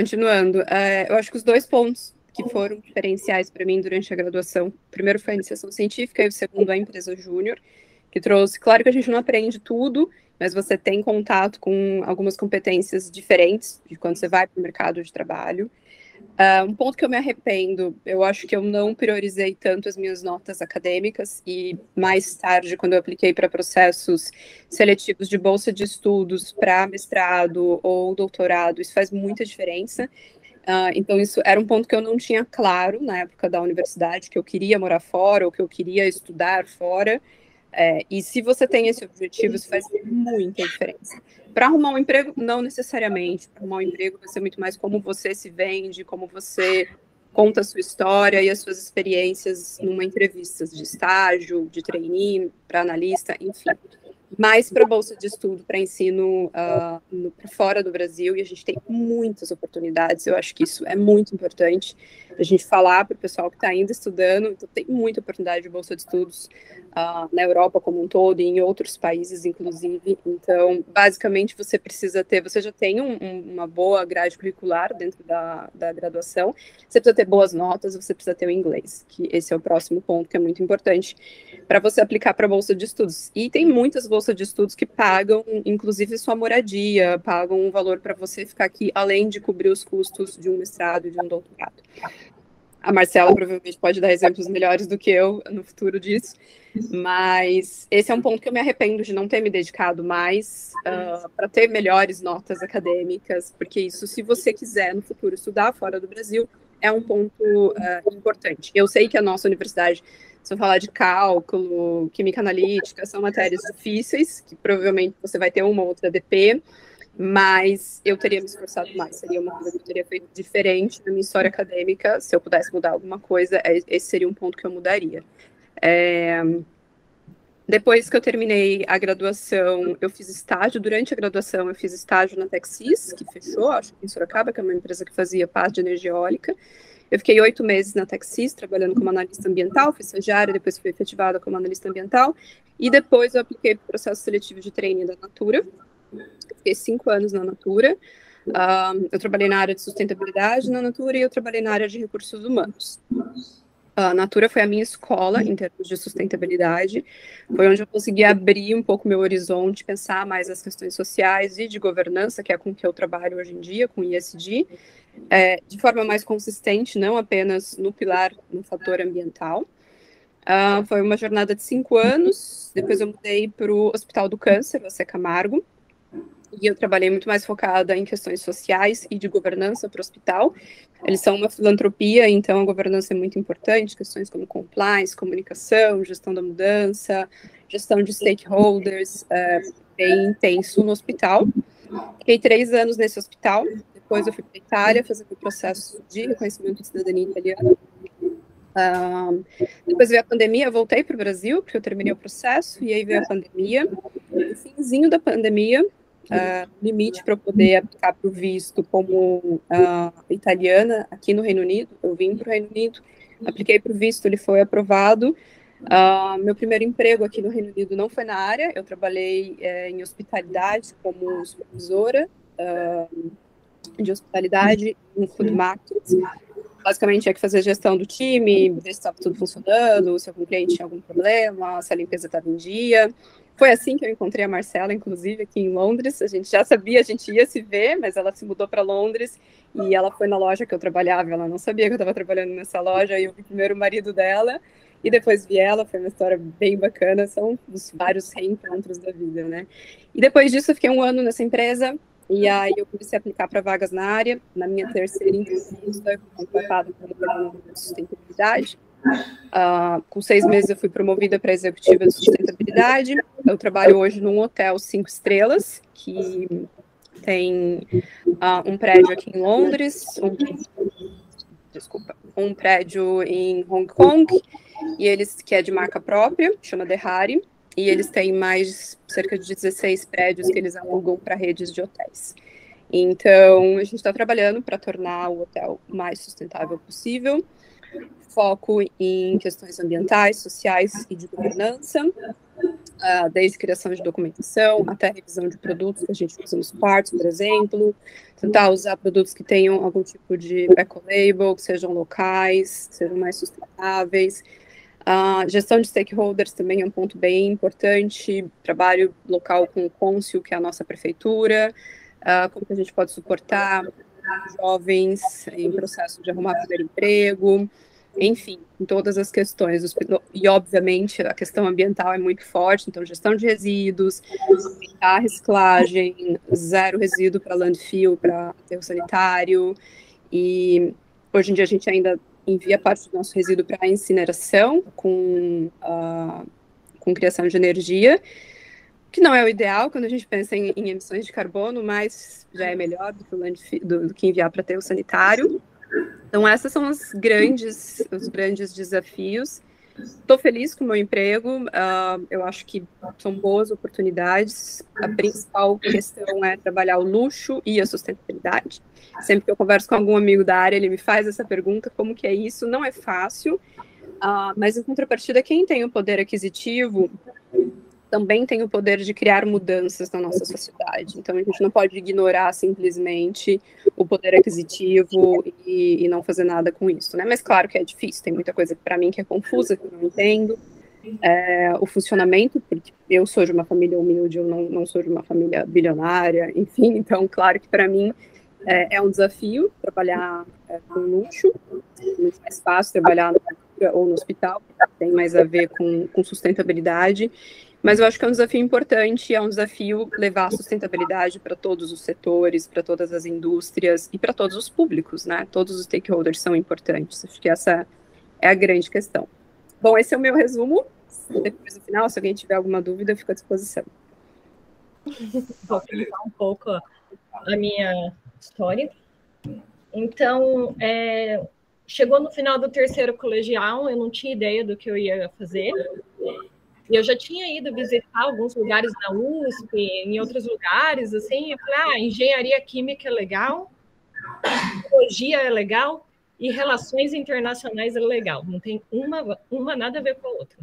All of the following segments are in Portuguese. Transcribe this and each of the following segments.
continuando, eu acho que os dois pontos que foram diferenciais para mim durante a graduação, o primeiro foi a iniciação científica e o segundo a empresa júnior, que trouxe, claro que a gente não aprende tudo, mas você tem contato com algumas competências diferentes de quando você vai para o mercado de trabalho. Um ponto que eu me arrependo, eu acho que eu não priorizei tanto as minhas notas acadêmicas e mais tarde, quando eu apliquei para processos seletivos de bolsa de estudos para mestrado ou doutorado, isso faz muita diferença. Então, isso era um ponto que eu não tinha claro na época da universidade, que eu queria morar fora ou que eu queria estudar fora. E se você tem esse objetivo, isso faz muita diferença. Para arrumar um emprego, não necessariamente. Para arrumar um emprego vai ser muito mais como você se vende, como você conta a sua história e as suas experiências numa entrevista de estágio, de trainee, para analista, enfim. Mais para bolsa de estudo, para ensino fora do Brasil, e a gente tem muitas oportunidades. Eu acho que isso é muito importante a gente falar para o pessoal que está ainda estudando. Então, tem muita oportunidade de bolsa de estudos na Europa como um todo e em outros países, inclusive. Então, basicamente, você precisa ter, você já tem uma boa grade curricular dentro da graduação, você precisa ter boas notas, você precisa ter o inglês, que esse é o próximo ponto que é muito importante para você aplicar para a bolsa de estudos. E tem muitas bolsas de estudos que pagam, inclusive, sua moradia, pagam um valor para você ficar aqui, além de cobrir os custos de um mestrado, de um doutorado. A Marcela provavelmente pode dar exemplos melhores do que eu no futuro disso, mas esse é um ponto que eu me arrependo de não ter me dedicado mais para ter melhores notas acadêmicas, porque isso, se você quiser no futuro estudar fora do Brasil, é um ponto importante. Eu sei que a nossa universidade, se eu falar de cálculo, química analítica, são matérias difíceis, que provavelmente você vai ter uma ou outra DP, mas eu teria me esforçado mais, seria uma coisa que eu teria feito diferente na minha história acadêmica. Se eu pudesse mudar alguma coisa, esse seria um ponto que eu mudaria. Depois que eu terminei a graduação, eu fiz estágio. Durante a graduação, eu fiz estágio na Texis, que fechou, acho que em Sorocaba, que é uma empresa que fazia parte de energia eólica. Eu fiquei 8 meses na Texis, trabalhando como analista ambiental, fui estagiária, depois fui efetivada como analista ambiental, e depois eu apliquei para o processo seletivo de trainee da Natura. Fiquei 5 anos na Natura. Eu trabalhei na área de sustentabilidade na Natura e eu trabalhei na área de recursos humanos. A Natura foi a minha escola em termos de sustentabilidade, foi onde eu consegui abrir um pouco meu horizonte, pensar mais as questões sociais e de governança, que é com que eu trabalho hoje em dia, com ISD, de forma mais consistente, não apenas no pilar, no fator ambiental. Foi uma jornada de 5 anos, depois eu mudei para o Hospital do Câncer, você Camargo, e eu trabalhei muito mais focada em questões sociais e de governança para o hospital. Eles são uma filantropia, então a governança é muito importante, questões como compliance, comunicação, gestão da mudança, gestão de stakeholders, bem intenso no hospital. Fiquei 3 anos nesse hospital, depois eu fui para a Itália fazer o processo de reconhecimento de cidadania italiana. Depois veio a pandemia, eu voltei para o Brasil, porque eu terminei o processo, e aí veio a pandemia. No finzinho da pandemia, limite para eu poder aplicar para o visto como italiana aqui no Reino Unido. Eu vim para o Reino Unido, apliquei para o visto, ele foi aprovado. Meu primeiro emprego aqui no Reino Unido não foi na área, eu trabalhei em hospitalidade como supervisora de hospitalidade em food market. Basicamente, tinha que fazer gestão do time, ver se estava tudo funcionando, se algum cliente tinha algum problema, se a limpeza estava em dia. Foi assim que eu encontrei a Marcela, inclusive, aqui em Londres. A gente já sabia, a gente ia se ver, mas ela se mudou para Londres e ela foi na loja que eu trabalhava. Ela não sabia que eu estava trabalhando nessa loja, e eu vi primeiro o marido dela e depois vi ela. Foi uma história bem bacana, são os vários reencontros da vida, né? E depois disso, eu fiquei 1 ano nessa empresa. E aí eu comecei a aplicar para vagas na área. Na minha terceira entrevista, eu fui contratada pelo Departamento de Sustentabilidade. Com 6 meses eu fui promovida para executiva de sustentabilidade. Eu trabalho hoje num hotel 5 estrelas, que tem um prédio aqui em Londres, um prédio em Hong Kong, e eles, que é de marca própria, chama The Harry. E eles têm mais cerca de 16 prédios que eles alugam para redes de hotéis. Então, a gente está trabalhando para tornar o hotel o mais sustentável possível, foco em questões ambientais, sociais e de governança. desde criação de documentação até revisão de produtos que a gente usa nos quartos, por exemplo, tentar usar produtos que tenham algum tipo de eco-label, que sejam locais, que sejam mais sustentáveis. Gestão de stakeholders também é um ponto bem importante, trabalho local com o Cônsul, que é a nossa prefeitura, como que a gente pode suportar jovens em processo de arrumar primeiro emprego, enfim, em todas as questões. E, obviamente, a questão ambiental é muito forte, então, gestão de resíduos, a reciclagem, zero resíduo para landfill, para aterro sanitário, e hoje em dia a gente ainda envia parte do nosso resíduo para incineração, com criação de energia, que não é o ideal quando a gente pensa em emissões de carbono, mas já é melhor do que enviar para aterro sanitário. Então, esses são os grandes desafios. Estou feliz com o meu emprego, eu acho que são boas oportunidades. A principal questão é trabalhar o luxo e a sustentabilidade. Sempre que eu converso com algum amigo da área, ele me faz essa pergunta, como que é isso? Não é fácil, mas em contrapartida, quem tem o poder aquisitivo também tem o poder de criar mudanças na nossa sociedade. Então, a gente não pode ignorar simplesmente o poder aquisitivo e não fazer nada com isso, né? Mas claro que é difícil, tem muita coisa para mim que é confusa, que eu não entendo. O funcionamento, porque eu sou de uma família humilde, eu não sou de uma família bilionária, enfim, então, claro que para mim é um desafio trabalhar com luxo, é muito mais fácil trabalhar na cultura ou no hospital, tem mais a ver com sustentabilidade. Mas eu acho que é um desafio importante, é um desafio levar a sustentabilidade para todos os setores, para todas as indústrias e para todos os públicos, né? Todos os stakeholders são importantes. Acho que essa é a grande questão. Bom, esse é o meu resumo. Depois, no final, se alguém tiver alguma dúvida, eu fico à disposição. Vou contar um pouco a minha história. Então, chegou no final do terceiro colegial, eu não tinha ideia do que eu ia fazer. E eu já tinha ido visitar alguns lugares na USP, em outros lugares, assim, eu falei, engenharia química é legal, biologia é legal, e relações internacionais é legal. Não tem uma nada a ver com a outra.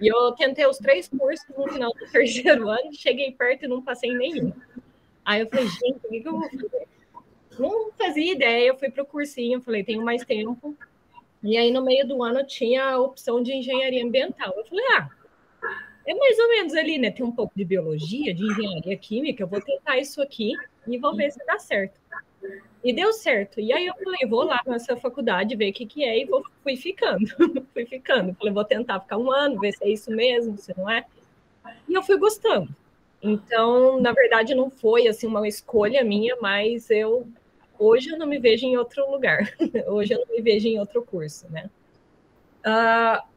E eu tentei os 3 cursos no final do terceiro ano, cheguei perto e não passei em nenhum. Aí eu falei, gente, o que eu vou fazer? Não fazia ideia, eu fui para o cursinho, falei, tenho mais tempo. E aí, no meio do ano, tinha a opção de engenharia ambiental. Eu falei, é mais ou menos ali, né? Tem um pouco de biologia, de engenharia química, eu vou tentar isso aqui e vou ver se dá certo. E deu certo. E aí eu falei, vou lá nessa faculdade, ver o que é, e fui ficando. Fui ficando. Falei, vou tentar ficar 1 ano, ver se é isso mesmo, se não é. E eu fui gostando. Então, na verdade, não foi assim uma escolha minha, mas hoje eu não me vejo em outro lugar. Hoje eu não me vejo em outro curso, né?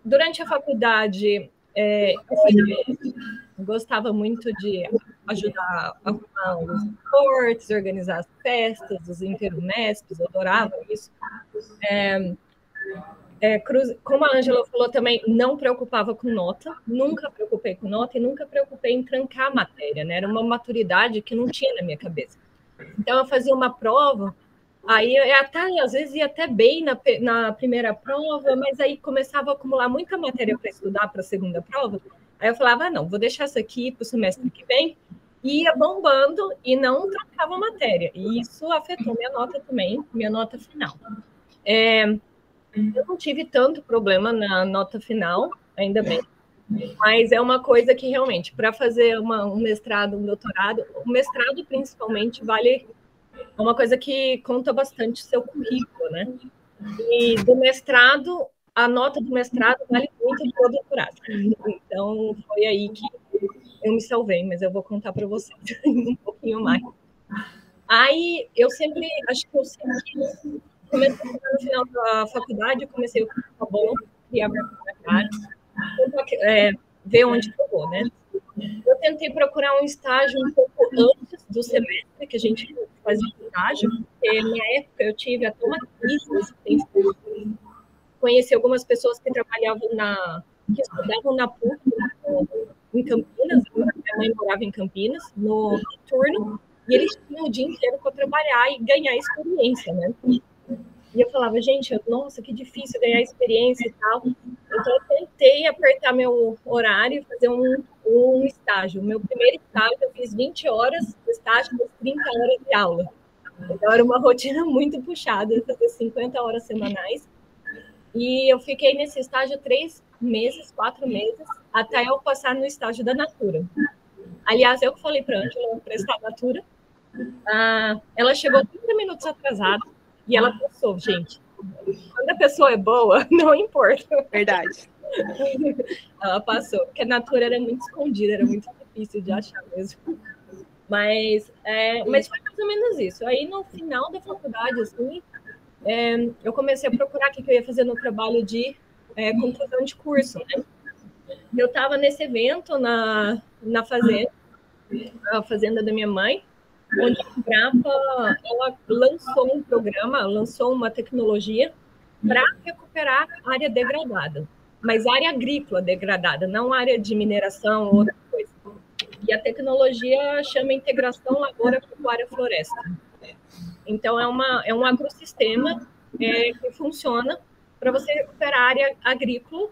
Durante a faculdade, eu gostava muito de ajudar a arrumar os esportes, organizar as festas, os interunespes, eu adorava isso. Como a Ângela falou também, não preocupava com nota, nunca preocupei com nota e nunca preocupei em trancar a matéria, né? Era uma maturidade que não tinha na minha cabeça. Então, eu fazia uma prova, aí às vezes ia até bem na primeira prova, mas aí começava a acumular muita matéria para estudar para a segunda prova. Aí eu falava, não, vou deixar isso aqui para o semestre que vem, e ia bombando e não trancava a matéria. E isso afetou minha nota também, minha nota final. Eu não tive tanto problema na nota final, ainda bem, mas é uma coisa que realmente, para fazer um mestrado, um doutorado, o mestrado principalmente é uma coisa que conta bastante o seu currículo, né? E do mestrado, a nota do mestrado vale muito do doutorado. Então, foi aí que eu me salvei, mas eu vou contar para vocês um pouquinho mais. Aí, acho que eu sempre comecei no final da faculdade, comecei a bom, criar minha cara, ver onde eu vou, né? Eu tentei procurar um estágio um pouco antes do semestre que a gente fazia estágio, porque na época eu tive até uma crise, conheci algumas pessoas que trabalhavam que estudavam na PUC, em Campinas, minha mãe morava em Campinas, no turno, e eles tinham o dia inteiro para trabalhar e ganhar experiência, né? E eu falava, gente, nossa, que difícil ganhar experiência e tal. Então, eu tentei apertar meu horário, fazer um estágio. O meu primeiro estágio eu fiz 20 horas, o estágio fiz 30 horas de aula. Então era uma rotina muito puxada, fazer 50 horas semanais. E eu fiquei nesse estágio 3 meses, 4 meses, até eu passar no estágio da Natura. Aliás, eu que falei para a Ângela prestar a Natura. Ela chegou 30 minutos atrasada e ela passou, gente. Quando a pessoa é boa, não importa. Verdade. Ela passou, porque a Natura era muito escondida, era muito difícil de achar mesmo. Mas foi mais ou menos isso. Aí, no final da faculdade, assim, eu comecei a procurar o que eu ia fazer no trabalho de conclusão de curso, né? Eu estava nesse evento na fazenda, a fazenda da minha mãe, onde a Embrapa ela lançou um programa, lançou uma tecnologia para recuperar área degradada, mas área agrícola degradada, não área de mineração ou outra coisa. E a tecnologia chama integração lavoura-pecuária-floresta. Então, é um agrossistema que funciona para você recuperar área agrícola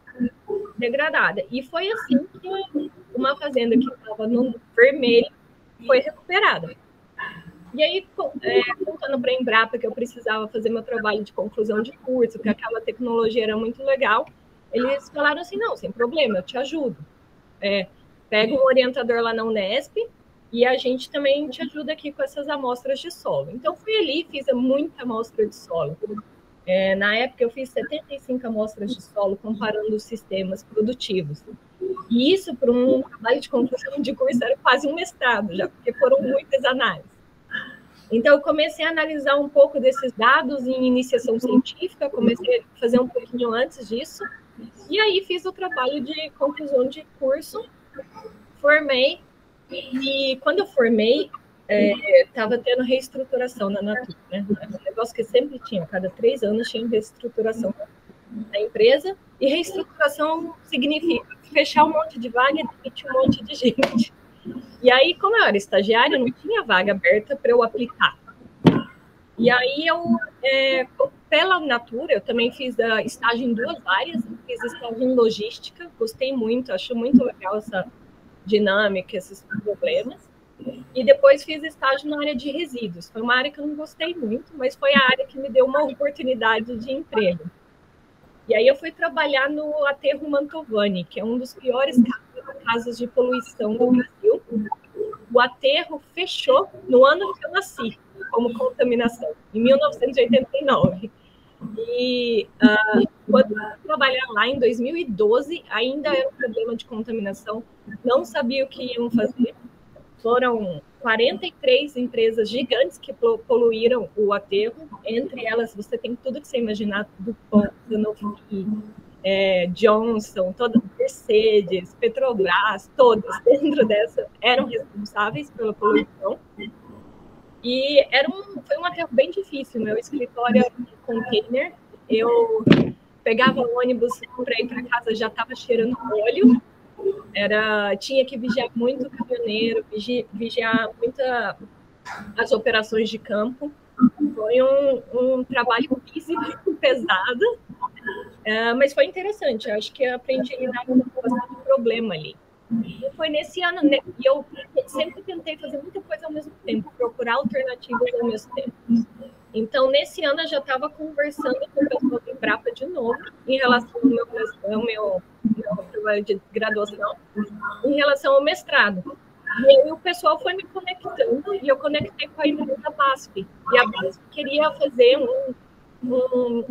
degradada. E foi assim que uma fazenda que estava no vermelho foi recuperada. E aí, contando para a Embrapa que eu precisava fazer meu trabalho de conclusão de curso, que aquela tecnologia era muito legal, eles falaram assim, não, sem problema, eu te ajudo. Pega um orientador lá na Unesp e a gente também te ajuda aqui com essas amostras de solo. Então, fui ali e fiz muita amostra de solo. Na época, eu fiz 75 amostras de solo comparando os sistemas produtivos. E isso, para um trabalho de conclusão de curso, era quase um mestrado já, porque foram muitas análises. Então, eu comecei a analisar um pouco desses dados em iniciação científica, comecei a fazer um pouquinho antes disso, e aí fiz o trabalho de conclusão de curso, formei, e quando eu formei, estava tendo reestruturação na Natura, né? Um negócio que sempre tinha, cada 3 anos tinha reestruturação na empresa, e reestruturação significa fechar um monte de vaga e demitir um monte de gente. E aí, como eu era estagiária, não tinha vaga aberta para eu aplicar. E aí, pela Natura, eu também fiz estágio em 2 áreas. Fiz estágio em logística, gostei muito, acho muito legal essa dinâmica, esses problemas. E depois fiz estágio na área de resíduos. Foi uma área que eu não gostei muito, mas foi a área que me deu uma oportunidade de emprego. E aí eu fui trabalhar no aterro Mantovani, que é um dos piores casos de poluição do Brasil. O aterro fechou no ano que eu nasci, como contaminação, em 1989. E quando eu trabalhar lá em 2012, ainda era um problema de contaminação, não sabia o que iam fazer. Foram 43 empresas gigantes que poluíram o aterro. Entre elas, você tem tudo que você imaginar, DuPont, Sanofi, Johnson, Mercedes, Petrobras, todas dentro dessa eram responsáveis pela poluição. E foi um aterro bem difícil. Meu escritório era um container. Eu pegava o ônibus para ir para casa, já estava cheirando óleo. Tinha que vigiar muito o caminhoneiro, vigiar muito as operações de campo. Foi um trabalho físico pesado, mas foi interessante. Eu acho que eu aprendi a lidar com bastante problema ali. E foi nesse ano, né? E eu sempre tentei fazer muita coisa ao mesmo tempo, procurar alternativas ao mesmo tempo. Então, nesse ano, eu já estava conversando com o pessoal do Embrapa de novo, em relação ao meu trabalho de graduação, em relação ao mestrado. E aí o pessoal foi me conectando, e eu conectei com a empresa da BASF. E a BASF queria fazer um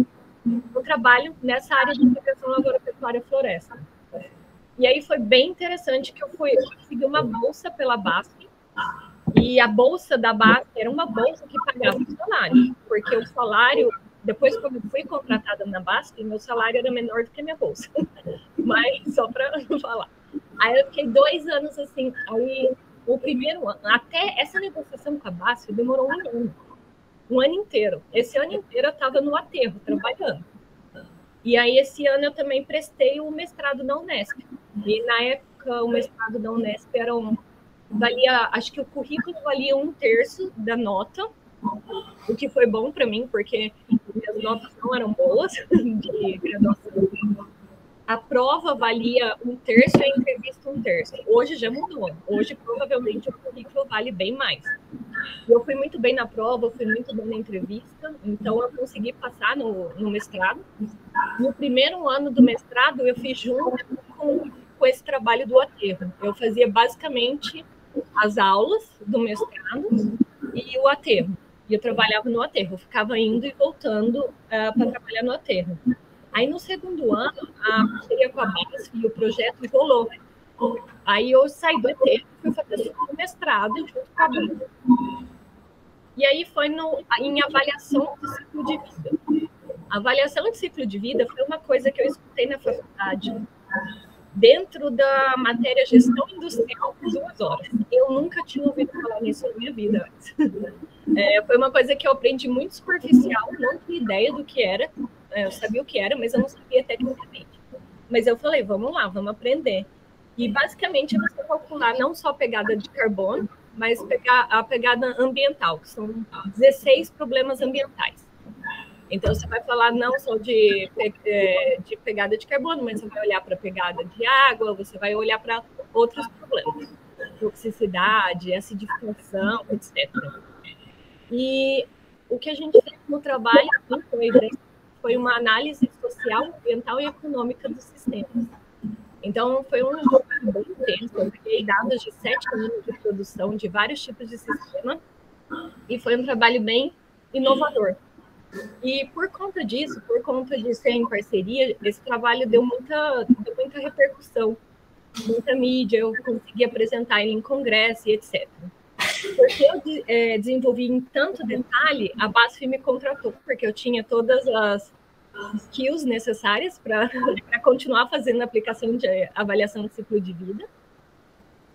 trabalho nessa área de integração lavoura-pecuária-floresta. E aí foi bem interessante que eu consegui uma bolsa pela BASF, e a bolsa da BASF era uma bolsa que pagava o salário, porque o salário, depois que eu fui contratada na BASF, meu salário era menor do que a minha bolsa. Mas só para falar. Aí eu fiquei 2 anos assim, aí o primeiro ano, até essa negociação com a BASF demorou 1 ano. 1 ano inteiro. Esse ano inteiro eu estava no aterro, trabalhando. E aí esse ano eu também prestei o mestrado na Unesp. E na época o mestrado da Unesp acho que o currículo valia 1/3 da nota, o que foi bom para mim, porque minhas notas não eram boas de graduação. a prova valia 1/3 e a entrevista 1/3. Hoje já mudou. Hoje, provavelmente, o currículo vale bem mais. Eu fui muito bem na prova, eu fui muito bem na entrevista, então eu consegui passar no mestrado. No primeiro ano do mestrado, eu fiz junto com esse trabalho do aterro. Eu fazia basicamente as aulas do mestrado e o aterro. E eu trabalhava no aterro, eu ficava indo e voltando para trabalhar no aterro. Aí, no segundo ano, a parceria com a BASF e o projeto rolou. Aí eu saí do aterro e fui fazer o mestrado junto com a BASF. E aí foi em avaliação do ciclo de vida. A avaliação de ciclo de vida foi uma coisa que eu escutei na faculdade, dentro da matéria gestão industrial, por 2 horas. Eu nunca tinha ouvido falar nisso na minha vida antes. Foi uma coisa que eu aprendi muito superficial, não tinha ideia do que era. Eu sabia o que era, mas eu não sabia tecnicamente. Mas eu falei, vamos lá, vamos aprender. E basicamente é você calcular não só a pegada de carbono, mas a pegada ambiental, que são 16 problemas ambientais. Então, você vai falar não só de pegada de carbono, mas você vai olhar para a pegada de água, você vai olhar para outros problemas, toxicidade, acidificação, etc. E o que a gente fez no trabalho foi uma análise social, ambiental e econômica dos sistemas. Então, foi um trabalho bem intenso. Eu peguei dados de 7 anos de produção de vários tipos de sistema e foi um trabalho bem inovador. E por conta disso, por conta de ser em parceria, esse trabalho deu muita repercussão, muita mídia, eu consegui apresentar ele em congresso e etc. Porque eu desenvolvi em tanto detalhe, a BASF me contratou, porque eu tinha todas as skills necessárias para continuar fazendo a aplicação de avaliação de ciclo de vida.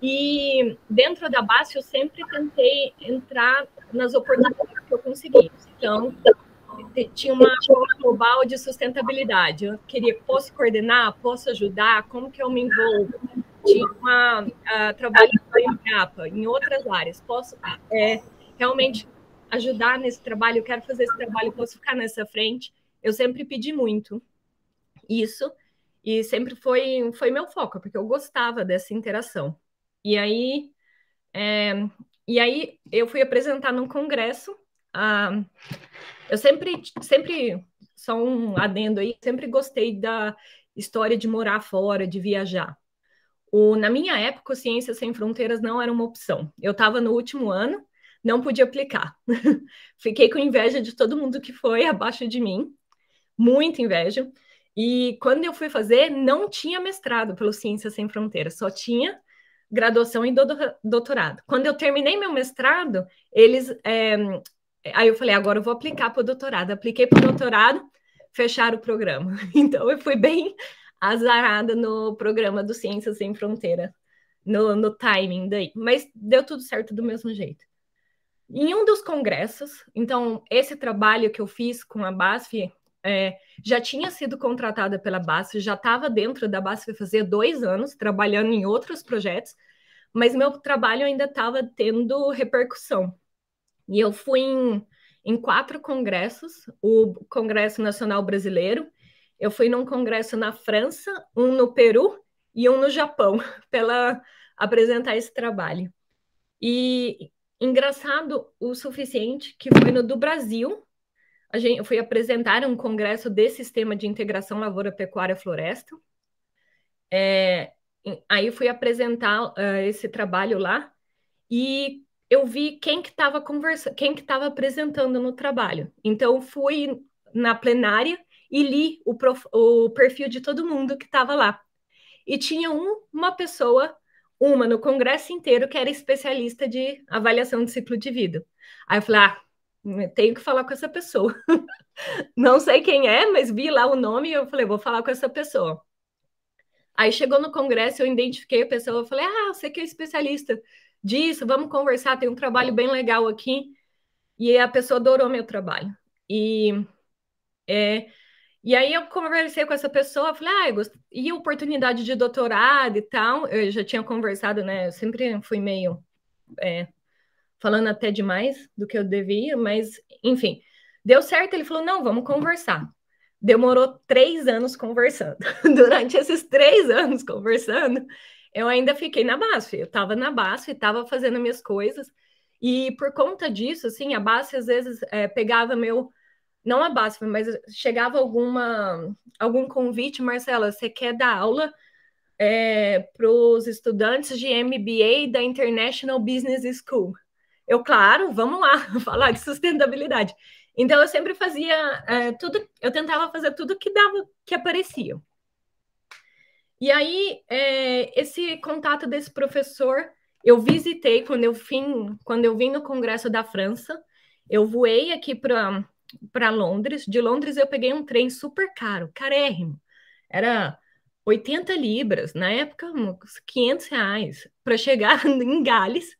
E dentro da BASF eu sempre tentei entrar nas oportunidades que eu consegui. Então, tinha uma global de sustentabilidade. Eu queria, posso coordenar, posso ajudar, como que eu me envolvo? Tinha trabalho em Embrapa, em outras áreas. Posso realmente ajudar nesse trabalho? Eu quero fazer esse trabalho, posso ficar nessa frente? Eu sempre pedi muito isso e sempre foi meu foco, porque eu gostava dessa interação. E aí eu fui apresentar num congresso. Eu sempre, só um adendo aí, sempre gostei da história de morar fora, de viajar. Na minha época, o Ciências Sem Fronteiras não era uma opção. Eu estava no último ano, não podia aplicar. Fiquei com inveja de todo mundo que foi abaixo de mim, muita inveja. E quando eu fui fazer, não tinha mestrado pelo Ciências Sem Fronteiras, só tinha graduação e doutorado. Quando eu terminei meu mestrado, aí eu falei, agora eu vou aplicar para o doutorado. Apliquei para o doutorado, fecharam o programa. Então, eu fui bem azarada no programa do Ciências Sem Fronteira, no timing daí. Mas deu tudo certo do mesmo jeito. Em um dos congressos, então, esse trabalho que eu fiz com a BASF, já tinha sido contratada pela BASF, já estava dentro da BASF fazia 2 anos, trabalhando em outros projetos, mas meu trabalho ainda estava tendo repercussão. E eu fui em 4 congressos, o Congresso Nacional Brasileiro, eu fui num congresso na França, um no Peru e um no Japão, para apresentar esse trabalho. E engraçado o suficiente que foi no do Brasil, eu fui apresentar um congresso de Sistema de Integração Lavoura, Pecuária, Floresta. Aí fui apresentar esse trabalho lá e eu vi quem que estava conversando, quem que estava apresentando no trabalho. Então, fui na plenária e li o perfil de todo mundo que estava lá. E tinha uma pessoa, no congresso inteiro, que era especialista de avaliação de ciclo de vida. Aí eu falei, tenho que falar com essa pessoa. Não sei quem é, mas vi lá o nome e eu falei, vou falar com essa pessoa. Aí chegou no congresso, eu identifiquei a pessoa, eu falei, você que é especialista disso, vamos conversar, tem um trabalho bem legal aqui. E a pessoa adorou meu trabalho. E aí eu conversei com essa pessoa, falei, e oportunidade de doutorado e tal, eu já tinha conversado, né, eu sempre fui meio falando até demais do que eu devia, mas, enfim, deu certo, ele falou, não, vamos conversar. demorou 3 anos conversando. Durante esses 3 anos conversando, eu ainda fiquei na BASF. Eu estava na BASF, estava fazendo minhas coisas, e por conta disso, assim, a BASF às vezes pegava meu... Não a BASF, mas chegava algum convite, Marcela, você quer dar aula para os estudantes de MBA da International Business School? Eu, claro, vamos lá, falar de sustentabilidade. Então, eu sempre fazia tudo, eu tentava fazer tudo que dava, que aparecia. E aí, esse contato desse professor, eu visitei quando eu vim no Congresso da França, eu voei aqui para Londres. De Londres, eu peguei um trem super caro, carérrimo. Era 80 libras, na época, uns 500 reais, para chegar em Gales,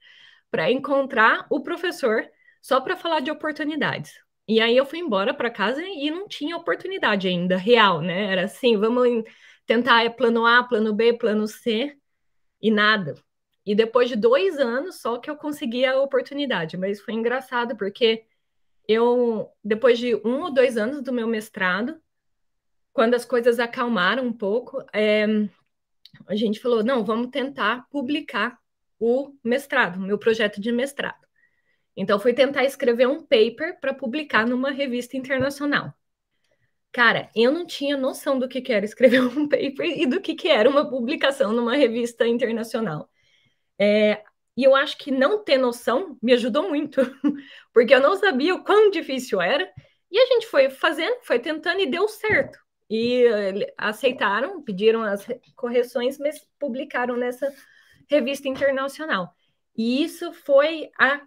para encontrar o professor, só para falar de oportunidades. E aí eu fui embora para casa e não tinha oportunidade ainda real, né? Era assim, vamos tentar plano A, plano B, plano C, e nada. E depois de 2 anos só que eu consegui a oportunidade, mas foi engraçado porque depois de 1 ou 2 anos do meu mestrado, quando as coisas acalmaram um pouco, a gente falou, não, vamos tentar publicar o mestrado, meu projeto de mestrado. Então, fui tentar escrever um paper para publicar numa revista internacional. Cara, eu não tinha noção do que era escrever um paper e do que era uma publicação numa revista internacional. E eu acho que não ter noção me ajudou muito, porque eu não sabia o quão difícil era, e a gente foi fazendo, foi tentando e deu certo. E aceitaram, pediram as correções, mas publicaram nessa revista internacional. E isso foi a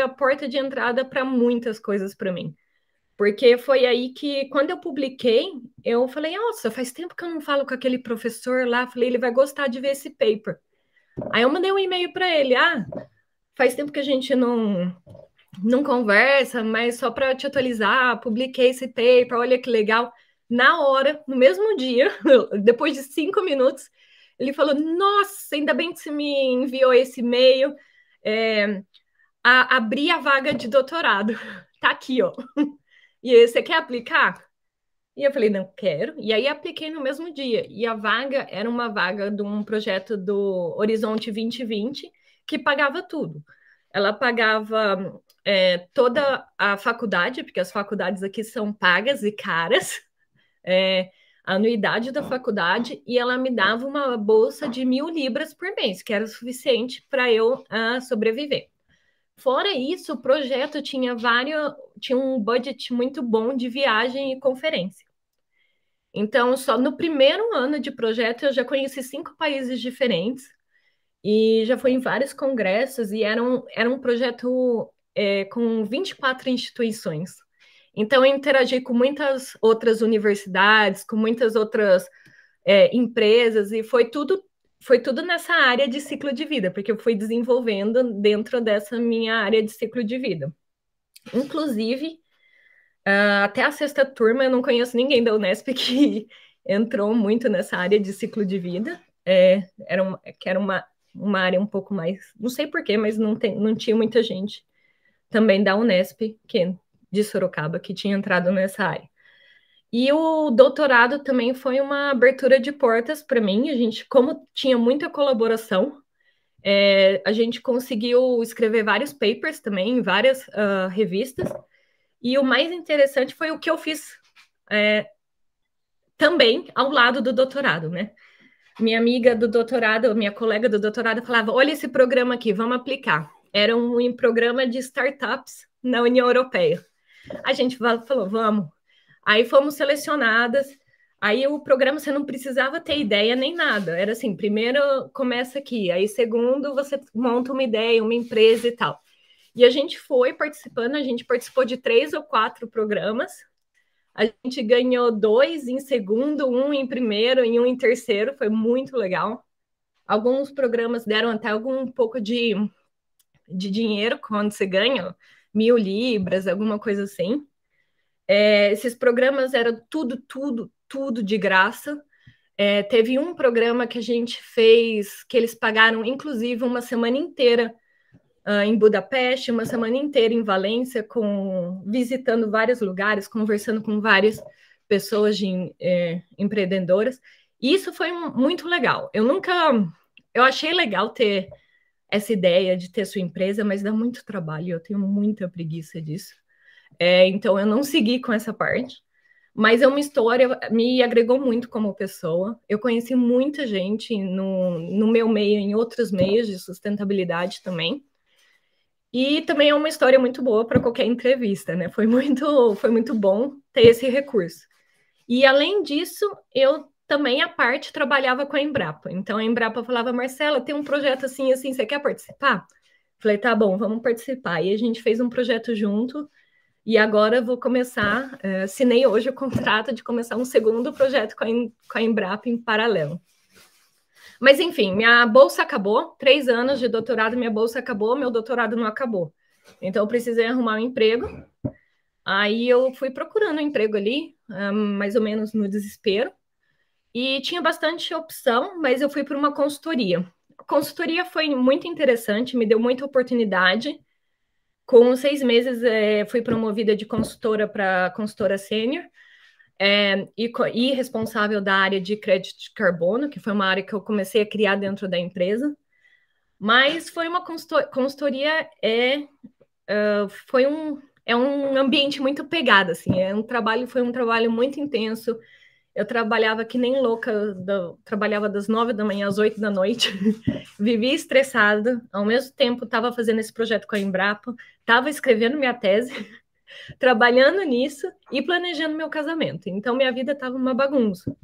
porta de entrada para muitas coisas para mim. Porque foi aí que, quando eu publiquei, eu falei, nossa, faz tempo que eu não falo com aquele professor lá, falei, ele vai gostar de ver esse paper. Aí eu mandei um e-mail para ele, faz tempo que a gente não conversa, mas só para te atualizar, publiquei esse paper, olha que legal. Na hora, no mesmo dia, depois de 5 minutos, ele falou, nossa, ainda bem que você me enviou esse e-mail, abri a vaga de doutorado, tá aqui, ó. E você quer aplicar? E eu falei, não quero. E aí apliquei no mesmo dia. E a vaga era uma vaga de um projeto do Horizonte 2020 que pagava tudo. Ela pagava toda a faculdade, porque as faculdades aqui são pagas e caras, a anuidade da faculdade, e ela me dava uma bolsa de 1.000 libras por mês, que era o suficiente para eu sobreviver. Fora isso, o projeto tinha um budget muito bom de viagem e conferência. Então, só no primeiro ano de projeto, eu já conheci 5 países diferentes e já fui em vários congressos, e era um projeto com 24 instituições. Então, eu interagi com muitas outras universidades, com muitas outras empresas, e foi tudo nessa área de ciclo de vida, porque eu fui desenvolvendo dentro dessa minha área de ciclo de vida. Inclusive, até a 6ª turma, eu não conheço ninguém da Unesp que entrou muito nessa área de ciclo de vida. Era uma área um pouco mais... Não sei porquê, mas não tinha muita gente também da Unesp, de Sorocaba, que tinha entrado nessa área. E o doutorado também foi uma abertura de portas para mim. A gente, como tinha muita colaboração, a gente conseguiu escrever vários papers também, em várias revistas. E o mais interessante foi o que eu fiz também ao lado do doutorado, né? Minha amiga do doutorado, minha colega do doutorado falava, olha esse programa aqui, vamos aplicar. Era um programa de startups na União Europeia. A gente falou, vamos. Aí fomos selecionadas. Aí o programa você não precisava ter ideia nem nada. Era assim, primeiro começa aqui, aí segundo você monta uma ideia, uma empresa e tal. E a gente foi participando, a gente participou de 3 ou 4 programas. A gente ganhou 2 em segundo, 1 em primeiro e 1 em terceiro. Foi muito legal. Alguns programas deram até um pouco de dinheiro quando você ganha 1.000 libras, alguma coisa assim. Esses programas eram tudo de graça. Teve um programa que a gente fez que eles pagaram, inclusive, uma semana inteira em Budapeste, uma semana inteira em Valência, visitando vários lugares, conversando com várias pessoas empreendedoras. E isso foi muito legal. Eu achei legal ter essa ideia de ter sua empresa, mas dá muito trabalho, eu tenho muita preguiça disso. Então eu não segui com essa parte. Mas é uma história, me agregou muito como pessoa. Eu conheci muita gente no meu meio, em outros meios de sustentabilidade também. E também é uma história muito boa para qualquer entrevista, né? Foi muito bom ter esse recurso. E além disso, eu também, à parte, trabalhava com a Embrapa. Então a Embrapa falava, Marcela, tem um projeto assim, assim, você quer participar? Falei, tá bom, vamos participar. E a gente fez um projeto junto. E agora eu vou começar, assinei hoje o contrato de começar um segundo projeto com a Embrapa em paralelo. Mas, enfim, minha bolsa acabou, 3 anos de doutorado, minha bolsa acabou, meu doutorado não acabou. Então, eu precisei arrumar um emprego. Aí, eu fui procurando um emprego ali, mais ou menos no desespero. E tinha bastante opção, mas eu fui para uma consultoria. A consultoria foi muito interessante, me deu muita oportunidade. Com 6 meses, fui promovida de consultora para consultora sênior. E responsável da área de crédito de carbono, que foi uma área que eu comecei a criar dentro da empresa. Mas foi uma consultoria, é um ambiente muito pegado, assim, foi um trabalho muito intenso. Eu trabalhava que nem louca, trabalhava das 9 da manhã às 8 da noite, vivia estressada, ao mesmo tempo estava fazendo esse projeto com a Embrapa, estava escrevendo minha tese, trabalhando nisso e planejando meu casamento. Então, minha vida estava uma bagunça.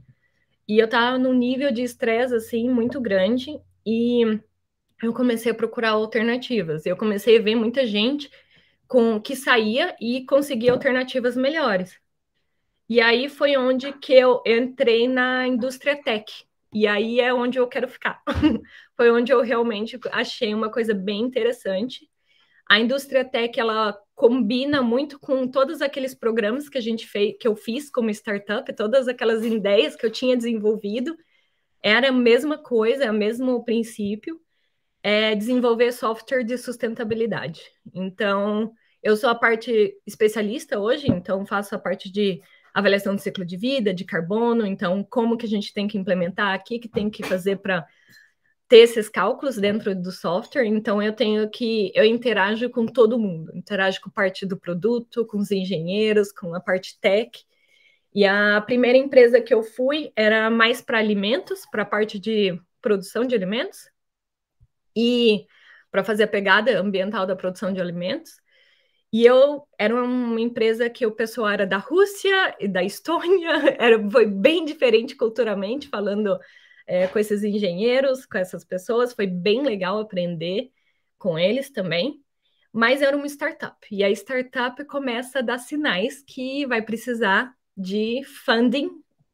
E eu estava num nível de estresse, assim, muito grande, e eu comecei a procurar alternativas. Eu comecei a ver muita gente que saía e conseguia alternativas melhores. E aí foi onde que eu entrei na indústria tech. E aí é onde eu quero ficar. Foi onde eu realmente achei uma coisa bem interessante. A indústria tech, ela combina muito com todos aqueles programas que a gente fez, que eu fiz como startup, todas aquelas ideias que eu tinha desenvolvido. Era a mesma coisa, é o mesmo princípio, desenvolver software de sustentabilidade. Então, eu sou a parte especialista hoje, então faço a parte de avaliação de ciclo de vida, de carbono, então como que a gente tem que implementar, o que tem que fazer para ter esses cálculos dentro do software, então eu interajo com todo mundo, interajo com parte do produto, com os engenheiros, com a parte tech, e a primeira empresa que eu fui era mais para alimentos, para a parte de produção de alimentos, e para fazer a pegada ambiental da produção de alimentos. E eu era uma empresa que o pessoal era da Rússia e da Estônia, foi bem diferente culturalmente, falando com esses engenheiros, com essas pessoas, foi bem legal aprender com eles também, mas era uma startup, e a startup começa a dar sinais que vai precisar de funding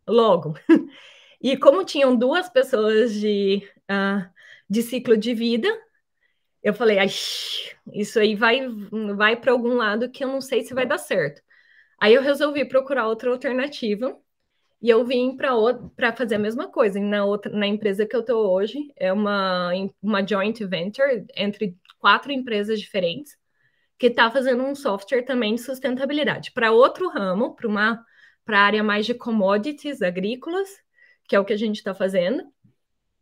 logo. E como tinham 2 pessoas de ciclo de vida, eu falei, isso aí vai para algum lado que eu não sei se vai dar certo. Aí eu resolvi procurar outra alternativa e eu vim para fazer a mesma coisa. Na empresa que eu estou hoje, é uma joint venture entre 4 empresas diferentes que está fazendo um software também de sustentabilidade para outro ramo, para a área mais de commodities agrícolas, que é o que a gente está fazendo.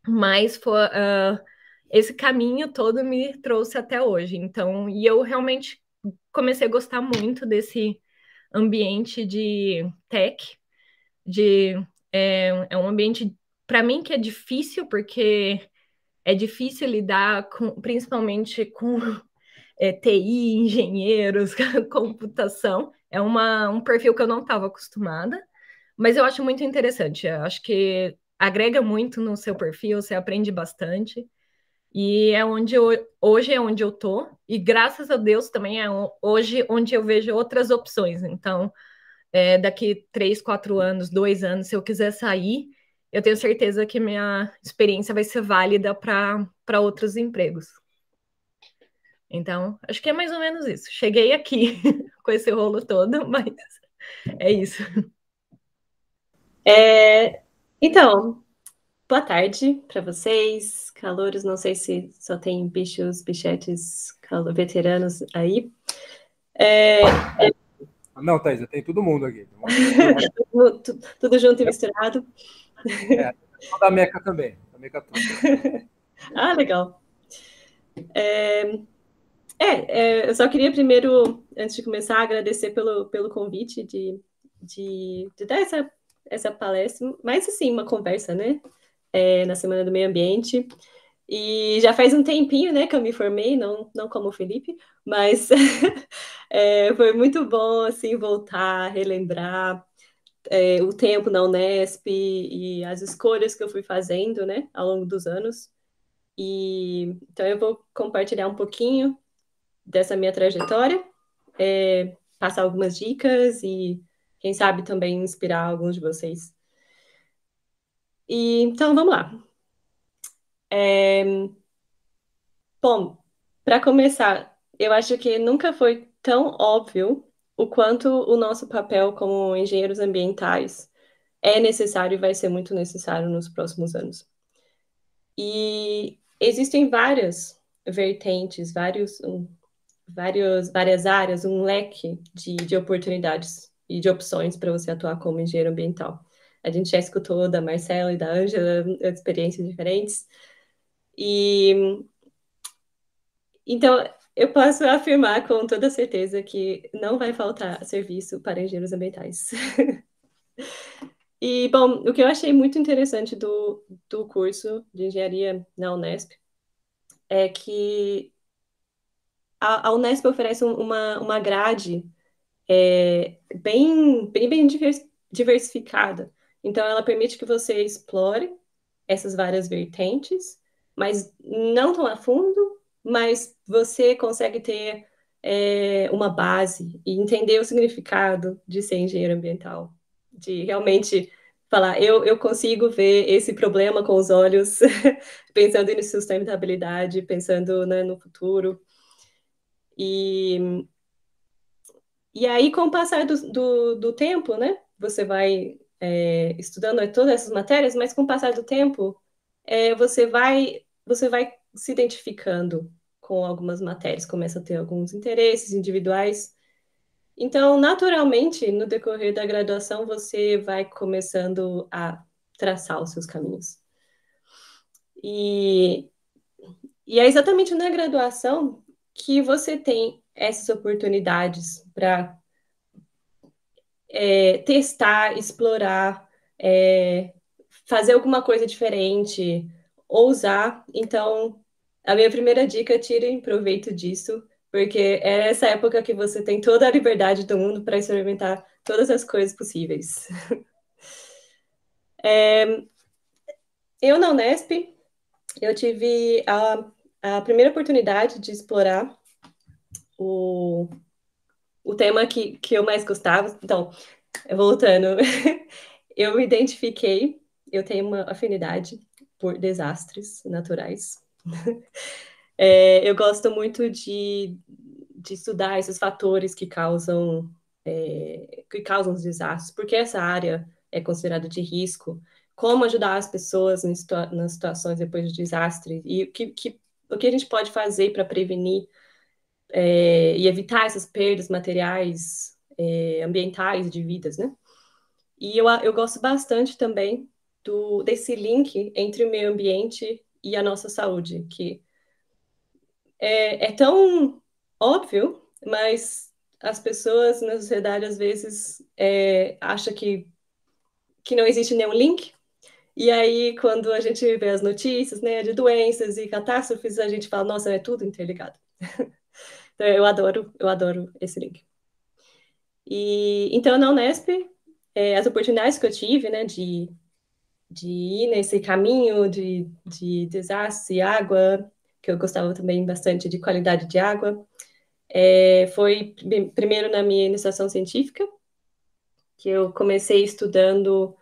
Mas esse caminho todo me trouxe até hoje. Então, e eu realmente comecei a gostar muito desse ambiente de tech, é um ambiente, para mim, que é difícil, porque é difícil lidar principalmente com TI, engenheiros, computação. É um perfil que eu não estava acostumada, mas eu acho muito interessante. Eu acho que agrega muito no seu perfil, você aprende bastante. E hoje é onde eu tô, e graças a Deus também hoje onde eu vejo outras opções. Então, daqui 3, 4 anos, 2 anos, se eu quiser sair, eu tenho certeza que minha experiência vai ser válida para outros empregos. Então, acho que é mais ou menos isso. Cheguei aqui com esse rolo todo, mas é isso. Então, boa tarde para vocês, calouros. Não sei se só tem bichetes veteranos aí. Não, Thaisa, tem todo mundo aqui. Tudo junto e misturado. Da Meca também. Da Meca tudo. Ah, legal. Eu só queria primeiro, antes de começar, agradecer pelo convite de dar essa palestra, mas assim, uma conversa, né? Na Semana do Meio Ambiente. E já faz um tempinho, né, que eu me formei, não como o Felipe, mas foi muito bom, assim, voltar, relembrar o tempo na Unesp e as escolhas que eu fui fazendo, né, ao longo dos anos. Então eu vou compartilhar um pouquinho dessa minha trajetória, passar algumas dicas e, quem sabe, também inspirar alguns de vocês. Então, vamos lá. Bom, para começar, eu acho que nunca foi tão óbvio o quanto o nosso papel como engenheiros ambientais é necessário e vai ser muito necessário nos próximos anos. E existem várias vertentes, várias áreas, um leque de oportunidades e de opções para você atuar como engenheiro ambiental. A gente já escutou da Marcela e da Ângela experiências diferentes. Então, eu posso afirmar com toda certeza que não vai faltar serviço para engenheiros ambientais. Bom, o que eu achei muito interessante do curso de engenharia na Unesp é que a Unesp oferece uma grade bem diversificada. Então, ela permite que você explore essas várias vertentes, mas não tão a fundo, mas você consegue ter uma base e entender o significado de ser engenheiro ambiental, de realmente falar, eu consigo ver esse problema com os olhos, pensando em sustentabilidade, pensando, né, no futuro. E aí, com o passar do tempo, né, você vai estudando todas essas matérias, mas com o passar do tempo, você vai se identificando com algumas matérias, começa a ter alguns interesses individuais. Então, naturalmente, no decorrer da graduação, você vai começando a traçar os seus caminhos. E é exatamente na graduação que você tem essas oportunidades para testar, explorar, fazer alguma coisa diferente, ousar. Então, a minha primeira dica, tirem proveito disso, porque é essa época que você tem toda a liberdade do mundo para experimentar todas as coisas possíveis. Eu, na Unesp, eu tive a primeira oportunidade de explorar o tema que eu mais gostava. Então, voltando, eu me identifiquei, eu tenho uma afinidade por desastres naturais. Eu gosto muito de estudar esses fatores que causam os desastres, porque essa área é considerada de risco, como ajudar as pessoas nas situações depois de desastre, e o que a gente pode fazer para prevenir e evitar essas perdas materiais, ambientais, de vidas, né? E eu gosto bastante também desse link entre o meio ambiente e a nossa saúde, que é tão óbvio, mas as pessoas na sociedade às vezes acham que não existe nenhum link. E aí, quando a gente vê as notícias, né, de doenças e catástrofes, a gente fala, nossa, é tudo interligado. Então, eu adoro esse link. Então, na Unesp, as oportunidades que eu tive, né, de ir nesse caminho de desastre e água, que eu gostava também bastante de qualidade de água, foi primeiro na minha iniciação científica, que eu comecei estudando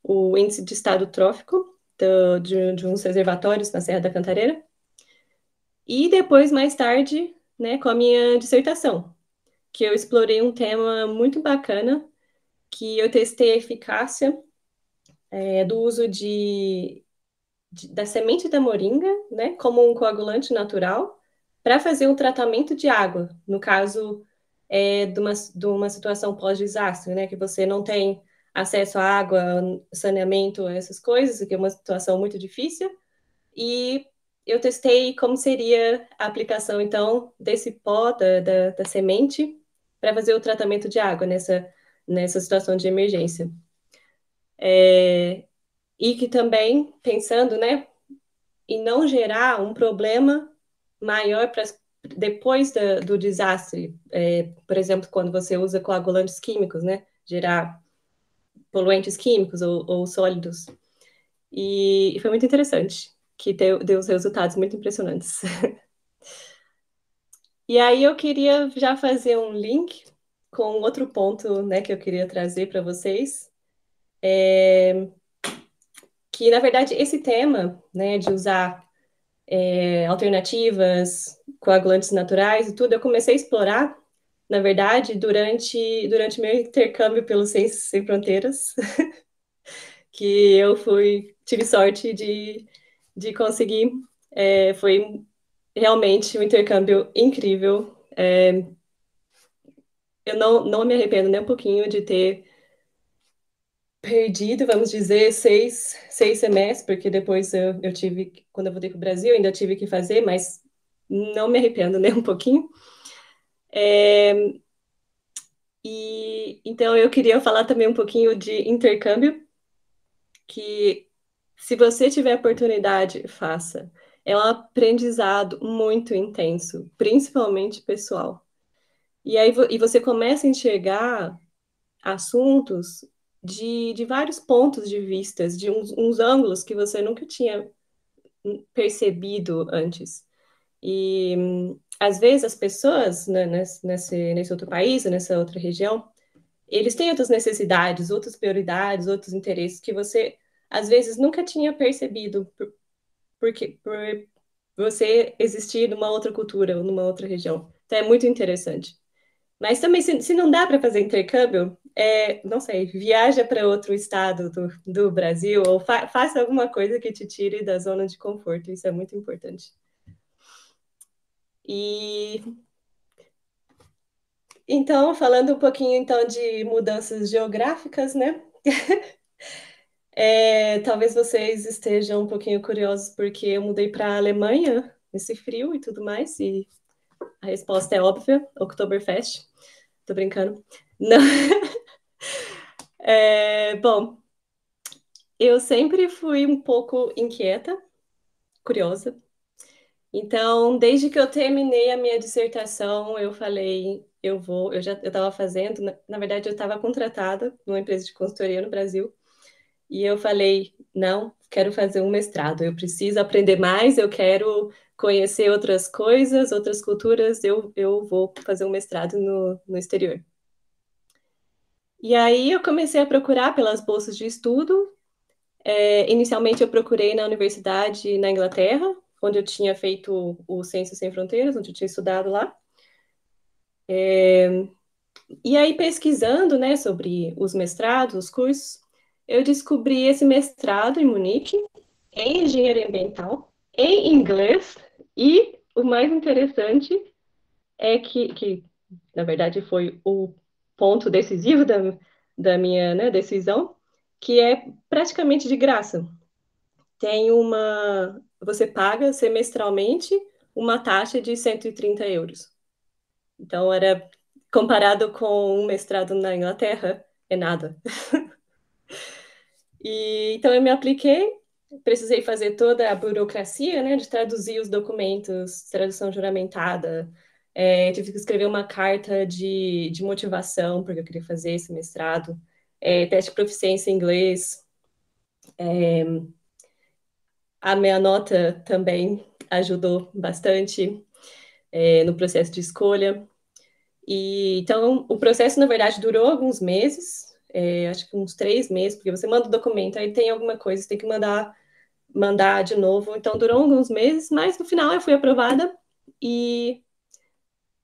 o índice de estado trófico de uns reservatórios na Serra da Cantareira, e depois, mais tarde, né, com a minha dissertação, que eu explorei um tema muito bacana, que eu testei a eficácia do uso da semente da moringa, né, como um coagulante natural, para fazer um tratamento de água, no caso, de uma situação pós-desastre, né? Que você não tem acesso à água, saneamento, essas coisas, que é uma situação muito difícil. E eu testei como seria a aplicação, então, desse pó da semente para fazer o tratamento de água nessa situação de emergência. E que também, pensando, né, em não gerar um problema maior depois do desastre, por exemplo, quando você usa coagulantes químicos, né, gerar poluentes químicos ou sólidos. E foi muito interessante, que deu os resultados muito impressionantes. E aí eu queria já fazer um link com outro ponto, né, que eu queria trazer para vocês, que na verdade esse tema, né, de usar alternativas, coagulantes naturais e tudo, eu comecei a explorar, na verdade, durante meu intercâmbio pelo Ciências Sem Fronteiras, que eu tive sorte de conseguir. Foi realmente um intercâmbio incrível. Eu não me arrependo nem um pouquinho de ter perdido, vamos dizer, seis semestres, porque depois eu tive, quando eu voltei para o Brasil, eu ainda tive que fazer, mas não me arrependo nem um pouquinho. E então eu queria falar também um pouquinho de intercâmbio, que se você tiver oportunidade, faça. É um aprendizado muito intenso, principalmente pessoal. E aí você começa a enxergar assuntos de vários pontos de vistas, de uns ângulos que você nunca tinha percebido antes. E às vezes as pessoas, né, nesse outro país, nessa outra região, eles têm outras necessidades, outras prioridades, outros interesses que você às vezes nunca tinha percebido por você existir numa outra cultura ou numa outra região. Então é muito interessante. Mas também, se não dá para fazer intercâmbio, não sei, viaja para outro estado do Brasil ou faça alguma coisa que te tire da zona de conforto. Isso é muito importante. E então, falando um pouquinho então de mudanças geográficas, né? Talvez vocês estejam um pouquinho curiosos porque eu mudei para a Alemanha, nesse frio e tudo mais, e a resposta é óbvia, Oktoberfest. Tô brincando. Não. Bom, eu sempre fui um pouco inquieta, curiosa. Então, desde que eu terminei a minha dissertação, eu falei, eu estava fazendo, na verdade, eu estava contratada numa empresa de consultoria no Brasil, e eu falei, não, quero fazer um mestrado, eu preciso aprender mais, eu quero conhecer outras coisas, outras culturas, eu vou fazer um mestrado no exterior. E aí eu comecei a procurar pelas bolsas de estudo. Inicialmente eu procurei na universidade na Inglaterra, onde eu tinha feito o Ciências Sem Fronteiras, onde eu tinha estudado lá. E aí, pesquisando, né, sobre os mestrados, os cursos, eu descobri esse mestrado em Munique, em engenharia ambiental, em inglês, e o mais interessante é que na verdade, foi o ponto decisivo da minha, né, decisão, que é praticamente de graça. Você paga semestralmente uma taxa de 130 euros. Então, comparado com um mestrado na Inglaterra, é nada. Então, eu me apliquei, precisei fazer toda a burocracia, né, de traduzir os documentos, tradução juramentada, tive que escrever uma carta de motivação, porque eu queria fazer esse mestrado, teste de proficiência em inglês, a minha nota também ajudou bastante no processo de escolha. Então, o processo, na verdade, durou alguns meses, acho que uns 3 meses, porque você manda o documento, aí tem alguma coisa, você tem que mandar de novo. Então, durou alguns meses, mas no final eu fui aprovada e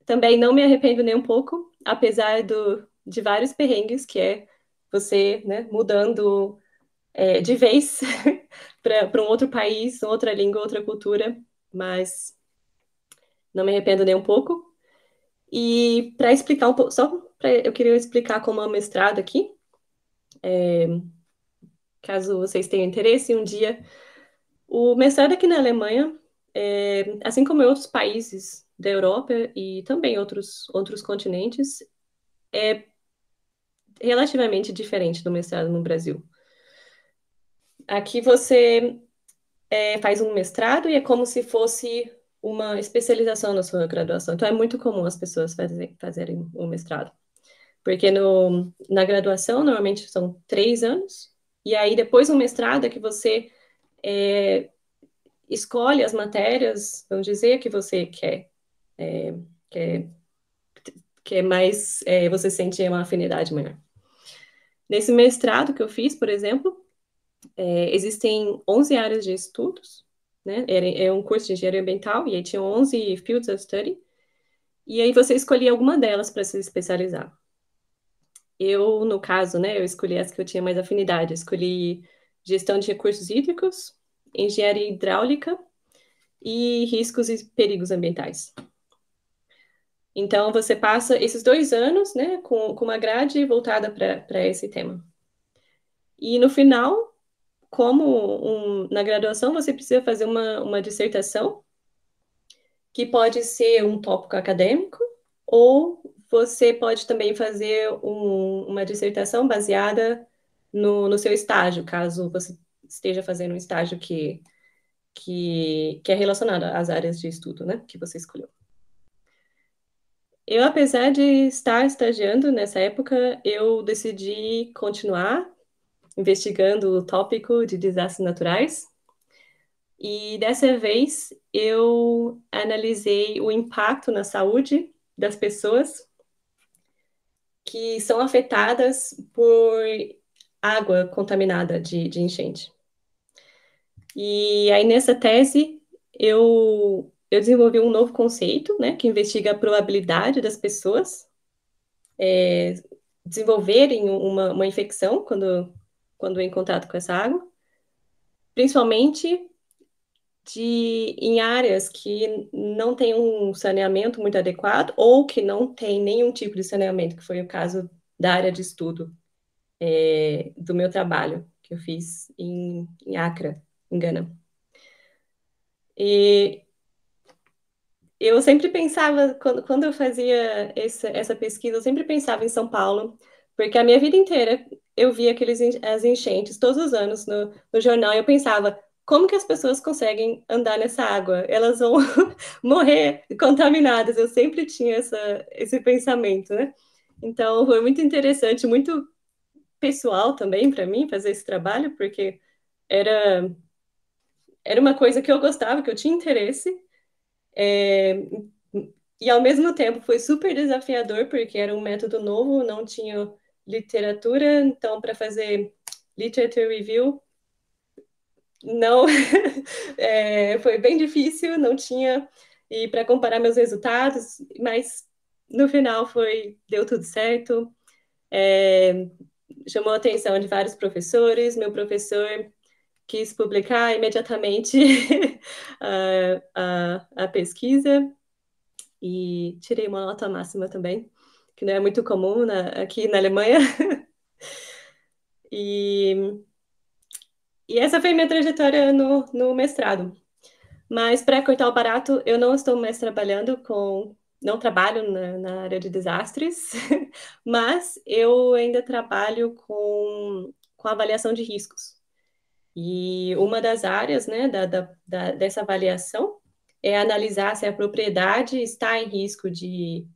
também não me arrependo nem um pouco, apesar de vários perrengues, que é você, né, mudando de vez para um outro país, outra língua, outra cultura, mas não me arrependo nem um pouco. E para explicar um pouco, eu queria explicar como é o mestrado aqui, caso vocês tenham interesse, um dia. O mestrado aqui na Alemanha, assim como em outros países da Europa e também outros continentes, é relativamente diferente do mestrado no Brasil. Aqui você faz um mestrado e é como se fosse uma especialização na sua graduação. Então, é muito comum as pessoas fazerem o mestrado. Porque na graduação, normalmente são 3 anos, e aí depois do mestrado é que você escolhe as matérias, vamos dizer, que você quer mais, você sente uma afinidade maior. Nesse mestrado que eu fiz, por exemplo, existem 11 áreas de estudos, né? É um curso de engenharia ambiental, e aí tinha 11 fields of study, e aí você escolhia alguma delas para se especializar. Eu, no caso, né, eu escolhi as que eu tinha mais afinidade. Eu escolhi gestão de recursos hídricos, engenharia hidráulica e riscos e perigos ambientais. Então, você passa esses 2 anos, né, com uma grade voltada para esse tema. E no final, na graduação, você precisa fazer uma dissertação, que pode ser um tópico acadêmico, ou você pode também fazer uma dissertação baseada no seu estágio, caso você esteja fazendo um estágio que é relacionado às áreas de estudo, né, que você escolheu. Eu, apesar de estar estagiando nessa época, eu decidi continuar investigando o tópico de desastres naturais. E dessa vez eu analisei o impacto na saúde das pessoas que são afetadas por água contaminada de enchente. E aí, nessa tese, eu desenvolvi um novo conceito, né, que investiga a probabilidade das pessoas desenvolverem uma infecção quando em contato com essa água, principalmente em áreas que não tem um saneamento muito adequado ou que não tem nenhum tipo de saneamento, que foi o caso da área de estudo do meu trabalho, que eu fiz em Accra, em Gana. E eu sempre pensava, quando eu fazia essa pesquisa, eu sempre pensava em São Paulo, porque a minha vida inteira eu via as enchentes todos os anos no jornal, e eu pensava, como que as pessoas conseguem andar nessa água? Elas vão morrer contaminadas. Eu sempre tinha esse pensamento, né? Então, foi muito interessante, muito pessoal também para mim fazer esse trabalho, porque era uma coisa que eu gostava, que eu tinha interesse, e ao mesmo tempo foi super desafiador, porque era um método novo, não tinha literatura, então para fazer literature review não foi bem difícil, não tinha, e para comparar meus resultados, mas no final deu tudo certo. Chamou a atenção de vários professores, meu professor quis publicar imediatamente a pesquisa, e tirei uma nota máxima também, que não é muito comum aqui na Alemanha. E essa foi minha trajetória no mestrado. Mas, para cortar o barato, eu não estou mais trabalhando não trabalho na área de desastres, mas eu ainda trabalho com avaliação de riscos. E uma das áreas, né, dessa avaliação é analisar se a propriedade está em risco de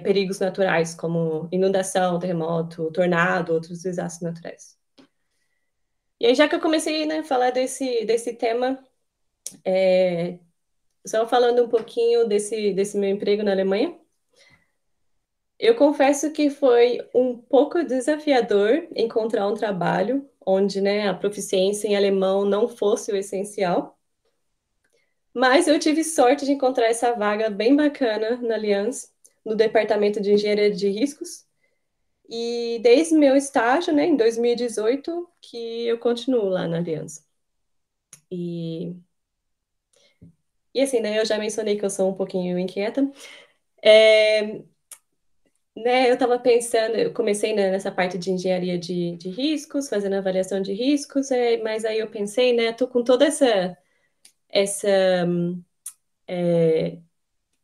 perigos naturais, como inundação, terremoto, tornado, outros desastres naturais. E aí, já que eu comecei, né, a falar desse tema, só falando um pouquinho desse meu emprego na Alemanha, eu confesso que foi um pouco desafiador encontrar um trabalho onde, né, a proficiência em alemão não fosse o essencial. Mas eu tive sorte de encontrar essa vaga bem bacana na Allianz, no departamento de engenharia de riscos. E desde meu estágio, né, em 2018, que eu continuo lá na Allianz. E E assim, né, eu já mencionei que eu sou um pouquinho inquieta. É, né, eu estava pensando, eu comecei, né, nessa parte de engenharia de riscos, fazendo avaliação de riscos, mas aí eu pensei, né, tô com toda essa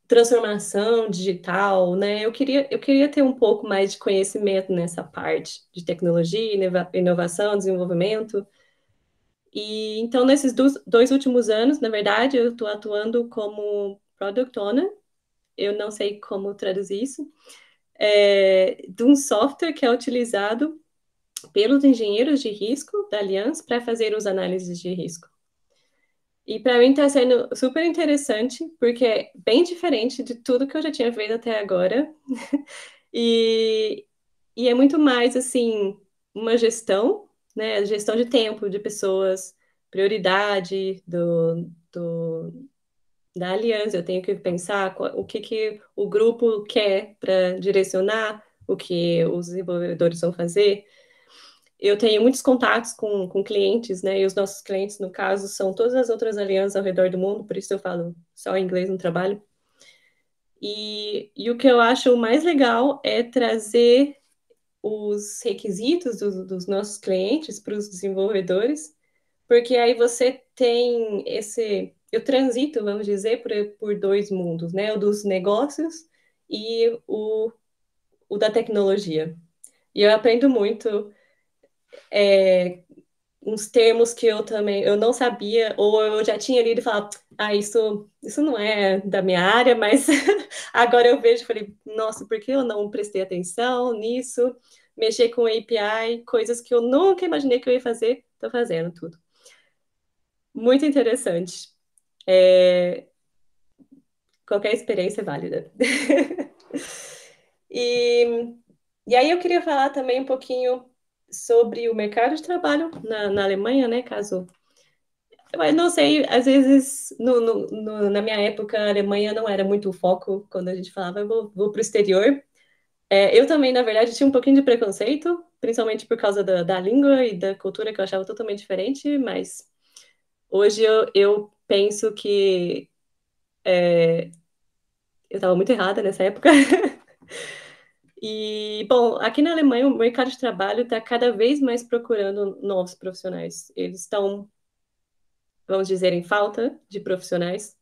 transformação digital, né? Eu queria ter um pouco mais de conhecimento nessa parte de tecnologia, inovação, desenvolvimento. E então, nesses dois últimos anos, na verdade, eu estou atuando como Product Owner, eu não sei como traduzir isso, de um software que é utilizado pelos engenheiros de risco da Allianz para fazer os análises de risco. E para mim está sendo super interessante, porque é bem diferente de tudo que eu já tinha feito até agora. E, e é muito mais, assim, uma gestão, né? Gestão de tempo, de pessoas, prioridade da aliança. Eu tenho que pensar o que o grupo quer para direcionar o que os desenvolvedores vão fazer. Eu tenho muitos contatos com clientes, né? E os nossos clientes, no caso, são todas as outras alianças ao redor do mundo, por isso eu falo só inglês no trabalho. E o que eu acho mais legal é trazer os requisitos dos nossos clientes para os desenvolvedores, porque aí você tem esse. Eu transito, vamos dizer, por dois mundos, né? O dos negócios e o da tecnologia. E eu aprendo muito uns termos que eu não sabia, ou eu já tinha lido e falado, isso não é da minha área, mas agora eu vejo e falei, nossa, por que eu não prestei atenção nisso? Mexer com API, coisas que eu nunca imaginei que eu ia fazer, tô fazendo tudo. Muito interessante. Qualquer experiência é válida. E, e aí eu queria falar também um pouquinho sobre o mercado de trabalho na Alemanha, né? Caso eu não sei, às vezes, na minha época, a Alemanha não era muito o foco quando a gente falava, vou para o exterior. Eu também, na verdade, tinha um pouquinho de preconceito, principalmente por causa da língua e da cultura que eu achava totalmente diferente, mas hoje eu penso que eu estava muito errada nessa época. E, bom, aqui na Alemanha, o mercado de trabalho está cada vez mais procurando novos profissionais. Eles estão, vamos dizer, em falta de profissionais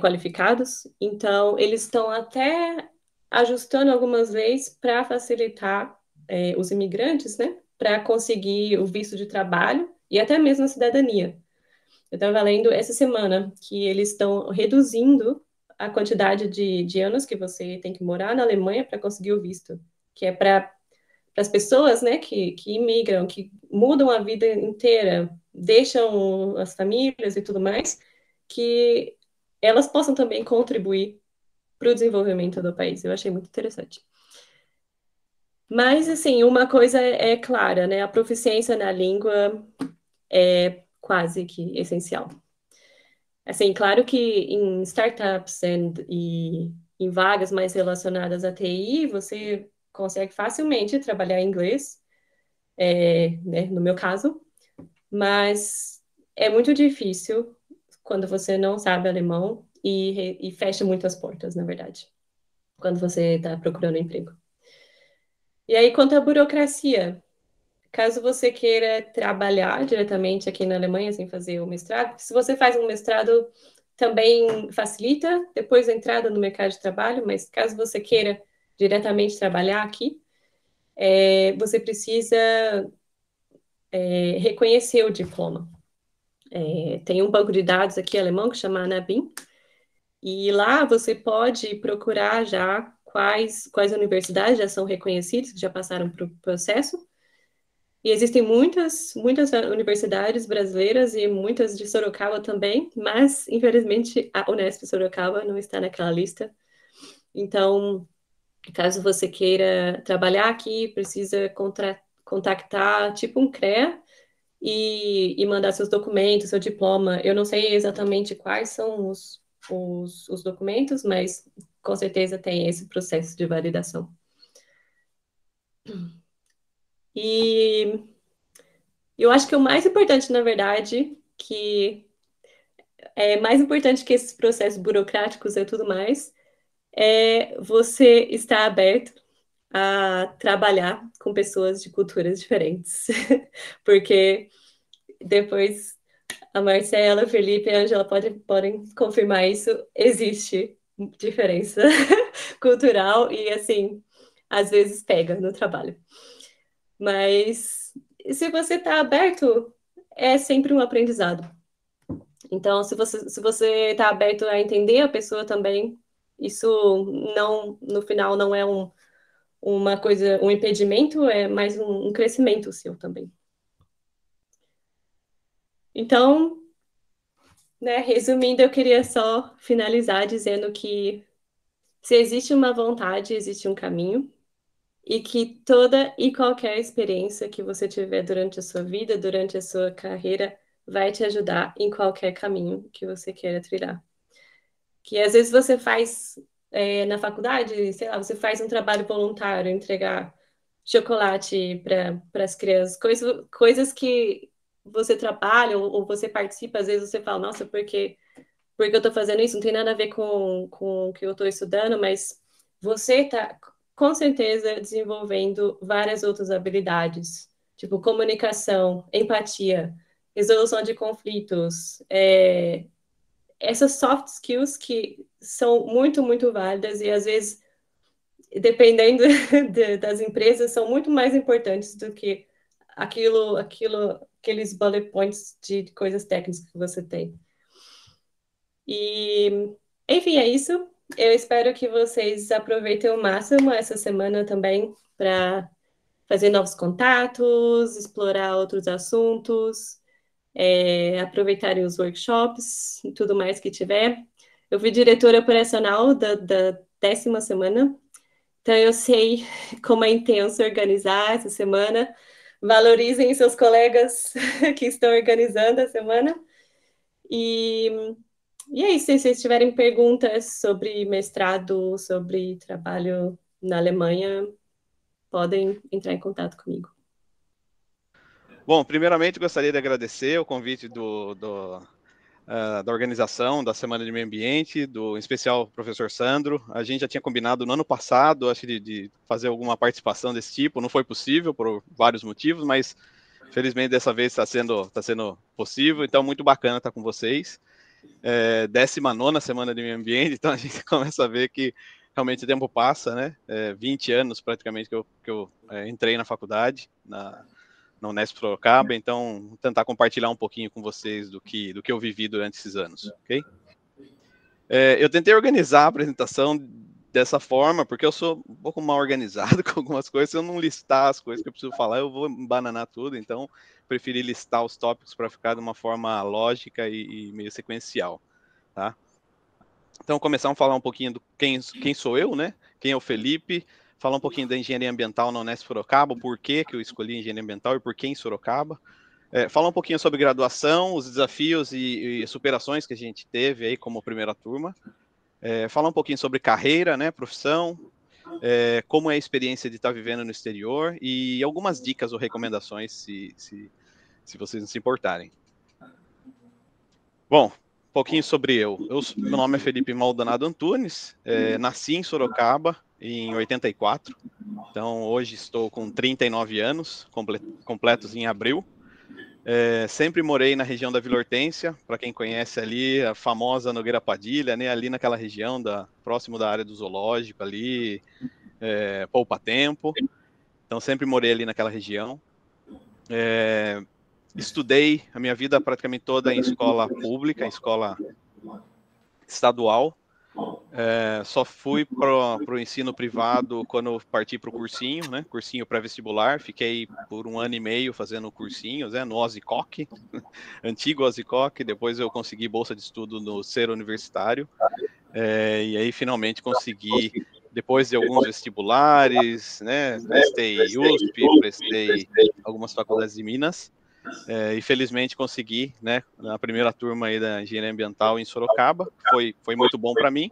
qualificados. Então, eles estão até ajustando algumas leis para facilitar os imigrantes, né? Para conseguir o visto de trabalho e até mesmo a cidadania. Eu estava lendo essa semana que eles estão reduzindo a quantidade de anos que você tem que morar na Alemanha para conseguir o visto, que é para as pessoas, né, que imigram, que mudam a vida inteira, deixam as famílias e tudo mais, que elas possam também contribuir para o desenvolvimento do país. Eu achei muito interessante. Mas, assim, uma coisa é clara, né? A proficiência na língua é quase que essencial. Assim, claro que em startups e em vagas mais relacionadas à TI, você consegue facilmente trabalhar em inglês, né, no meu caso, mas é muito difícil quando você não sabe alemão e fecha muitas portas, na verdade, quando você está procurando emprego. E aí, quanto à burocracia, caso você queira trabalhar diretamente aqui na Alemanha sem fazer o mestrado, se você faz um mestrado, também facilita depois a entrada no mercado de trabalho, mas caso você queira diretamente trabalhar aqui, você precisa reconhecer o diploma. Tem um banco de dados aqui alemão que chama Anabim, e lá você pode procurar já quais universidades já são reconhecidas, que já passaram para o processo. E existem muitas universidades brasileiras e muitas de Sorocaba também, mas infelizmente a Unesp Sorocaba não está naquela lista. Então, caso você queira trabalhar aqui, precisa contactar tipo um CREA e mandar seus documentos, seu diploma. Eu não sei exatamente quais são os documentos, mas com certeza tem esse processo de validação. E eu acho que o mais importante, na verdade, que mais importante que esses processos burocráticos e tudo mais, é você estar aberto a trabalhar com pessoas de culturas diferentes. Porque depois a Marcela, o Felipe e a Angela podem confirmar isso, existe diferença cultural e, assim, às vezes pega no trabalho. Mas se você está aberto, é sempre um aprendizado. Então, se você está aberto a entender a pessoa também, isso não, no final, não é uma coisa, um impedimento, é mais um crescimento seu também. Então, né, resumindo, eu queria só finalizar dizendo que se existe uma vontade, existe um caminho, e que toda e qualquer experiência que você tiver durante a sua vida, durante a sua carreira, vai te ajudar em qualquer caminho que você queira trilhar. Que às vezes você faz na faculdade, sei lá, você faz um trabalho voluntário, entregar chocolate para as crianças, coisas que você trabalha ou você participa, às vezes você fala, nossa, porque eu estou fazendo isso? Não tem nada a ver com o que eu estou estudando, mas você está, com certeza, desenvolvendo várias outras habilidades, tipo comunicação, empatia, resolução de conflitos, essas soft skills que são muito, muito válidas e, às vezes, dependendo das empresas, são muito mais importantes do que aqueles bullet points de coisas técnicas que você tem. E, enfim, é isso. Eu espero que vocês aproveitem ao máximo essa semana também para fazer novos contatos, explorar outros assuntos, aproveitarem os workshops e tudo mais que tiver. Eu fui diretora operacional da 10ª semana, então eu sei como é intenso organizar essa semana. Valorizem seus colegas que estão organizando a semana. E é isso, se vocês tiverem perguntas sobre mestrado, sobre trabalho na Alemanha, podem entrar em contato comigo. Bom, primeiramente gostaria de agradecer o convite da organização da Semana de Meio Ambiente, em especial o professor Sandro. A gente já tinha combinado no ano passado, acho que de fazer alguma participação desse tipo, não foi possível por vários motivos, mas felizmente dessa vez está sendo possível, então muito bacana estar com vocês. 19ª Semana de Meio Ambiente, então a gente começa a ver que realmente o tempo passa, né? 20 anos praticamente que eu entrei na faculdade, na Unesp Sorocaba, então vou tentar compartilhar um pouquinho com vocês do que eu vivi durante esses anos, ok? Eu tentei organizar a apresentação dessa forma, porque eu sou um pouco mal organizado com algumas coisas. Se eu não listar as coisas que eu preciso falar, eu vou embananar tudo, então preferi listar os tópicos para ficar de uma forma lógica e meio sequencial, tá? Então, começar a falar um pouquinho do quem sou eu, né? Quem é o Felipe, falar um pouquinho da engenharia ambiental na Unesp Sorocaba, por que eu escolhi engenharia ambiental e por que em Sorocaba. Falar um pouquinho sobre graduação, os desafios e superações que a gente teve aí como primeira turma. Falar um pouquinho sobre carreira, né, profissão, como é a experiência de estar vivendo no exterior e algumas dicas ou recomendações, se vocês não se importarem. Bom, um pouquinho sobre eu. Meu nome é Felipe Maldonado Antunes, nasci em Sorocaba em 84, então hoje estou com 39 anos, completos em abril. Sempre morei na região da Vila Hortência, para quem conhece ali, a famosa Nogueira Padilha, né, ali naquela região, próximo da área do zoológico, ali, Poupa Tempo. Então sempre morei ali naquela região. Estudei a minha vida praticamente toda em escola pública, em escola estadual. Só fui para o ensino privado quando parti para o cursinho, né? Cursinho pré-vestibular. Fiquei por 1 ano e meio fazendo cursinhos, no Ozicoc, antigo Ozicoc. Depois eu consegui bolsa de estudo no Ser Universitário. E aí finalmente consegui, depois de alguns vestibulares, né? Prestei USP, prestei algumas faculdades de Minas. E felizmente consegui, né, na primeira turma aí da engenharia ambiental em Sorocaba. Foi muito bom para mim.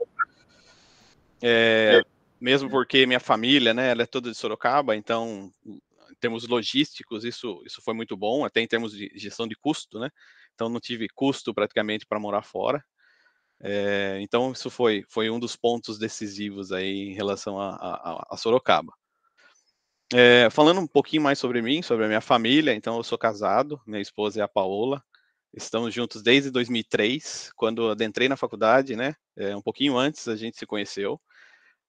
Mesmo porque minha família, né, ela é toda de Sorocaba, então, em termos logísticos, isso foi muito bom, até em termos de gestão de custo, né? então não tive custo praticamente para morar fora. Então isso foi um dos pontos decisivos aí em relação a Sorocaba. Falando um pouquinho mais sobre mim, sobre a minha família, então eu sou casado, minha esposa é a Paola, estamos juntos desde 2003, quando eu adentrei na faculdade, né? Um pouquinho antes a gente se conheceu.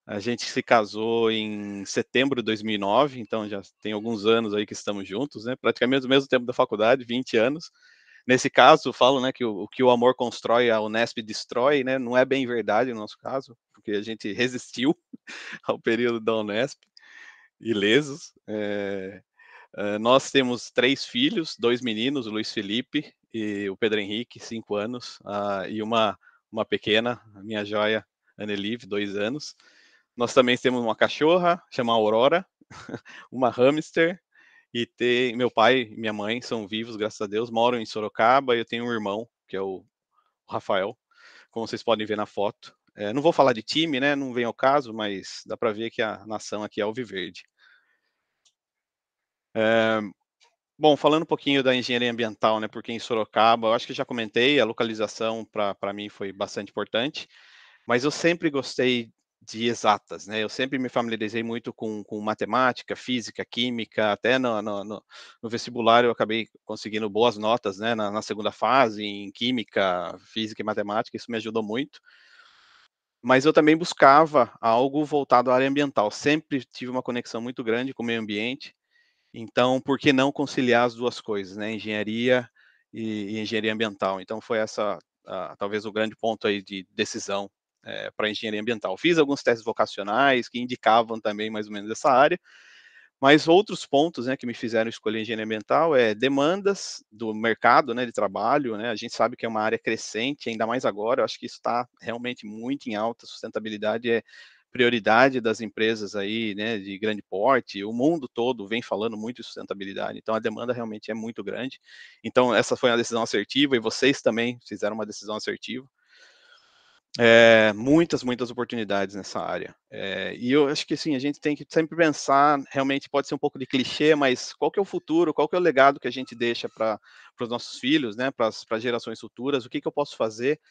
A gente se casou em setembro de 2009, então já tem alguns anos aí que estamos juntos, né? Praticamente o mesmo tempo da faculdade, 20 anos. Nesse caso, falo, né, que o que o amor constrói, a Unesp destrói, né? Não é bem verdade no nosso caso, porque a gente resistiu ao período da Unesp, ilesos. Nós temos 3 filhos, 2 meninos, o Luiz Felipe e o Pedro Henrique, 5 anos, e uma pequena, a minha joia, Annelive, 2 anos. Nós também temos uma cachorra, chama Aurora, uma hamster, e meu pai e minha mãe são vivos, graças a Deus, moram em Sorocaba, e eu tenho um irmão, que é o Rafael, como vocês podem ver na foto. Não vou falar de time, né, não vem ao caso, mas dá para ver que a nação aqui é alviverde. Bom, falando um pouquinho da engenharia ambiental, né, porque em Sorocaba, eu acho que já comentei, a localização para mim foi bastante importante, mas eu sempre gostei de exatas, né, eu sempre me familiarizei muito com matemática, física, química, até no vestibular eu acabei conseguindo boas notas, né, na segunda fase, em química, física e matemática, isso me ajudou muito, mas eu também buscava algo voltado à área ambiental, sempre tive uma conexão muito grande com o meio ambiente, então, por que não conciliar as duas coisas, né? Engenharia e engenharia ambiental. Então, foi essa, talvez, o grande ponto aí de decisão para engenharia ambiental. Fiz alguns testes vocacionais que indicavam também mais ou menos essa área, mas outros pontos, né, que me fizeram escolher engenharia ambiental demandas do mercado, né, de trabalho, né? A gente sabe que é uma área crescente, ainda mais agora. Eu acho que isso está realmente muito em alta. Sustentabilidade é prioridade das empresas aí, né, de grande porte. O mundo todo vem falando muito de sustentabilidade. Então a demanda realmente é muito grande. Então essa foi uma decisão assertiva e vocês também fizeram uma decisão assertiva. Muitas oportunidades nessa área. E eu acho que assim, a gente tem que sempre pensar, realmente pode ser um pouco de clichê, mas qual que é o futuro, qual que é o legado que a gente deixa para os nossos filhos, né, para as gerações futuras, o que eu posso fazer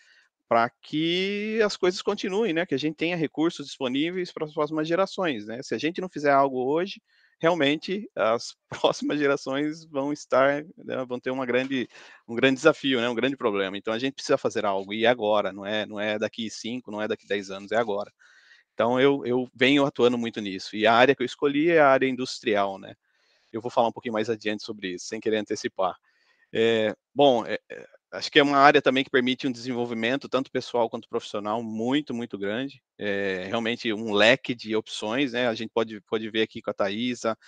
para que as coisas continuem, né, que a gente tenha recursos disponíveis para as próximas gerações, né, se a gente não fizer algo hoje, realmente as próximas gerações vão estar, né, vão ter um grande desafio, né, um grande problema. Então a gente precisa fazer algo e agora, não é daqui 5, não é daqui 10 anos, é agora. Então eu venho atuando muito nisso. E a área que eu escolhi é a área industrial, né? Eu vou falar um pouquinho mais adiante sobre isso, sem querer antecipar. Bom, acho que é uma área também que permite um desenvolvimento, tanto pessoal quanto profissional, muito grande. Realmente um leque de opções, né? A gente pode ver aqui com a Thaisa,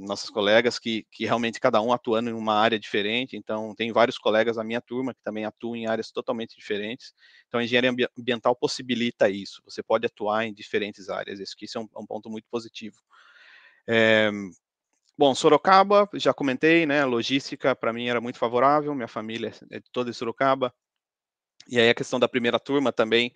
nossas colegas, que realmente cada um atuando em uma área diferente. Então, tem vários colegas da minha turma que também atuam em áreas totalmente diferentes. Então, a engenharia ambiental possibilita isso. Você pode atuar em diferentes áreas. Isso é um ponto muito positivo. Bom, Sorocaba, já comentei, né? Logística para mim era muito favorável, minha família é toda de Sorocaba. E aí a questão da primeira turma também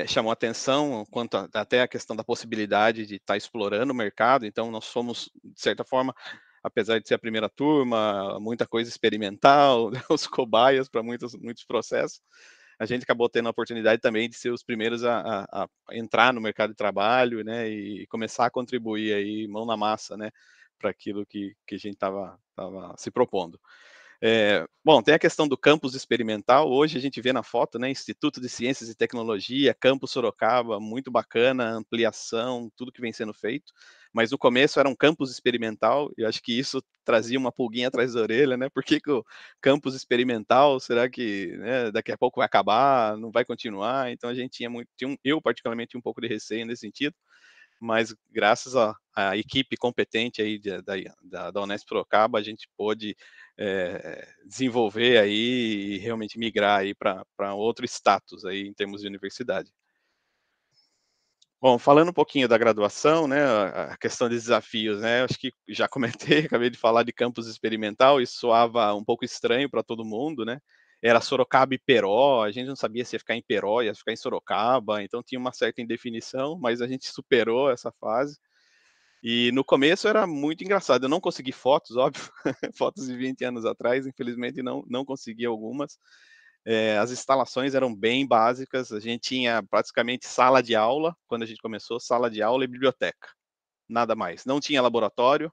chamou atenção, quanto até a questão da possibilidade de estar explorando o mercado. Então, nós fomos, de certa forma, apesar de ser a primeira turma, muita coisa experimental, os cobaias para muitos processos. A gente acabou tendo a oportunidade também de ser os primeiros a entrar no mercado de trabalho, né? E começar a contribuir aí, mão na massa, né? Para aquilo que a gente estava se propondo. Bom, tem a questão do campus experimental. Hoje a gente vê na foto, né? Instituto de Ciências e Tecnologia, Campus Sorocaba, muito bacana, ampliação, tudo que vem sendo feito. Mas no começo era um campus experimental, e acho que isso trazia uma pulguinha atrás da orelha, né? Por que o campus experimental, será que, né, daqui a pouco vai acabar, não vai continuar? Então a gente eu particularmente tinha um pouco de receio nesse sentido, mas graças à equipe competente aí da Unesp Sorocaba, a gente pôde desenvolver aí e realmente migrar aí para outro status aí em termos de universidade. Bom, falando um pouquinho da graduação, né, a questão de desafios, né, acho que já comentei, acabei de falar de campus experimental, isso soava um pouco estranho para todo mundo, né, era Sorocaba e Peró, a gente não sabia se ia ficar em Peró, ia ficar em Sorocaba, então tinha uma certa indefinição, mas a gente superou essa fase. E no começo era muito engraçado. Eu não consegui fotos, óbvio, fotos de 20 anos atrás, infelizmente não consegui algumas. As instalações eram bem básicas. A gente tinha praticamente sala de aula, quando a gente começou, sala de aula e biblioteca. Nada mais. Não tinha laboratório,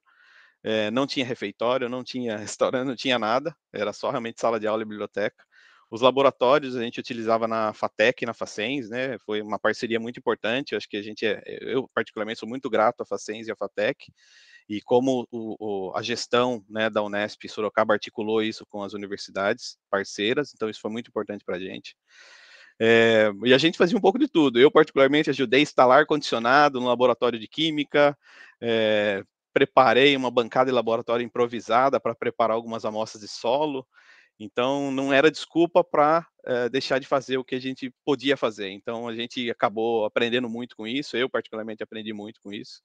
não tinha refeitório, não tinha restaurante, não tinha nada. Era só realmente sala de aula e biblioteca. Os laboratórios a gente utilizava na FATEC e na Facens, né? Foi uma parceria muito importante. Eu acho que eu particularmente sou muito grato à Facens e à FATEC. E como a gestão, né, da Unesp Sorocaba articulou isso com as universidades parceiras, então isso foi muito importante para a gente. E a gente fazia um pouco de tudo. Eu, particularmente, ajudei a instalar ar-condicionado no laboratório de química, preparei uma bancada de laboratório improvisada para preparar algumas amostras de solo. Então, não era desculpa para deixar de fazer o que a gente podia fazer. Então, a gente acabou aprendendo muito com isso. Eu, particularmente, aprendi muito com isso.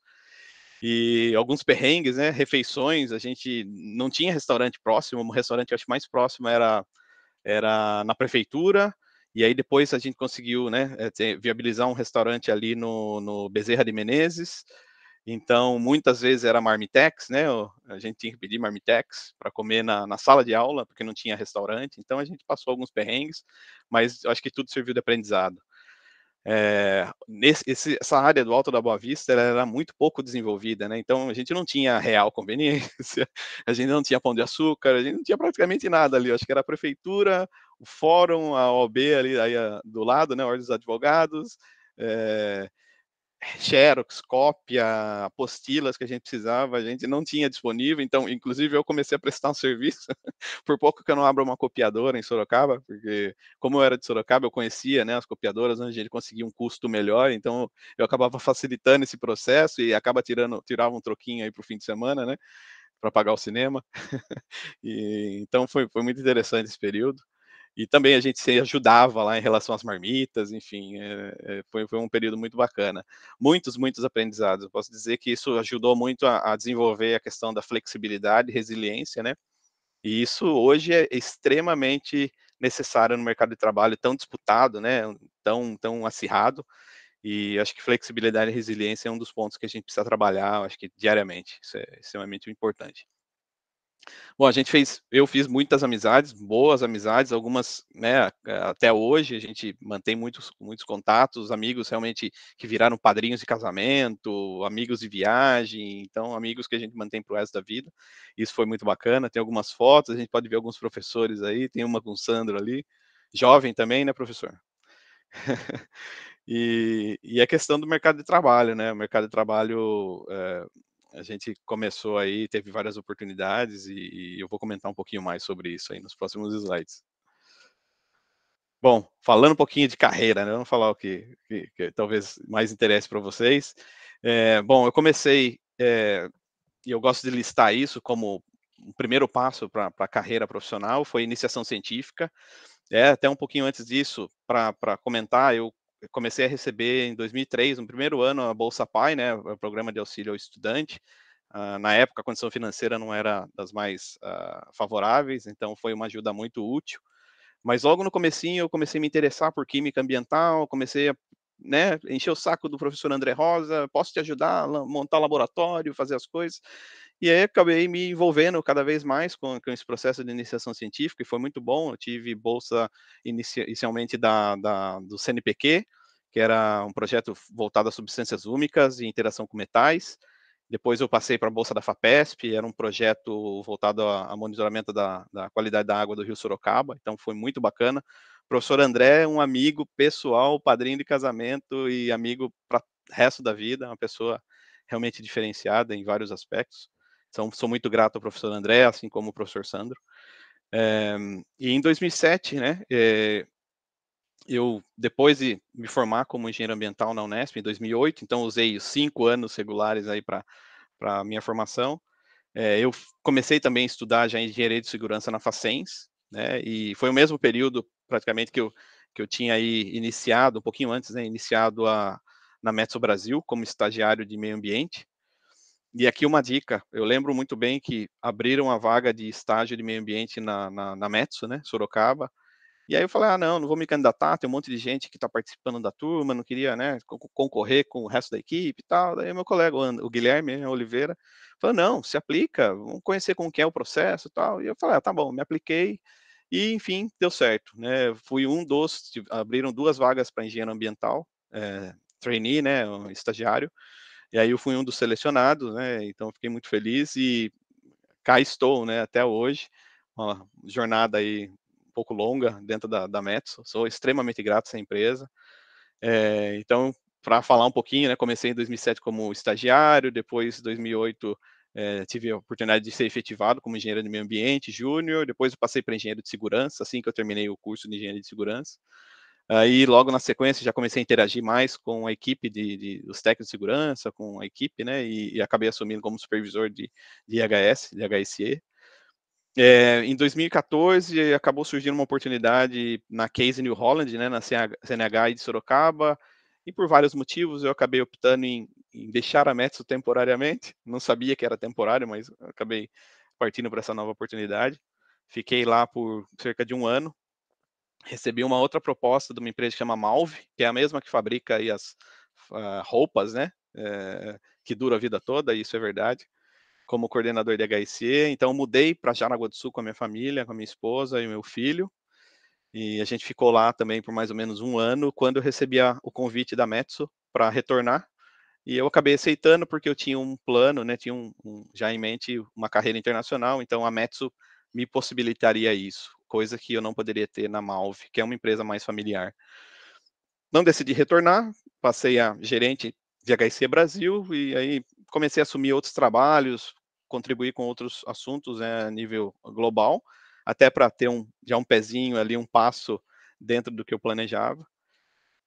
E alguns perrengues, né? Refeições, a gente não tinha restaurante próximo. O restaurante, eu acho, mais próximo era na prefeitura. E aí depois a gente conseguiu, né, viabilizar um restaurante ali no Bezerra de Menezes. Então, muitas vezes era marmitex, né? A gente tinha que pedir marmitex para comer na sala de aula, porque não tinha restaurante. Então, a gente passou alguns perrengues, mas eu acho que tudo serviu de aprendizado. Essa área do Alto da Boa Vista era muito pouco desenvolvida, né? Então, a gente não tinha real conveniência, a gente não tinha pão de açúcar, a gente não tinha praticamente nada ali. Eu acho que era a prefeitura, o fórum, a OAB ali aí, do lado, né? A Ordem dos Advogados, xerox, cópia, apostilas que a gente precisava, a gente não tinha disponível, então, inclusive, eu comecei a prestar um serviço, por pouco que eu não abro uma copiadora em Sorocaba, porque, como eu era de Sorocaba, eu conhecia, né, as copiadoras, onde a gente conseguia um custo melhor, então, eu acabava facilitando esse processo e tirava um troquinho aí para o fim de semana, né, para pagar o cinema, então, foi muito interessante esse período. E também a gente se ajudava lá em relação às marmitas, enfim, foi um período muito bacana. Muitos aprendizados. Eu posso dizer que isso ajudou muito a desenvolver a questão da flexibilidade e resiliência, né? E isso hoje é extremamente necessário no mercado de trabalho tão disputado, né? Tão acirrado. E acho que flexibilidade e resiliência é um dos pontos que a gente precisa trabalhar, acho que diariamente. Isso é extremamente importante. Bom, eu fiz muitas amizades, boas amizades, algumas, né, até hoje a gente mantém muitos contatos, amigos realmente que viraram padrinhos de casamento, amigos de viagem, então amigos que a gente mantém pro resto da vida. Isso foi muito bacana. Tem algumas fotos, a gente pode ver alguns professores aí, tem uma com o Sandro ali, jovem também, né, professor? E a questão do mercado de trabalho, né? O mercado de trabalho, a gente começou aí, teve várias oportunidades e eu vou comentar um pouquinho mais sobre isso aí nos próximos slides. Bom, falando um pouquinho de carreira, né? Vamos falar o que talvez mais interesse para vocês. Bom, eu comecei, e eu gosto de listar isso como o primeiro passo para a carreira profissional, foi iniciação científica. Até um pouquinho antes disso, para comentar, eu comecei a receber em 2003, no primeiro ano, a Bolsa Pai, né, o programa de auxílio ao estudante. Na época, a condição financeira não era das mais favoráveis, então foi uma ajuda muito útil. Mas logo no comecinho, eu comecei a me interessar por química ambiental, comecei a, né, encher o saco do professor André Rosa, posso te ajudar a montar laboratório, fazer as coisas. E aí acabei me envolvendo cada vez mais com esse processo de iniciação científica, e foi muito bom. Eu tive bolsa inicialmente do CNPq, que era um projeto voltado a substâncias úmicas e interação com metais. Depois eu passei para a bolsa da FAPESP, era um projeto voltado a monitoramento da qualidade da água do Rio Sorocaba, então foi muito bacana. O professor André, um amigo pessoal, padrinho de casamento e amigo para o resto da vida, uma pessoa realmente diferenciada em vários aspectos. Então, sou muito grato ao professor André, assim como o professor Sandro. E em 2007, né, eu, depois de me formar como engenheiro ambiental na Unesp, em 2008, então usei os 5 anos regulares aí para a minha formação. Eu comecei também a estudar já engenharia de segurança na Facens, né, e foi o mesmo período, praticamente, que eu tinha aí iniciado, um pouquinho antes, né, iniciado na Metso Brasil, como estagiário de meio ambiente. E aqui uma dica, eu lembro muito bem que abriram a vaga de estágio de meio ambiente na Metso, né, Sorocaba, E aí eu falei, não vou me candidatar, tem um monte de gente que está participando da turma, não queria, né, concorrer com o resto da equipe e tal. Daí meu colega, o Guilherme Oliveira, falou, não, se aplica, vamos conhecer como que é o processo e tal. E eu falei, tá bom, me apliquei e, enfim, deu certo, né, fui abriram 2 vagas para engenheiro ambiental, trainee, né, um estagiário, e aí eu fui um dos selecionados, né, então fiquei muito feliz e cá estou, né, até hoje, uma jornada aí um pouco longa dentro da Metso, sou extremamente grato a essa empresa. Então, para falar um pouquinho, né, comecei em 2007 como estagiário, depois em 2008 tive a oportunidade de ser efetivado como engenheiro de meio ambiente, júnior, depois eu passei para engenheiro de segurança, assim que eu terminei o curso de engenharia de segurança. Aí, logo na sequência, já comecei a interagir mais com a equipe dos técnicos de segurança, com a equipe, né, e acabei assumindo como supervisor de IHS, de HSE. Em 2014, acabou surgindo uma oportunidade na Case New Holland, né, na CNH de Sorocaba, e por vários motivos eu acabei optando em deixar a Metso temporariamente. Não sabia que era temporário, mas acabei partindo para essa nova oportunidade. Fiquei lá por cerca de 1 ano. Recebi uma outra proposta de uma empresa que chama Malve, que é a mesma que fabrica aí as roupas, né, que dura a vida toda, isso é verdade, como coordenador de HSE. Então, mudei para Jaraguá do Sul com a minha família, com a minha esposa e o meu filho. E a gente ficou lá também por mais ou menos 1 ano, quando eu recebi o convite da Metso para retornar. E eu acabei aceitando porque eu tinha um plano, né, tinha já em mente uma carreira internacional, então a Metso me possibilitaria isso, coisa que eu não poderia ter na Malve, que é uma empresa mais familiar. Não decidi retornar, passei a gerente de HSE Brasil e aí comecei a assumir outros trabalhos, contribuir com outros assuntos, né, a nível global, até para ter já um pezinho ali, um passo dentro do que eu planejava.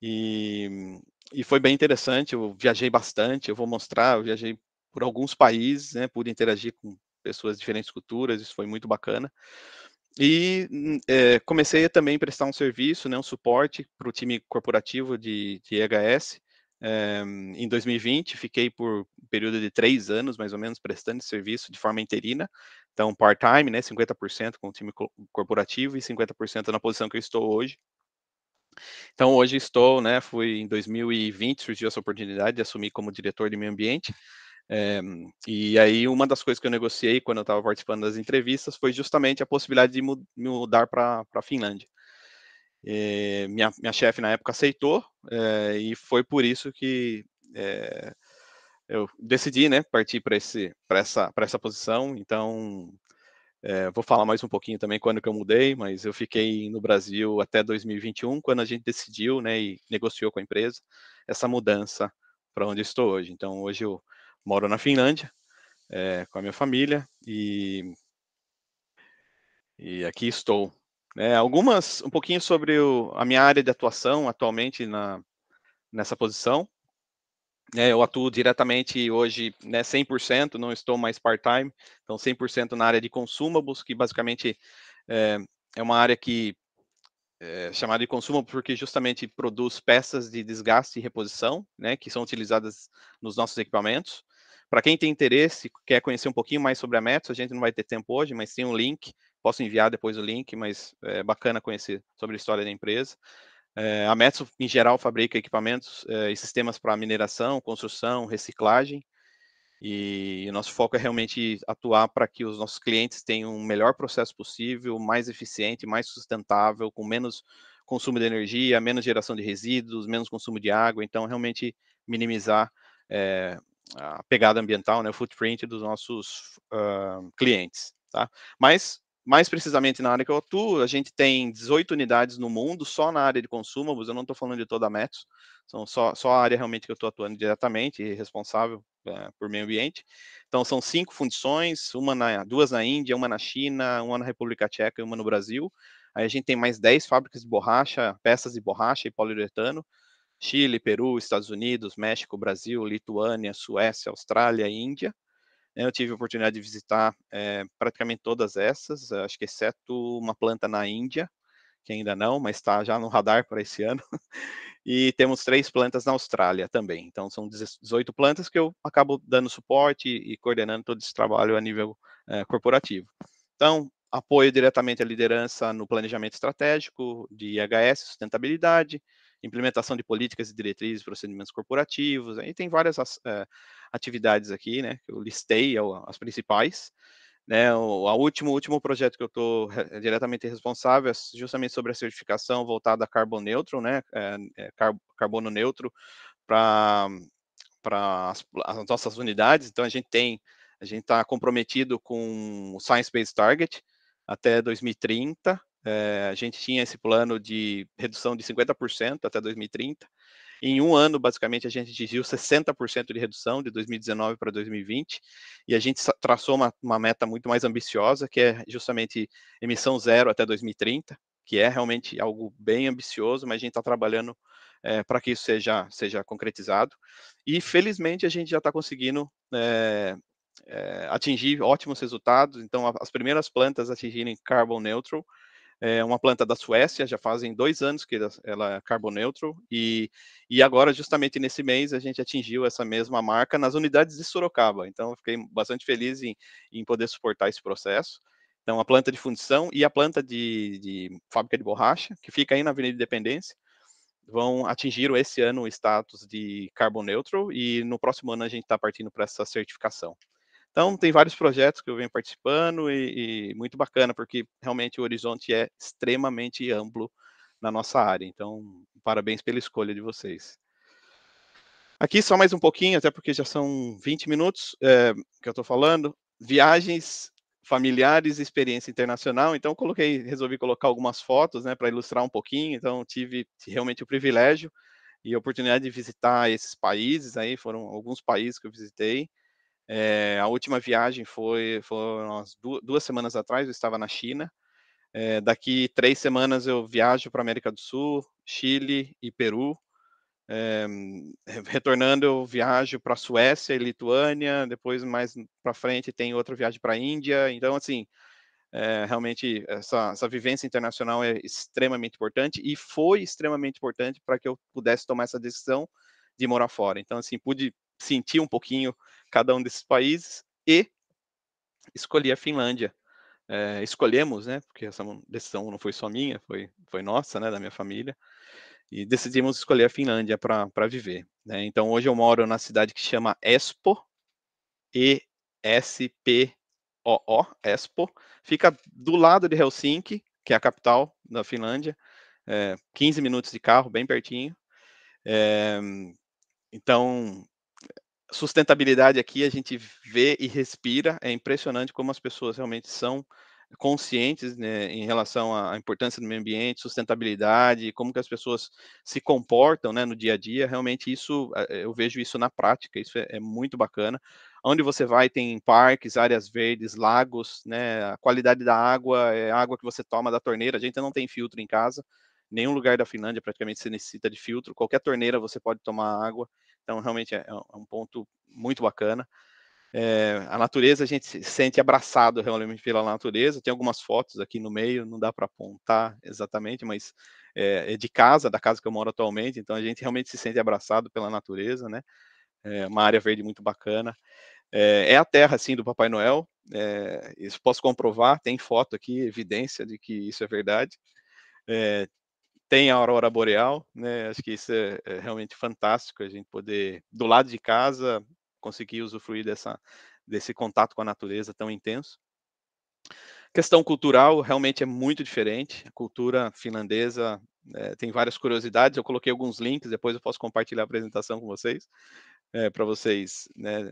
E foi bem interessante, eu viajei bastante, eu vou mostrar, eu viajei por alguns países, né, pude interagir com pessoas de diferentes culturas, isso foi muito bacana. E comecei a também prestar um serviço, né, um suporte para o time corporativo de EHS. Em 2020, fiquei por um período de 3 anos, mais ou menos, prestando serviço de forma interina. Então, part-time, né, 50% com o time corporativo e 50% na posição que eu estou hoje. Então, hoje estou, né, em 2020, surgiu essa oportunidade de assumir como diretor de meio ambiente. E aí, uma das coisas que eu negociei quando eu estava participando das entrevistas foi justamente a possibilidade de mudar para a Finlândia. Minha chefe na época aceitou, e foi por isso que eu decidi, né, partir para essa posição. Então, vou falar mais um pouquinho também quando que eu mudei, mas eu fiquei no Brasil até 2021, quando a gente decidiu, né, e negociou com a empresa essa mudança para onde eu estou hoje. Então, hoje eu moro na Finlândia, com a minha família, e aqui estou. Um pouquinho sobre a minha área de atuação atualmente nessa posição. Eu atuo diretamente hoje, né, 100%, não estou mais part-time, então 100% na área de consumables, que basicamente é uma área que é chamada de consumo porque justamente produz peças de desgaste e reposição, né, que são utilizadas nos nossos equipamentos. Para quem tem interesse, quer conhecer um pouquinho mais sobre a Metso, a gente não vai ter tempo hoje, mas tem um link, posso enviar depois o link, mas é bacana conhecer sobre a história da empresa. A Metso, em geral, fabrica equipamentos e sistemas para mineração, construção, reciclagem, e o nosso foco é realmente atuar para que os nossos clientes tenham o melhor processo possível, mais eficiente, mais sustentável, com menos consumo de energia, menos geração de resíduos, menos consumo de água. Então, realmente minimizar a pegada ambiental, né, o footprint dos nossos clientes. Tá? Mas, mais precisamente na área que eu atuo, a gente tem 18 unidades no mundo, só na área de consumables, eu não estou falando de toda a Metso, são só a área realmente que eu estou atuando diretamente e responsável por meio ambiente. Então, são 5 fundições, 2 na Índia, 1 na China, 1 na República Tcheca e 1 no Brasil. Aí a gente tem mais 10 fábricas de borracha, peças de borracha e poliuretano, Chile, Peru, Estados Unidos, México, Brasil, Lituânia, Suécia, Austrália e Índia. Eu tive a oportunidade de visitar praticamente todas essas, acho que exceto uma planta na Índia, que ainda não, mas está já no radar para esse ano. E temos 3 plantas na Austrália também. Então, são 18 plantas que eu acabo dando suporte e coordenando todo esse trabalho a nível corporativo. Então, apoio diretamente à liderança no planejamento estratégico de IHS, sustentabilidade, implementação de políticas e diretrizes, procedimentos corporativos, aí tem várias atividades aqui, né, que eu listei as principais, né, o último projeto que eu estou diretamente responsável é justamente sobre a certificação voltada a carbon neutral, né, carbono neutro para as nossas unidades. Então a gente está comprometido com o Science Based Target até 2030. A gente tinha esse plano de redução de 50% até 2030. Em um ano, basicamente, a gente atingiu 60% de redução de 2019 para 2020, e a gente traçou uma meta muito mais ambiciosa, que é justamente emissão zero até 2030, que é realmente algo bem ambicioso, mas a gente está trabalhando para que isso seja concretizado. E, felizmente, a gente já está conseguindo atingir ótimos resultados. Então, as primeiras plantas atingirem carbon neutral, uma planta da Suécia, já fazem 2 anos que ela é carbon neutral, e agora, justamente nesse mês, a gente atingiu essa mesma marca nas unidades de Sorocaba. Então, eu fiquei bastante feliz em poder suportar esse processo. Então, a planta de fundição e a planta de fábrica de borracha, que fica aí na Avenida Independência, vão atingir esse ano o status de carbon neutral, e no próximo ano a gente está partindo para essa certificação. Então, tem vários projetos que eu venho participando e muito bacana, porque realmente o horizonte é extremamente amplo na nossa área. Então, parabéns pela escolha de vocês. Aqui só mais um pouquinho, até porque já são 20 minutos que eu estou falando. Viagens familiares e experiência internacional. Então, resolvi colocar algumas fotos, né, para ilustrar um pouquinho. Então, tive realmente o privilégio e a oportunidade de visitar esses países. Aí foram alguns países que eu visitei. A última viagem foram umas 2 semanas atrás, eu estava na China. Daqui 3 semanas eu viajo para a América do Sul, Chile e Peru. Retornando, eu viajo para a Suécia e Lituânia. Depois, mais para frente, tem outra viagem para a Índia. Então, assim, realmente essa vivência internacional é extremamente importante, e foi extremamente importante para que eu pudesse tomar essa decisão de morar fora. Então, assim, pude sentir um pouquinho cada um desses países e escolhi a Finlândia. Escolhemos, né, porque essa decisão não foi só minha, foi nossa, né, da minha família, e decidimos escolher a Finlândia para viver, né? Então, hoje eu moro na cidade que chama Espoo, E-S-P-O-O, Espoo, fica do lado de Helsinki, que é a capital da Finlândia, 15 minutos de carro, bem pertinho. Então, sustentabilidade aqui a gente vê e respira. É impressionante como as pessoas realmente são conscientes, né, em relação à importância do meio ambiente, sustentabilidade, como que as pessoas se comportam, né, no dia a dia. Realmente isso, eu vejo isso na prática, isso é muito bacana. Onde você vai tem parques, áreas verdes, lagos, né, a qualidade da água é a água que você toma da torneira. A gente não tem filtro em casa, nenhum lugar da Finlândia praticamente se necessita de filtro, qualquer torneira você pode tomar água. Então, realmente é um ponto muito bacana. A natureza, a gente se sente abraçado realmente pela natureza. Tem algumas fotos aqui no meio, não dá para apontar exatamente, mas é de casa, da casa que eu moro atualmente. Então, a gente realmente se sente abraçado pela natureza, né? É uma área verde muito bacana. É a terra, assim, do Papai Noel. Isso posso comprovar, tem foto aqui, evidência de que isso é verdade. Tem a aurora boreal, né? Acho que isso é realmente fantástico, a gente poder, do lado de casa, conseguir usufruir desse contato com a natureza tão intenso. Questão cultural, realmente é muito diferente. A cultura finlandesa tem várias curiosidades. Eu coloquei alguns links, depois eu posso compartilhar a apresentação com vocês, para vocês, né,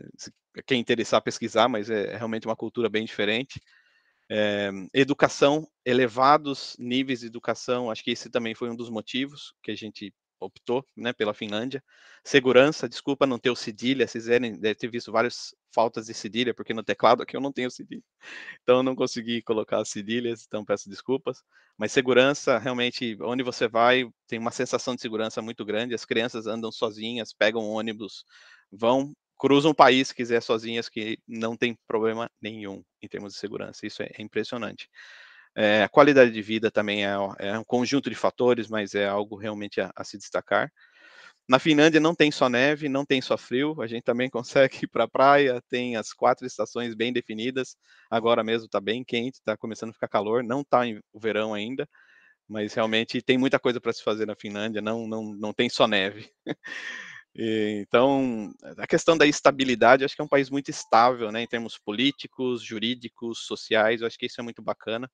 quem interessar pesquisar, mas é realmente uma cultura bem diferente. Educação, elevados níveis de educação, acho que esse também foi um dos motivos que a gente optou, né, pela Finlândia. Segurança, desculpa não ter o cedilha, vocês devem ter visto várias faltas de cedilha, porque no teclado aqui eu não tenho cedilha, então eu não consegui colocar as cedilhas, então peço desculpas. Mas segurança, realmente, onde você vai, tem uma sensação de segurança muito grande. As crianças andam sozinhas, pegam ônibus, cruzam o país se quiser sozinhas, que não tem problema nenhum em termos de segurança. Isso é impressionante. A qualidade de vida também é um conjunto de fatores, mas é algo realmente a se destacar. Na Finlândia não tem só neve, não tem só frio, a gente também consegue ir para a praia, tem as 4 estações bem definidas, agora mesmo está bem quente, está começando a ficar calor, não está o verão ainda, mas realmente tem muita coisa para se fazer na Finlândia, não tem só neve. Então, a questão da estabilidade, acho que é um país muito estável, né, em termos políticos, jurídicos, sociais, eu acho que isso é muito bacana.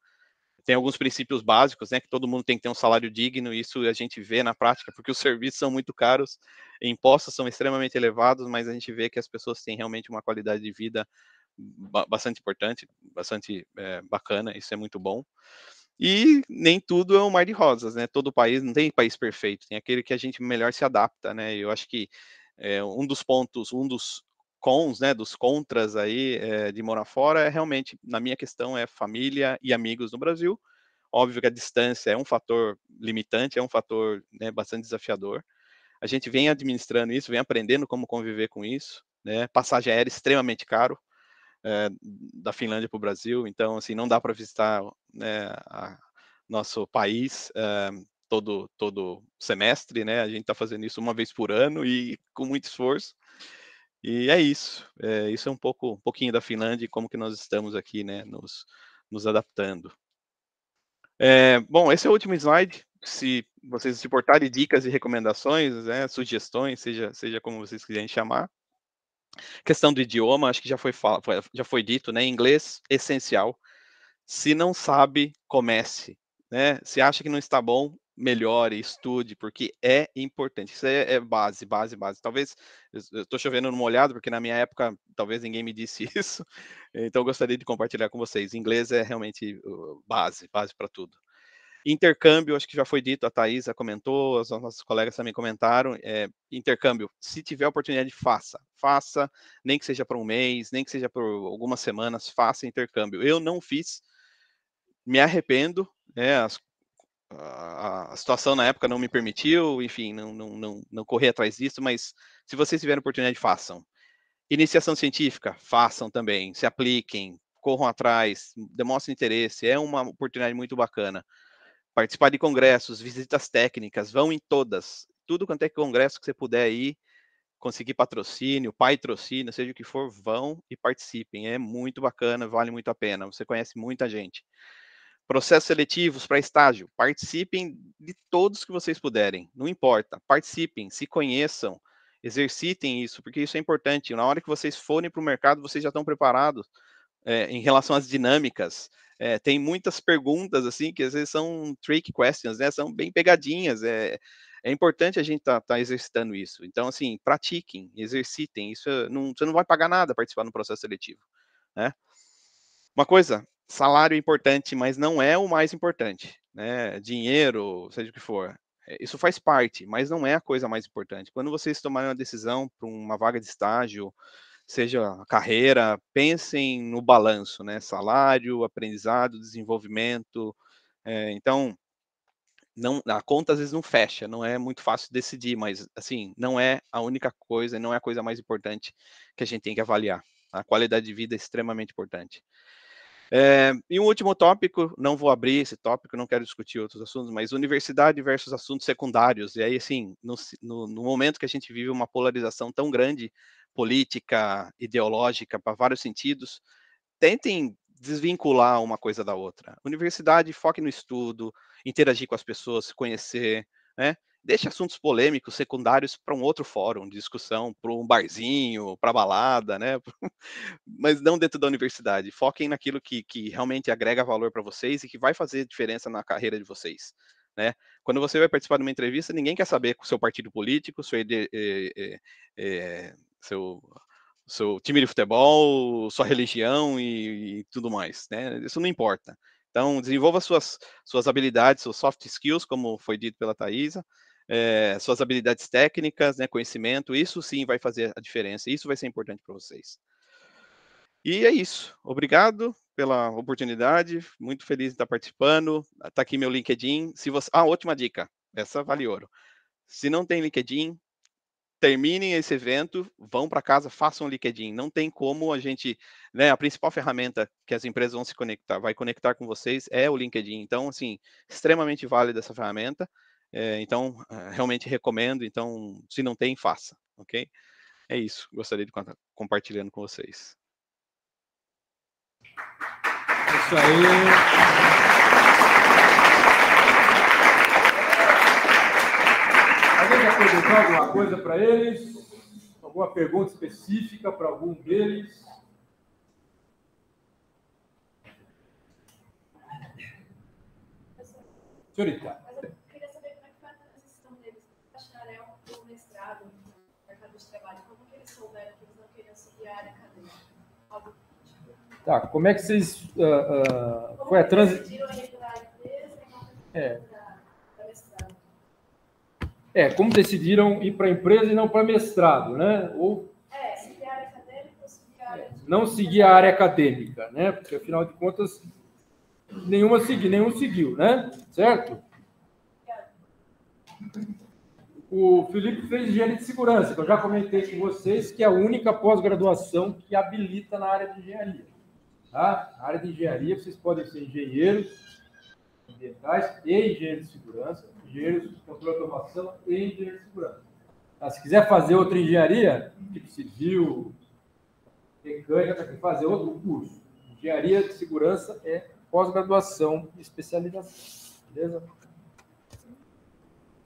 Tem alguns princípios básicos, né, que todo mundo tem que ter um salário digno, e isso a gente vê na prática, porque os serviços são muito caros, impostos são extremamente elevados, mas a gente vê que as pessoas têm realmente uma qualidade de vida bastante importante, bastante bacana, isso é muito bom. E nem tudo é um mar de rosas, né? Todo país, não tem país perfeito, tem aquele que a gente melhor se adapta, né? Eu acho que um dos pontos, um dos cons, né, dos contras aí de morar fora é realmente, na minha questão, é família e amigos no Brasil. Óbvio que a distância é um fator limitante, é um fator, né, bastante desafiador. A gente vem administrando isso, vem aprendendo como conviver com isso, né? Passagem aérea extremamente caro, da Finlândia para o Brasil, então assim não dá para visitar, né, nosso país todo semestre, né? A gente está fazendo isso uma vez por ano e com muito esforço. E é isso. Isso é um pouquinho da Finlândia e como que nós estamos aqui, né, nos adaptando. Bom, esse é o último slide. Se vocês se importarem, dicas e recomendações, né, sugestões, seja como vocês quiserem chamar. Questão do idioma, acho que já foi dito, né? Inglês, essencial. Se não sabe, comece, né? Se acha que não está bom, melhore, estude, porque é importante. Isso é base. Talvez, eu estou chovendo no molhado, porque na minha época, talvez ninguém me disse isso, então eu gostaria de compartilhar com vocês. Inglês é realmente base para tudo. Intercâmbio, acho que já foi dito, a Thaisa comentou, os nossos colegas também comentaram, intercâmbio, se tiver oportunidade, faça, nem que seja por um mês, nem que seja por algumas semanas, faça intercâmbio. Eu não fiz, me arrependo, né, a situação na época não me permitiu, enfim, não corri atrás disso, mas se vocês tiverem oportunidade, façam. Iniciação científica, façam também, se apliquem, corram atrás, demonstrem interesse, é uma oportunidade muito bacana. Participar de congressos, visitas técnicas, vão em todas. Tudo quanto é congresso que você puder ir, conseguir patrocínio, patrocínio, seja o que for, vão e participem. É muito bacana, vale muito a pena. Você conhece muita gente. Processos seletivos para estágio, participem de todos que vocês puderem, não importa. Participem, se conheçam, exercitem isso, porque isso é importante. Na hora que vocês forem para o mercado, vocês já estão preparados em relação às dinâmicas. Tem muitas perguntas assim que às vezes são trick questions, né? São bem pegadinhas. É importante a gente tá exercitando isso. Então, assim, pratiquem, exercitem. Isso você não vai pagar nada participar no processo seletivo, né? Uma coisa, salário é importante, mas não é o mais importante, né? Dinheiro, seja o que for. Isso faz parte, mas não é a coisa mais importante. Quando vocês tomarem uma decisão para uma vaga de estágio, seja a carreira, pensem no balanço, né? Salário, aprendizado, desenvolvimento. Então, a conta às vezes não fecha, não é muito fácil decidir, mas assim, não é a única coisa, não é a coisa mais importante que a gente tem que avaliar. A qualidade de vida é extremamente importante. E um último tópico, não vou abrir esse tópico, não quero discutir outros assuntos, mas universidade versus assuntos secundários. E aí, assim, no momento que a gente vive uma polarização tão grande, política, ideológica, para vários sentidos, tentem desvincular uma coisa da outra. Universidade, foque no estudo, interagir com as pessoas, se conhecer, né? Deixe assuntos polêmicos, secundários, para um outro fórum de discussão, para um barzinho, para balada, né? Mas não dentro da universidade. Foquem naquilo que realmente agrega valor para vocês e que vai fazer diferença na carreira de vocês, né? Quando você vai participar de uma entrevista, ninguém quer saber o seu partido político, seu time de futebol, sua religião e tudo mais, né? Isso não importa. Então, desenvolva suas habilidades, seus soft skills, como foi dito pela Thaisa, suas habilidades técnicas, né, conhecimento, isso sim vai fazer a diferença, isso vai ser importante para vocês. E é isso. Obrigado pela oportunidade, muito feliz de estar participando. Está aqui meu LinkedIn. Última dica, essa vale ouro. Se não tem LinkedIn, terminem esse evento, vão para casa, façam o LinkedIn. Não tem como a gente, né, a principal ferramenta que as empresas vão se conectar, vai conectar com vocês é o LinkedIn. Então, assim, extremamente válida essa ferramenta. Então, realmente recomendo. Então, se não tem, faça, ok? É isso, gostaria de compartilhando com vocês. Isso aí. Alguém quer perguntar alguma coisa para eles? Alguma pergunta específica para algum deles? Senhorita. Mas eu queria saber como é que foi a transição deles do bacharel para o mestrado no mercado de trabalho. Como que eles souberam que eles não queriam seguir a área acadêmica? Tá, como é que vocês... foi a transição... como decidiram ir para a empresa e não para mestrado, né? Ou... seguir a área acadêmica ou seguir a área... Não seguir a área acadêmica, né? Porque, afinal de contas, nenhum seguiu, né? Certo? O Felipe fez engenharia de segurança, que eu já comentei com vocês, que é a única pós-graduação que habilita na área de engenharia. Tá? Na área de engenharia, vocês podem ser engenheiros ambientais e engenheiros de segurança, engenheiros de controle de automação e engenheiros de segurança. Tá? Se quiser fazer outra engenharia, tipo civil, mecânica, tem que fazer outro curso. Engenharia de segurança é pós-graduação e especialização. Beleza?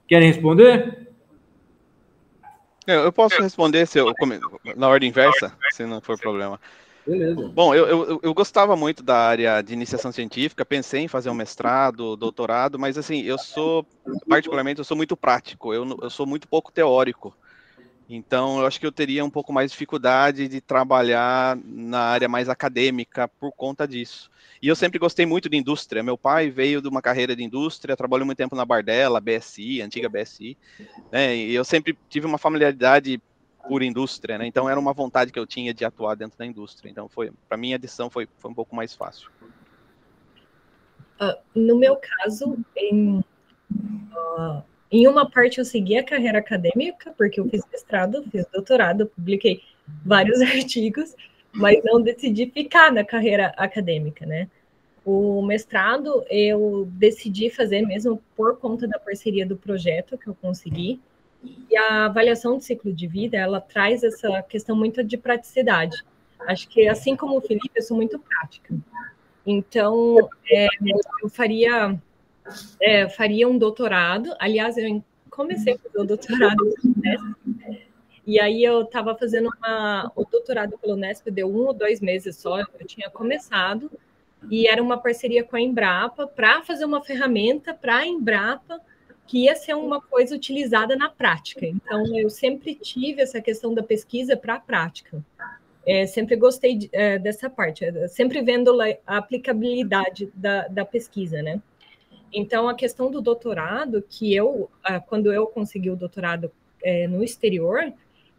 Querem responder? Eu posso responder na ordem inversa, se não for problema. Beleza. Bom, eu gostava muito da área de iniciação científica, pensei em fazer um mestrado, doutorado, mas assim, particularmente, eu sou muito prático, eu sou muito pouco teórico. Então, eu acho que eu teria um pouco mais de dificuldade de trabalhar na área mais acadêmica por conta disso. E eu sempre gostei muito de indústria. Meu pai veio de uma carreira de indústria, trabalhou muito tempo na Bardella, BSI, antiga BSI, né? E eu sempre tive uma familiaridade por indústria, né? Então, era uma vontade que eu tinha de atuar dentro da indústria. Então, para mim, a decisão foi um pouco mais fácil. No meu caso, em uma parte eu segui a carreira acadêmica, porque eu fiz mestrado, fiz doutorado, publiquei vários artigos, mas não decidi ficar na carreira acadêmica, né? O mestrado eu decidi fazer mesmo por conta da parceria do projeto que eu consegui, e a avaliação de ciclo de vida, ela traz essa questão muito de praticidade. Acho que, assim como o Felipe, eu sou muito prática. Então, eu faria um doutorado. Aliás, eu comecei a fazer o doutorado no Unesp, e aí eu estava fazendo o doutorado pelo Unesp, deu 1 ou 2 meses só, eu tinha começado, e era uma parceria com a Embrapa para fazer uma ferramenta para a Embrapa que ia ser uma coisa utilizada na prática. Então, eu sempre tive essa questão da pesquisa para a prática. Sempre gostei dessa parte, sempre vendo a aplicabilidade da pesquisa, né? Então, a questão do doutorado, quando eu consegui o doutorado no exterior,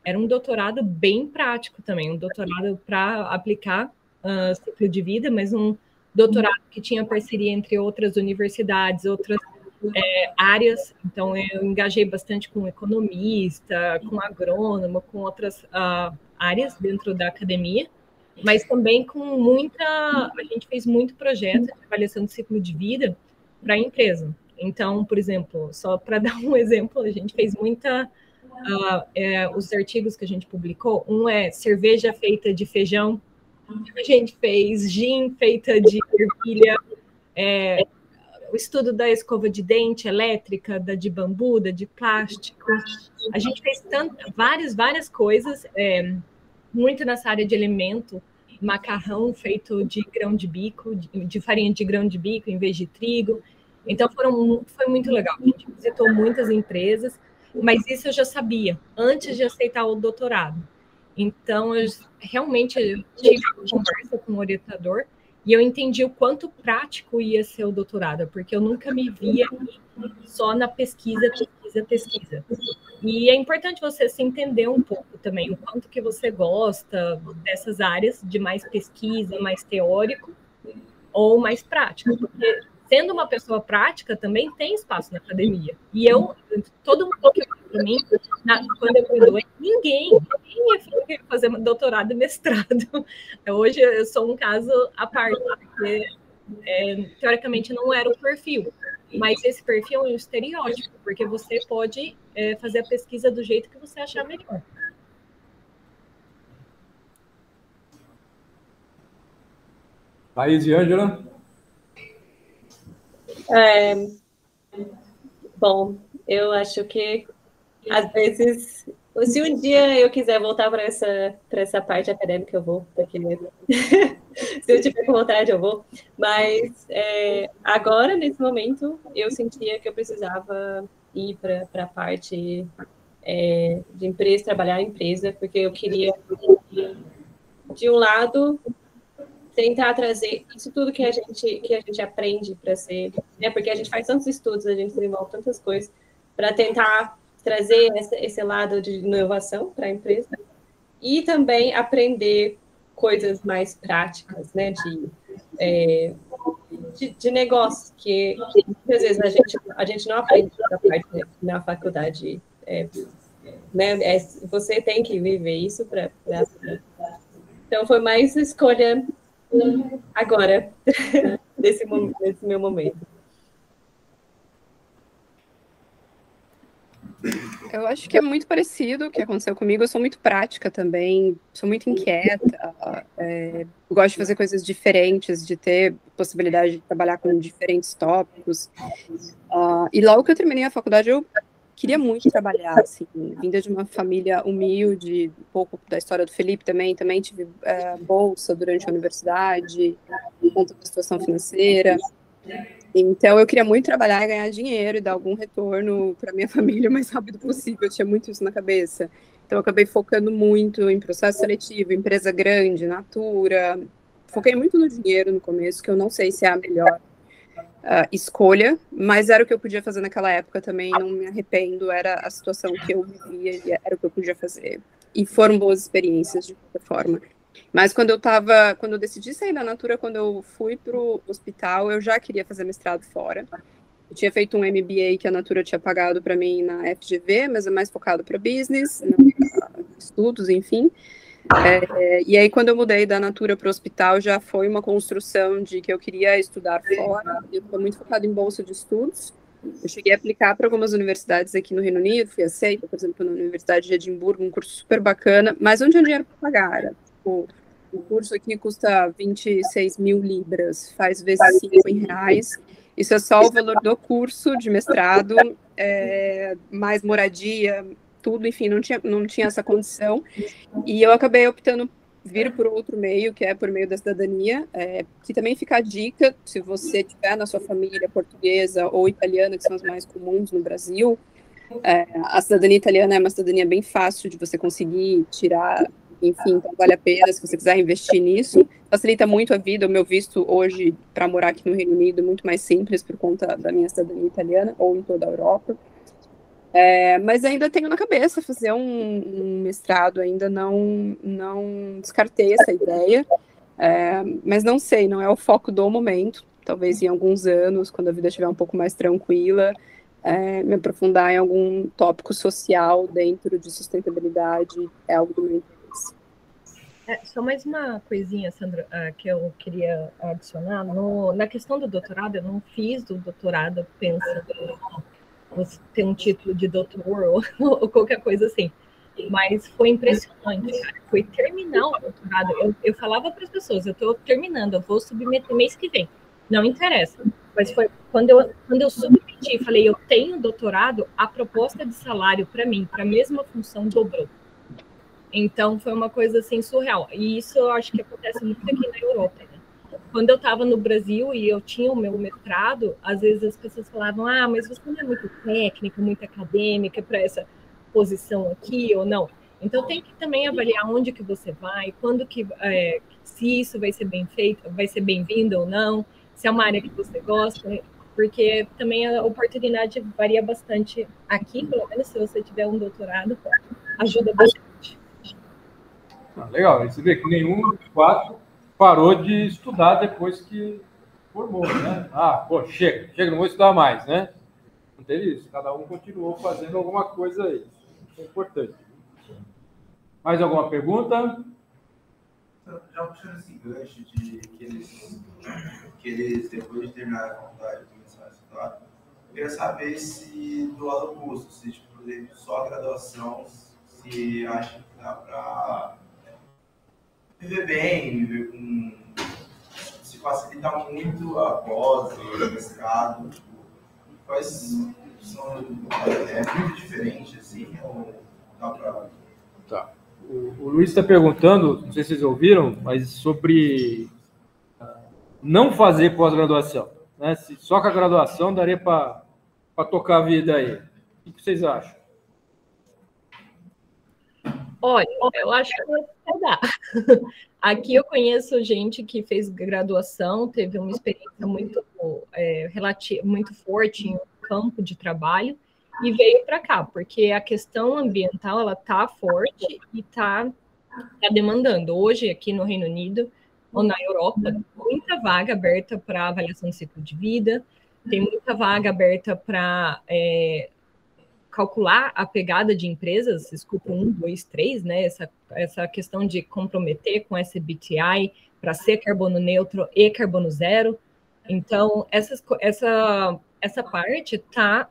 era um doutorado bem prático também, um doutorado para aplicar ciclo de vida, mas um doutorado que tinha parceria entre outras universidades, outras áreas. Então, eu engajei bastante com economista, com agrônomo, com outras áreas dentro da academia, mas também a gente fez muito projeto de avaliação de ciclo de vida para a empresa. Então, por exemplo, só para dar um exemplo, a gente fez os artigos que a gente publicou, um é cerveja feita de feijão, a gente fez gin feita de ervilha, o estudo da escova de dente elétrica, da de bambu, da de plástico. A gente fez várias coisas, muito nessa área de alimento, macarrão feito de grão de bico, de farinha de grão de bico em vez de trigo. Então, foi muito legal. A gente visitou muitas empresas, mas isso eu já sabia, antes de aceitar o doutorado. Então, eu realmente tive uma conversa com o orientador e eu entendi o quanto prático ia ser o doutorado, porque eu nunca me via só na pesquisa. E é importante você se entender um pouco também, o quanto que você gosta dessas áreas de mais pesquisa, mais teórico ou mais prático, porque sendo uma pessoa prática também tem espaço na academia. E todo mundo que olha para mim, quando eu graduei, ninguém ia fazer doutorado e mestrado. Hoje eu sou um caso à parte, porque teoricamente não era o perfil. Mas esse perfil é um estereótipo, porque você pode fazer a pesquisa do jeito que você achar melhor. Thaís e Ângela? Bom, eu acho que, às vezes, se um dia eu quiser voltar para essa parte acadêmica, eu vou, porque se eu tiver com vontade, eu vou. Mas agora, nesse momento, eu sentia que eu precisava ir para a parte de empresa, trabalhar em empresa, porque eu queria, de um lado, tentar trazer isso tudo que a gente aprende para ser, né? Porque a gente faz tantos estudos, a gente desenvolve tantas coisas para tentar trazer esse lado de inovação para a empresa e também aprender coisas mais práticas, né? De negócio, que muitas vezes a gente não aprende essa parte na faculdade, né? Você tem que viver isso para então foi mais escolha agora, nesse meu momento. Eu acho que é muito parecido o que aconteceu comigo. Eu sou muito prática também, sou muito inquieta, gosto de fazer coisas diferentes, de ter possibilidade de trabalhar com diferentes tópicos. E logo que eu terminei a faculdade, eu queria muito trabalhar, assim, vinda de uma família humilde, um pouco da história do Felipe também tive bolsa durante a universidade, por conta da situação financeira. Então, eu queria muito trabalhar e ganhar dinheiro e dar algum retorno para minha família o mais rápido possível. Eu tinha muito isso na cabeça. Então, eu acabei focando muito em processo seletivo, empresa grande, Natura. Foquei muito no dinheiro no começo, que eu não sei se é a melhor escolha, mas era o que eu podia fazer naquela época também, não me arrependo, era a situação que eu vivia e era o que eu podia fazer. E foram boas experiências, de qualquer forma. Mas quando eu decidi sair da Natura, quando eu fui para o hospital, eu já queria fazer mestrado fora. Eu tinha feito um MBA que a Natura tinha pagado para mim na FGV, mas é mais focado para business, estudos, enfim. E aí, quando eu mudei da Natura para o hospital, já foi uma construção de que eu queria estudar fora. Eu estou muito focado em bolsa de estudos. Eu cheguei a aplicar para algumas universidades aqui no Reino Unido, fui aceita, por exemplo, na Universidade de Edimburgo, um curso super bacana, mas não tinha dinheiro para pagar. Era, tipo, o curso aqui custa 26 mil libras, faz vezes 5 em reais. Isso é só o valor do curso de mestrado, mais moradia, tudo, enfim, não tinha essa condição. E eu acabei optando vir por outro meio, que é por meio da cidadania, que também fica a dica, se você tiver na sua família portuguesa ou italiana, que são as mais comuns no Brasil, a cidadania italiana é uma cidadania bem fácil de você conseguir tirar, enfim, então vale a pena se você quiser investir nisso. Facilita muito a vida, o meu visto hoje para morar aqui no Reino Unido é muito mais simples por conta da minha cidadania italiana, ou em toda a Europa. Mas ainda tenho na cabeça fazer um mestrado, ainda não descartei essa ideia, mas não sei, não é o foco do momento. Talvez em alguns anos, quando a vida estiver um pouco mais tranquila, me aprofundar em algum tópico social dentro de sustentabilidade é algo do meu interesse. Só mais uma coisinha, Sandra, que eu queria adicionar. Na questão do doutorado, eu não fiz o doutorado pensando você ter um título de doutor ou qualquer coisa assim. Mas foi impressionante, cara. Foi terminar o doutorado. Eu falava para as pessoas, eu estou terminando, eu vou submeter mês que vem. Não interessa. Mas foi quando eu submeti e falei, eu tenho doutorado, a proposta de salário para mim, para a mesma função, dobrou. Então, foi uma coisa assim surreal. E isso eu acho que acontece muito aqui na Europa, né? Quando eu estava no Brasil e eu tinha o meu mestrado, às vezes as pessoas falavam, mas você não é muito técnica, muito acadêmica para essa posição aqui ou não. Então, tem que também avaliar onde que você vai, quando que, se isso vai ser bem feito, vai ser bem-vindo ou não, se é uma área que você gosta, porque também a oportunidade varia bastante aqui, pelo menos se você tiver um doutorado, ajuda bastante. Legal, você vê que nenhum dos quatro parou de estudar depois que formou, né? Chega, não vou estudar mais, né? Não teve isso, cada um continuou fazendo alguma coisa aí. Isso é importante. Mais alguma pergunta? Já puxando esse gancho de que eles depois de terminar a faculdade, começaram a estudar, queria saber se do lado oposto, se, tipo, por exemplo, só a graduação, se acha que dá para viver bem, viver com... se facilita muito a pós, o mestrado, tipo, quais são... é muito diferente, assim, ou dá para... Tá. O Luiz está perguntando, não sei se vocês ouviram, mas sobre não fazer pós-graduação, né? Se só com a graduação daria para tocar a vida aí. O que vocês acham? Olha, eu acho que vai dar. Aqui eu conheço gente que fez graduação, teve uma experiência muito, muito forte em um campo de trabalho e veio para cá, porque a questão ambiental ela está forte e está demandando. Hoje, aqui no Reino Unido ou na Europa, muita vaga aberta para avaliação de ciclo de vida, tem muita vaga aberta para calcular a pegada de empresas, escopo 1, 2, 3, né? Essa questão de comprometer com SBTi para ser carbono neutro e carbono zero. Então, essa parte está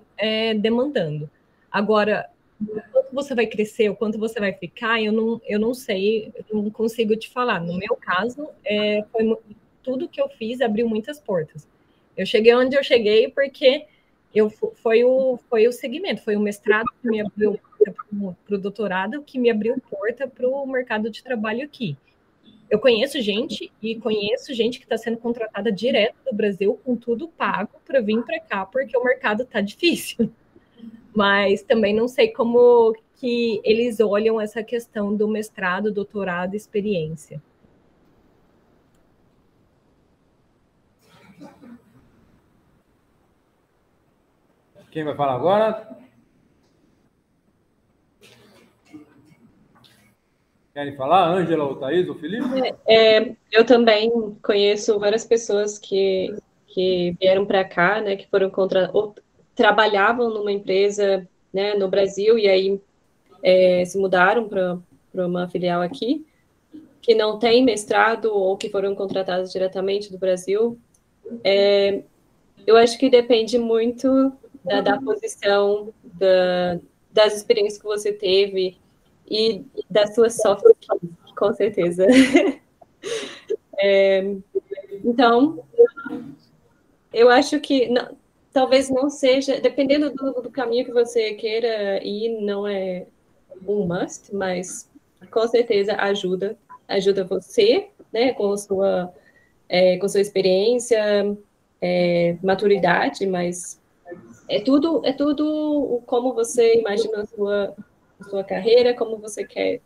demandando. Agora, o quanto você vai crescer, o quanto você vai ficar, eu não sei, eu não consigo te falar. No meu caso, tudo que eu fiz abriu muitas portas. Eu cheguei onde eu cheguei porque foi o segmento, foi o mestrado que me abriu para o doutorado, que me abriu porta para o mercado de trabalho aqui. Eu conheço gente que está sendo contratada direto do Brasil com tudo pago para vir para cá, porque o mercado está difícil. Mas também não sei como que eles olham essa questão do mestrado, doutorado, experiência. Quem vai falar agora? Querem falar? Ângela, ou Thaís, ou Felipe? Eu também conheço várias pessoas que vieram para cá, né, que foram ou trabalhavam numa empresa, né, no Brasil, e aí se mudaram para uma filial aqui, que não tem mestrado ou que foram contratados diretamente do Brasil. Eu acho que depende muito da posição, das experiências que você teve e das suas soft skills, com certeza. Então, eu acho que talvez não seja, dependendo do caminho que você queira ir, não é um must, mas com certeza ajuda você, né, com sua experiência, maturidade, mas é tudo como você imagina a sua carreira, como você quer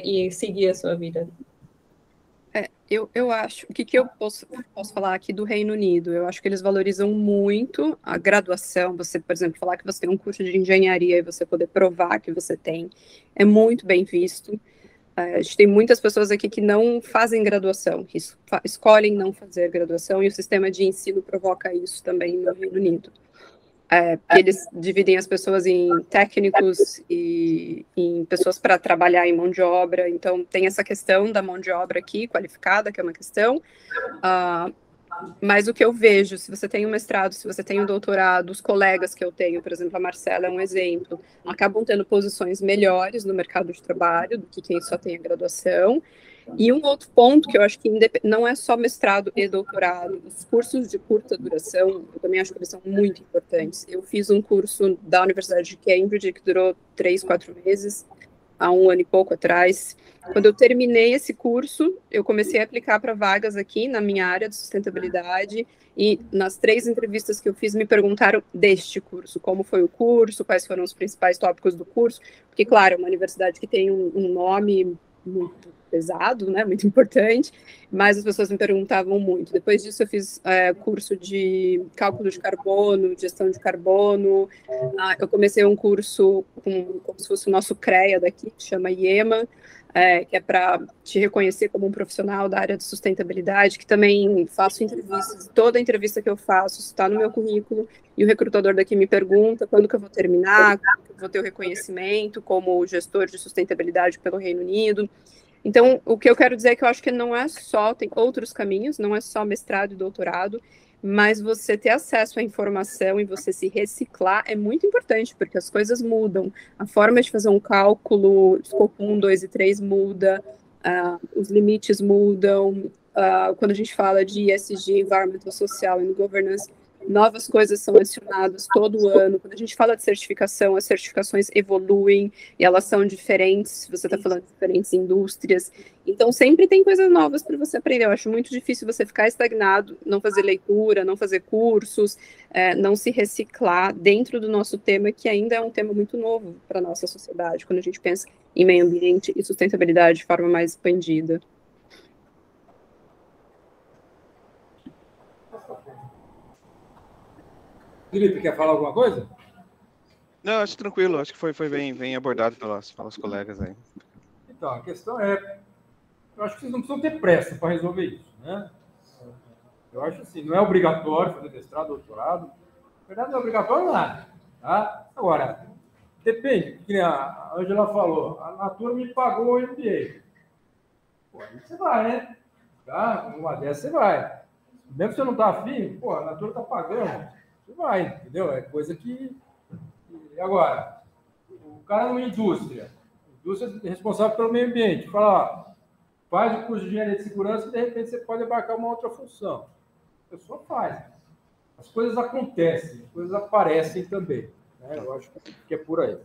e seguir a sua vida. Eu acho, o que eu posso falar aqui do Reino Unido? Eu acho que eles valorizam muito a graduação. Você, por exemplo, falar que você tem um curso de engenharia e você poder provar que você tem, é muito bem visto. A gente tem muitas pessoas aqui que não fazem graduação, que escolhem não fazer graduação, e o sistema de ensino provoca isso também no Reino Unido. Eles dividem as pessoas em técnicos e em pessoas para trabalhar em mão de obra, então tem essa questão da mão de obra aqui, qualificada, que é uma questão, mas o que eu vejo, se você tem um mestrado, se você tem um doutorado, os colegas que eu tenho, por exemplo, a Marcela é um exemplo, acabam tendo posições melhores no mercado de trabalho do que quem só tem a graduação. E um outro ponto que eu acho que não é só mestrado e doutorado, os cursos de curta duração, eu também acho que eles são muito importantes. Eu fiz um curso da Universidade de Cambridge que durou 3, 4 meses, há 1 ano e pouco atrás. Quando eu terminei esse curso, eu comecei a aplicar para vagas aqui na minha área de sustentabilidade, e nas 3 entrevistas que eu fiz me perguntaram deste curso, como foi o curso, quais foram os principais tópicos do curso, porque, claro, é uma universidade que tem um nome muito pesado, né, muito importante, mas as pessoas me perguntavam muito. Depois disso eu fiz curso de cálculo de carbono, gestão de carbono, eu comecei um curso como se fosse o nosso CREA daqui, que chama IEMA, que é para te reconhecer como um profissional da área de sustentabilidade, que também faço entrevistas, toda entrevista que eu faço está no meu currículo, e o recrutador daqui me pergunta quando que eu vou terminar, quando que eu vou ter o reconhecimento como gestor de sustentabilidade pelo Reino Unido. Então, o que eu quero dizer é que eu acho que não é só, tem outros caminhos, não é só mestrado e doutorado, mas você ter acesso à informação e você se reciclar é muito importante, porque as coisas mudam. A forma de fazer um cálculo, escopo 1, 2 e 3 muda, os limites mudam. Quando a gente fala de ESG, Environmental, Social e Governance, novas coisas são adicionadas todo ano. Quando a gente fala de certificação, as certificações evoluem e elas são diferentes. Você está falando de diferentes indústrias. Então, sempre tem coisas novas para você aprender. Eu acho muito difícil você ficar estagnado, não fazer leitura, não fazer cursos, não se reciclar dentro do nosso tema, que ainda é um tema muito novo para a nossa sociedade, quando a gente pensa em meio ambiente e sustentabilidade de forma mais expandida. Felipe, quer falar alguma coisa? Não, acho tranquilo, acho que foi bem abordado pelos colegas aí. Então, a questão é, eu acho que vocês não precisam ter pressa para resolver isso, né? Eu acho assim, não é obrigatório fazer mestrado, doutorado. Na verdade, não é obrigatório nada, tá? Agora, depende, que a Ângela falou, a Natura me pagou o MBA. Pô, aí você vai, né? Tá? Uma dessas você vai. Mesmo se você não tá afim, pô, a Natura tá pagando. Você vai, entendeu? É coisa que... Agora, o cara numa indústria é responsável pelo meio ambiente, fala, ó, faz o curso de engenharia de segurança e de repente você pode abarcar uma outra função. A pessoa faz. As coisas acontecem, as coisas aparecem também, né? Eu acho que é por aí.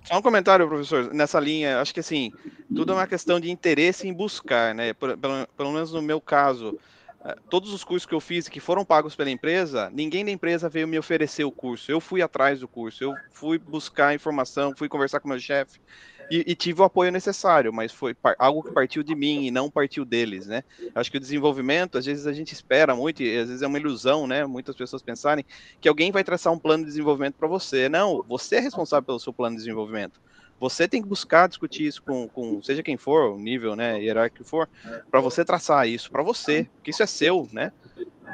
Só um comentário, professor, nessa linha, acho que assim, tudo é uma questão de interesse em buscar, né? Pelo menos no meu caso, todos os cursos que eu fiz que foram pagos pela empresa, ninguém da empresa veio me oferecer o curso. Eu fui atrás do curso, eu fui buscar informação, fui conversar com o meu chefe e tive o apoio necessário, mas foi algo que partiu de mim e não partiu deles, né? Acho que o desenvolvimento, às vezes a gente espera muito, e às vezes é uma ilusão, né? Muitas pessoas pensarem que alguém vai traçar um plano de desenvolvimento para você. Não, você é responsável pelo seu plano de desenvolvimento. Você tem que buscar discutir isso com seja quem for, o nível, né, hierárquico que for, para você traçar isso para você, porque isso é seu, né?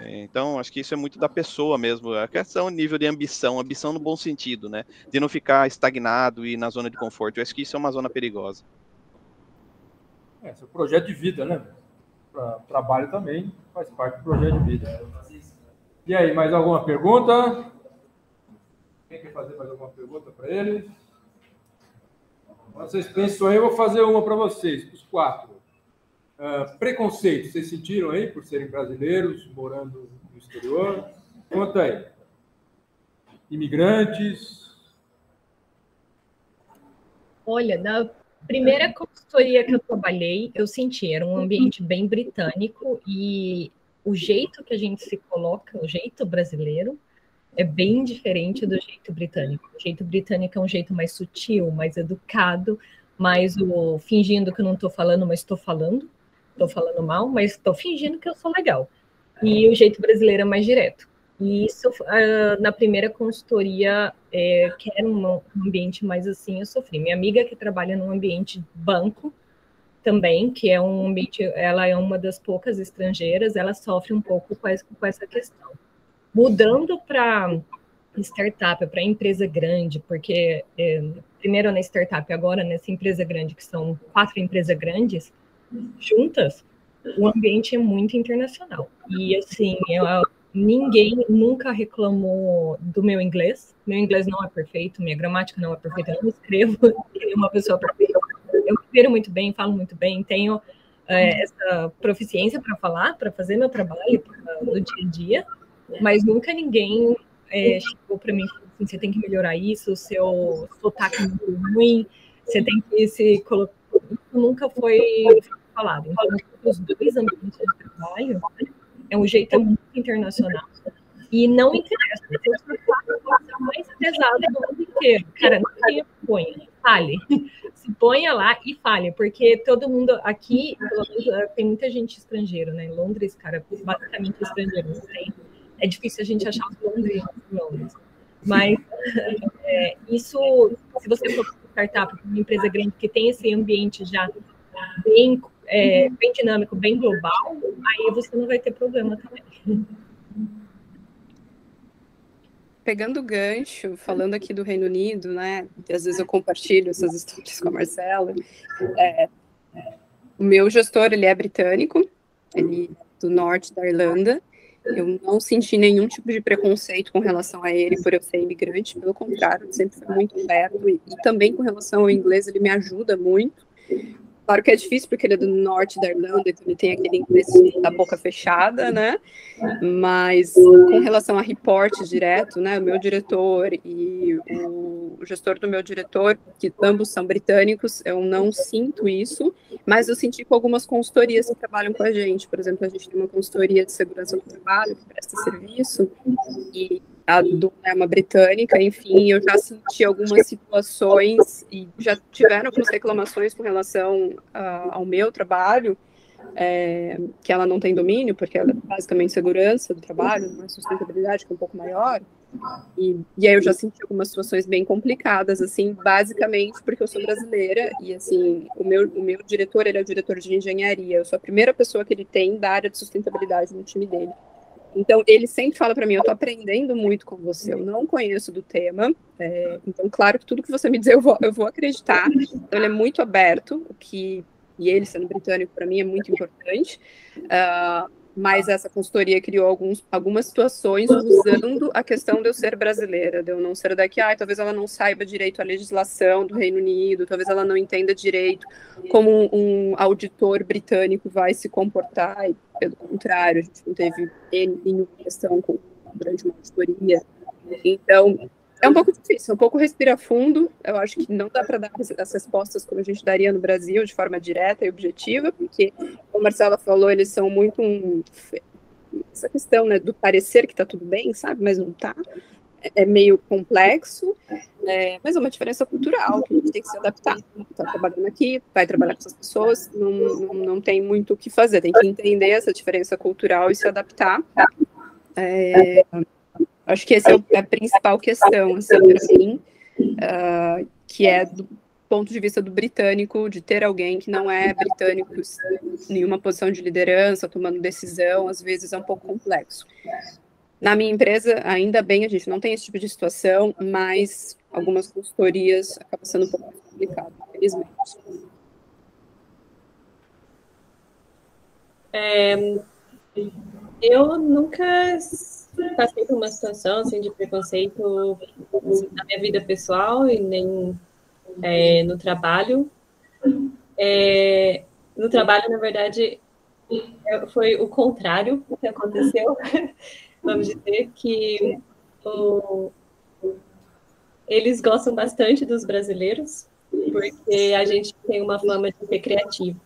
Então, acho que isso é muito da pessoa mesmo, a questão nível de ambição no bom sentido, né? De não ficar estagnado e na zona de conforto. Eu acho que isso é uma zona perigosa. Esse é o projeto de vida, né? Pra trabalho também faz parte do projeto de vida. E aí, mais alguma pergunta? Quem quer fazer mais alguma pergunta para ele? Vocês pensam aí, eu vou fazer uma para vocês, os 4. Preconceito, vocês sentiram aí por serem brasileiros, morando no exterior? Conta aí. Imigrantes? Olha, na primeira consultoria que eu trabalhei, eu senti, era um ambiente bem britânico e o jeito que a gente se coloca, o jeito brasileiro, é bem diferente do jeito britânico. O jeito britânico é um jeito mais sutil, mais educado, mais o fingindo que eu não estou falando, mas estou falando mal, mas estou fingindo que eu sou legal. E o jeito brasileiro é mais direto. E isso, na primeira consultoria, que era um ambiente mais assim, eu sofri. Minha amiga que trabalha num ambiente banco também, que é um ambiente, ela é uma das poucas estrangeiras, ela sofre um pouco com essa questão. Mudando para startup, para empresa grande, porque primeiro na startup, agora nessa empresa grande, que são 4 empresas grandes juntas, o ambiente é muito internacional. E assim, ninguém nunca reclamou do meu inglês. Meu inglês não é perfeito, minha gramática não é perfeita, eu não escrevo como uma pessoa perfeita. Eu escrevo muito bem, falo muito bem, tenho essa proficiência para falar, para fazer meu trabalho do dia a dia, mas nunca ninguém chegou para mim e falou assim, você tem que melhorar isso, o seu sotaque é muito ruim, você tem que se colocar... Isso nunca foi falado. Então, os 2 ambientes de trabalho é um jeito muito internacional. E não interessa, você é o mais pesado do mundo inteiro. Cara, não tenha vergonha, fale. Se ponha lá e fale, porque todo mundo aqui, tem muita gente estrangeira, né? Em Londres, cara, basicamente estrangeiro. É difícil a gente achar os londrinos em Londres. Mas isso, se você for uma startup, uma empresa grande que tem esse ambiente já bem dinâmico, bem global, aí você não vai ter problema também. Pegando o gancho, falando aqui do Reino Unido, né? Às vezes eu compartilho essas histórias com a Marcela. O meu gestor, ele é britânico, ele é do norte da Irlanda, Eu não senti nenhum tipo de preconceito com relação a ele por eu ser imigrante, pelo contrário, ele sempre foi muito aberto e também com relação ao inglês ele me ajuda muito. Claro que é difícil porque ele é do norte da Irlanda, então ele tem aquele inglês da boca fechada, né? Mas com relação a reporte direto, né? O meu diretor e o gestor do meu diretor, que ambos são britânicos, eu não sinto isso, mas eu senti com algumas consultorias que trabalham com a gente. Por exemplo, a gente tem uma consultoria de segurança do trabalho que presta serviço, e a dona é uma britânica, enfim, eu já senti algumas situações e já tiveram algumas reclamações com relação ao meu trabalho, que ela não tem domínio, porque ela é basicamente segurança do trabalho, uma sustentabilidade que é um pouco maior, e aí eu já senti algumas situações bem complicadas, assim, basicamente porque eu sou brasileira, e assim, o meu diretor, ele é o diretor de engenharia, eu sou a primeira pessoa que ele tem da área de sustentabilidade no time dele. Então, ele sempre fala para mim, eu estou aprendendo muito com você, eu não conheço do tema, então, claro que tudo que você me dizer eu vou acreditar. Então, ele é muito aberto, e ele sendo britânico, para mim, é muito importante, mas essa consultoria criou algumas situações usando a questão de eu ser brasileira, de eu não ser daqui, talvez ela não saiba direito a legislação do Reino Unido, talvez ela não entenda direito como um auditor britânico vai se comportar, e pelo contrário, a gente não teve nenhuma questão durante uma auditoria. Então, é um pouco difícil, um pouco respira fundo. Eu acho que não dá para dar as respostas como a gente daria no Brasil, de forma direta e objetiva, porque, como a Marcela falou, eles são muito essa questão, né, do parecer que está tudo bem, sabe, mas não está. É meio complexo, mas é uma diferença cultural que a gente tem que se adaptar. Está trabalhando aqui, vai trabalhar com essas pessoas, não tem muito o que fazer, tem que entender essa diferença cultural e se adaptar. Acho que essa é a principal questão, assim, para mim, que é do ponto de vista do britânico, de ter alguém que não é britânico em nenhuma posição de liderança, tomando decisão, às vezes é um pouco complexo. Na minha empresa, ainda bem, a gente não tem esse tipo de situação, mas algumas consultorias acabam sendo um pouco mais complicado, infelizmente. Eu nunca passei por uma situação assim, de preconceito na minha vida pessoal e nem no trabalho. No trabalho, na verdade, foi o contrário que aconteceu. Vamos dizer que eles gostam bastante dos brasileiros, porque a gente tem uma fama de ser criativo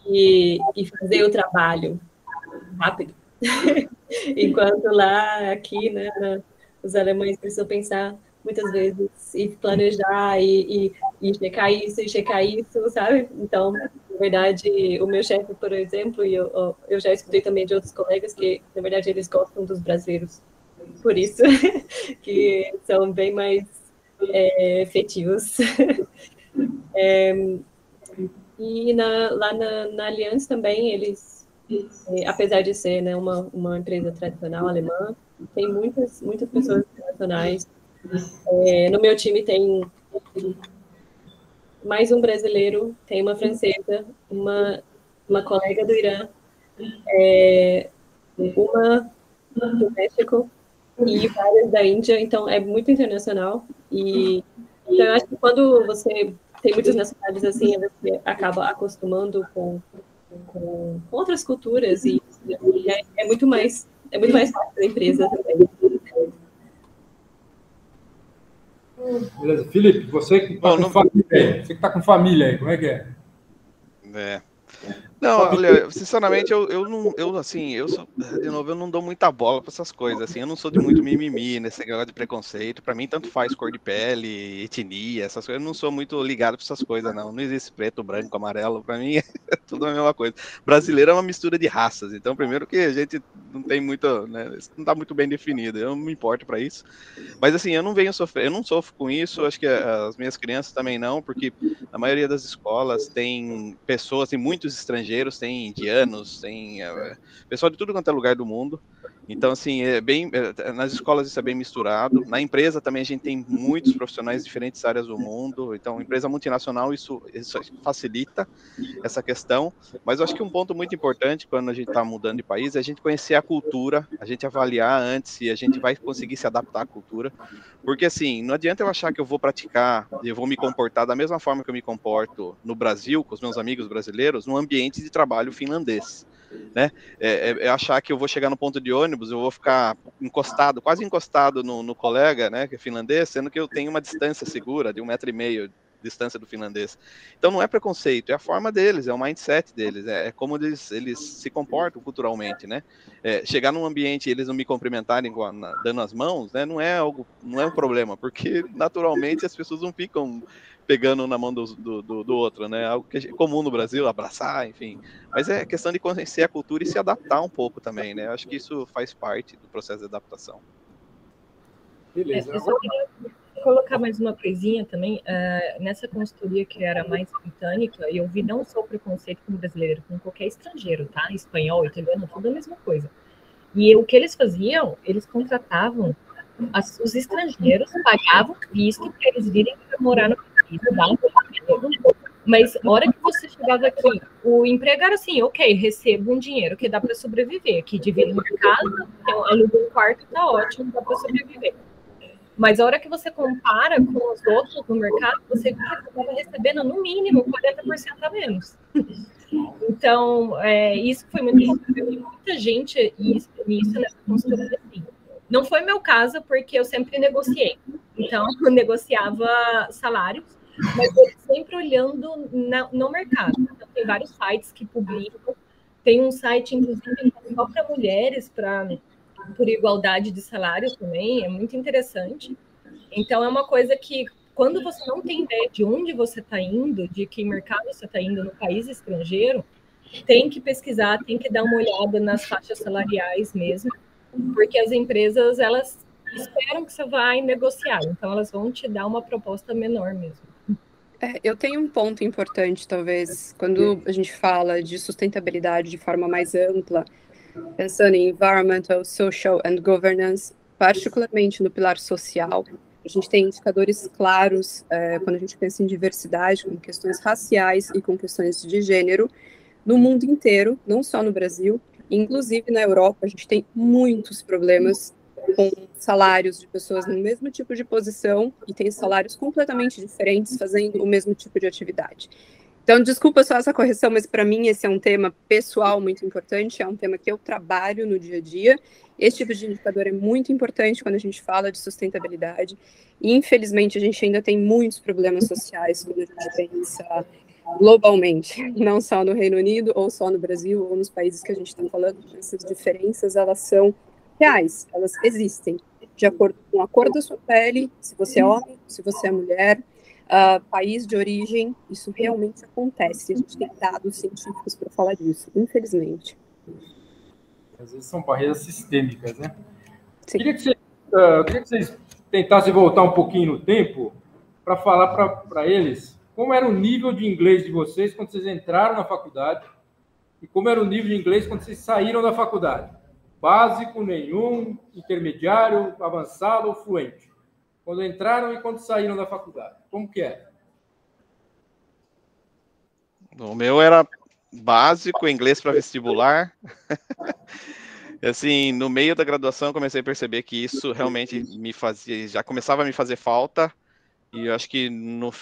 e fazer o trabalho rápido. Enquanto lá, aqui, né, os alemães precisam pensar muitas vezes e planejar e checar isso, sabe? Então, na verdade, o meu chefe, por exemplo, e eu já escutei também de outros colegas que, na verdade, eles gostam dos brasileiros. Por isso, que são bem mais efetivos. E lá na Allianz também, eles, apesar de ser, né, uma empresa tradicional alemã, tem muitas pessoas internacionais. No meu time tem mais um brasileiro, tem uma francesa, uma colega do Irã, uma do México e várias da Índia, então é muito internacional. E então eu acho que quando você tem muitas nacionalidades assim, você acaba acostumando com outras culturas e é muito mais fácil da empresa também. Beleza. Felipe, você que está com família aí, você que tá com família aí, como é que é? Não, olha, sinceramente, eu sou, de novo, eu não dou muita bola para essas coisas, assim, eu não sou de muito mimimi nesse negócio de preconceito, para mim tanto faz cor de pele, etnia, essas coisas, eu não sou muito ligado para essas coisas, não existe preto, branco, amarelo, para mim é tudo a mesma coisa. Brasileiro é uma mistura de raças, então primeiro que a gente não tem muito, né, não tá muito bem definido, eu não me importo para isso, mas assim, eu não sofro com isso, acho que as minhas crianças também não, porque a maioria das escolas tem pessoas, tem muitos estrangeiros, tem indianos, tem pessoal de tudo quanto é lugar do mundo. Então, assim, nas escolas isso é bem misturado. Na empresa também a gente tem muitos profissionais de diferentes áreas do mundo. Então, empresa multinacional, isso facilita essa questão. Mas eu acho que um ponto muito importante quando a gente está mudando de país é a gente conhecer a cultura, a gente avaliar antes se a gente vai conseguir se adaptar à cultura. Porque, assim, não adianta eu achar que eu vou praticar, eu vou me comportar da mesma forma que eu me comporto no Brasil, com os meus amigos brasileiros, num ambiente de trabalho finlandês. Né? É achar que eu vou chegar no ponto de ônibus, eu vou ficar encostado, quase encostado no colega, né, que é finlandês, sendo que eu tenho uma distância segura de 1,5 metro distância do finlandês. Então não é preconceito, é a forma deles, é o mindset deles, é como eles se comportam culturalmente, né? Chegar num ambiente e eles não me cumprimentarem dando as mãos, né, não é um problema, porque naturalmente as pessoas não ficam pegando na mão do outro, né? Algo que é comum no Brasil, abraçar, enfim. Mas é questão de conhecer a cultura e se adaptar um pouco também, né? Eu acho que isso faz parte do processo de adaptação. Beleza. Eu só queria colocar mais uma coisinha também. Nessa consultoria que era mais britânica, eu vi não só o preconceito com o brasileiro, com qualquer estrangeiro, tá? Espanhol, italiano, tudo a mesma coisa. E o que eles faziam, eles contratavam os estrangeiros, pagavam visto para eles virem para morar no país, davam dinheiro. Mas na hora que você chegava aqui, o emprego era assim, ok, recebo um dinheiro que dá para sobreviver, que divide uma casa, aluga um quarto, tá ótimo, dá para sobreviver. Mas a hora que você compara com os outros no mercado, você estava recebendo no mínimo 40% a menos. Então, isso foi muito importante. Muita gente, nisso nessa consultoria, assim. Não foi meu caso, porque eu sempre negociei. Então, eu negociava salários, mas eu sempre olhando no mercado. Então, tem vários sites que publicam. Tem um site, inclusive, só para mulheres, por igualdade de salário também. É muito interessante. Então, é uma coisa que, quando você não tem ideia de onde você está indo, de que mercado você está indo no país estrangeiro, tem que pesquisar, tem que dar uma olhada nas faixas salariais mesmo, porque as empresas, elas esperam que você vai negociar, então elas vão te dar uma proposta menor mesmo. Eu tenho um ponto importante, talvez, quando a gente fala de sustentabilidade de forma mais ampla, pensando em environmental, social and governance, particularmente no pilar social, a gente tem indicadores claros quando a gente pensa em diversidade, com questões raciais e com questões de gênero, no mundo inteiro, não só no Brasil, inclusive na Europa, a gente tem muitos problemas com salários de pessoas no mesmo tipo de posição e tem salários completamente diferentes fazendo o mesmo tipo de atividade. Então, desculpa só essa correção, mas para mim esse é um tema pessoal muito importante, é um tema que eu trabalho no dia a dia. Esse tipo de indicador é muito importante quando a gente fala de sustentabilidade. E, infelizmente, a gente ainda tem muitos problemas sociais quando a gente pensa globalmente, não só no Reino Unido, ou só no Brasil, ou nos países que a gente está falando. Essas diferenças, elas são reais, elas existem, de acordo com a cor da sua pele, se você é homem, se você é mulher, país de origem, isso realmente acontece. A gente tem dados científicos para falar disso, infelizmente. Às vezes são barreiras sistêmicas, né? Sim. Eu queria que vocês tentassem voltar um pouquinho no tempo para falar para eles como era o nível de inglês de vocês quando vocês entraram na faculdade e como era o nível de inglês quando vocês saíram da faculdade. Básico, nenhum, intermediário, avançado ou fluente. Quando entraram e quando saíram da faculdade. Como que é? O meu era básico, inglês para vestibular. Assim, no meio da graduação eu comecei a perceber que isso realmente já começava a me fazer falta. E eu acho que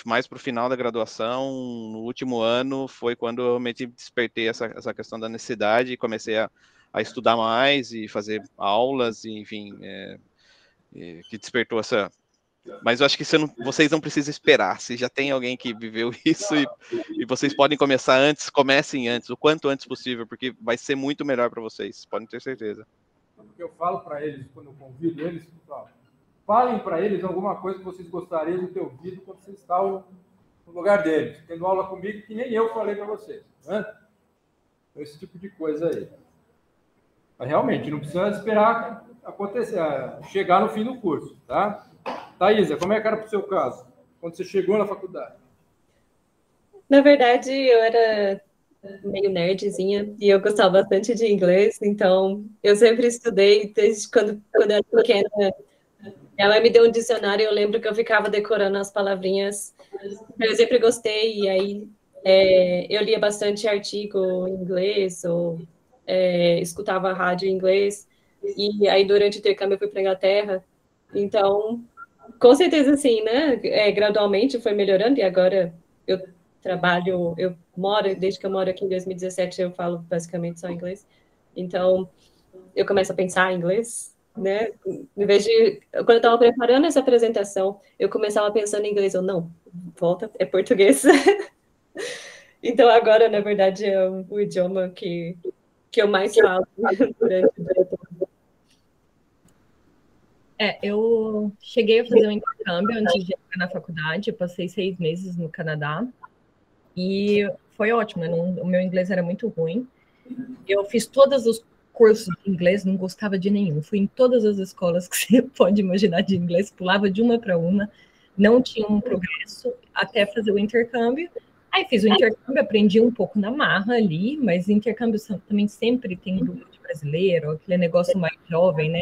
mais para o final da graduação, no último ano, foi quando eu realmente despertei essa questão da necessidade e comecei a estudar mais e fazer aulas, e, enfim, que despertou essa... Mas eu acho que vocês não precisam esperar. Se já tem alguém que viveu isso e vocês podem começar antes, comecem antes, o quanto antes possível, porque vai ser muito melhor para vocês, podem ter certeza. O que eu falo para eles, quando eu convido eles, pessoal, falem para eles alguma coisa que vocês gostariam de ter ouvido quando vocês estavam no lugar deles, tendo aula comigo, que nem eu falei para vocês. Né? Então, esse tipo de coisa aí. Mas realmente, não precisa esperar acontecer, chegar no fim do curso, tá? Thaisa, como é que era para o seu caso, quando você chegou na faculdade? Na verdade, eu era meio nerdzinha e eu gostava bastante de inglês, então eu sempre estudei desde quando eu era pequena. Minha mãe me deu um dicionário, eu lembro que eu ficava decorando as palavrinhas. Eu sempre gostei, e aí eu lia bastante artigo em inglês, ou escutava rádio em inglês, e aí durante o intercâmbio eu fui para a Inglaterra. Então, com certeza, sim, né? Gradualmente foi melhorando, e agora eu trabalho, desde que eu moro aqui em 2017, eu falo basicamente só inglês. Então, eu começo a pensar em inglês, né? Em vez de, quando eu estava preparando essa apresentação, eu começava pensando em inglês, não, volta, é português. Então, agora, na verdade, é o idioma que eu mais falo durante o Eu cheguei a fazer um intercâmbio antes de entrar na faculdade, eu passei 6 meses no Canadá, e foi ótimo, o meu inglês era muito ruim. Eu fiz todos os cursos de inglês, não gostava de nenhum. Fui em todas as escolas que você pode imaginar de inglês, pulava de uma para uma, não tinha um progresso até fazer o intercâmbio. Aí fiz o intercâmbio, aprendi um pouco na marra ali, mas intercâmbio também sempre tem grupo de brasileiro, aquele negócio mais jovem, né?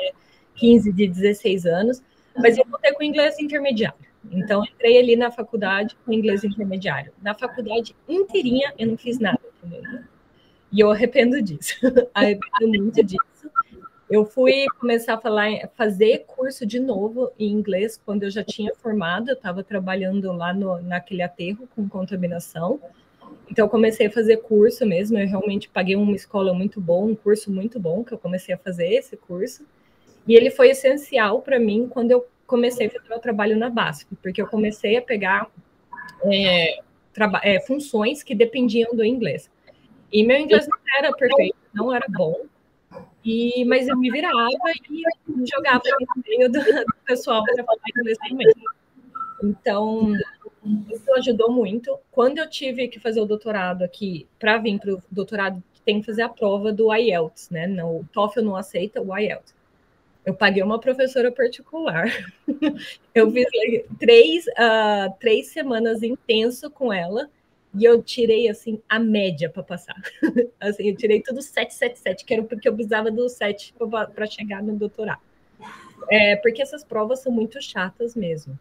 15 de 16 anos, mas eu voltei com inglês intermediário. Então, entrei ali na faculdade com inglês intermediário. Na faculdade inteirinha, eu não fiz nada. E eu arrependo disso. Arrependo muito disso. Eu fui começar a fazer curso de novo em inglês quando eu já tinha formado. Eu estava trabalhando lá naquele aterro com contaminação. Então, eu comecei a fazer curso mesmo. Eu realmente paguei uma escola muito boa, um curso muito bom, que eu comecei a fazer esse curso. E ele foi essencial para mim quando eu comecei a fazer o trabalho na BASF, porque eu comecei a pegar funções que dependiam do inglês. E meu inglês não era perfeito, não era bom, mas eu me virava e jogava no meio do pessoal para falar inglês também. Então, isso ajudou muito. Quando eu tive que fazer o doutorado aqui, para vir para o doutorado, tem que fazer a prova do IELTS, né? O TOEFL não aceita o IELTS. Eu paguei uma professora particular. Eu fiz 3 semanas intenso com ela e eu tirei, assim, a média para passar. Assim, eu tirei tudo 777, que era porque eu precisava do 7 para chegar no doutorado. Porque essas provas são muito chatas mesmo.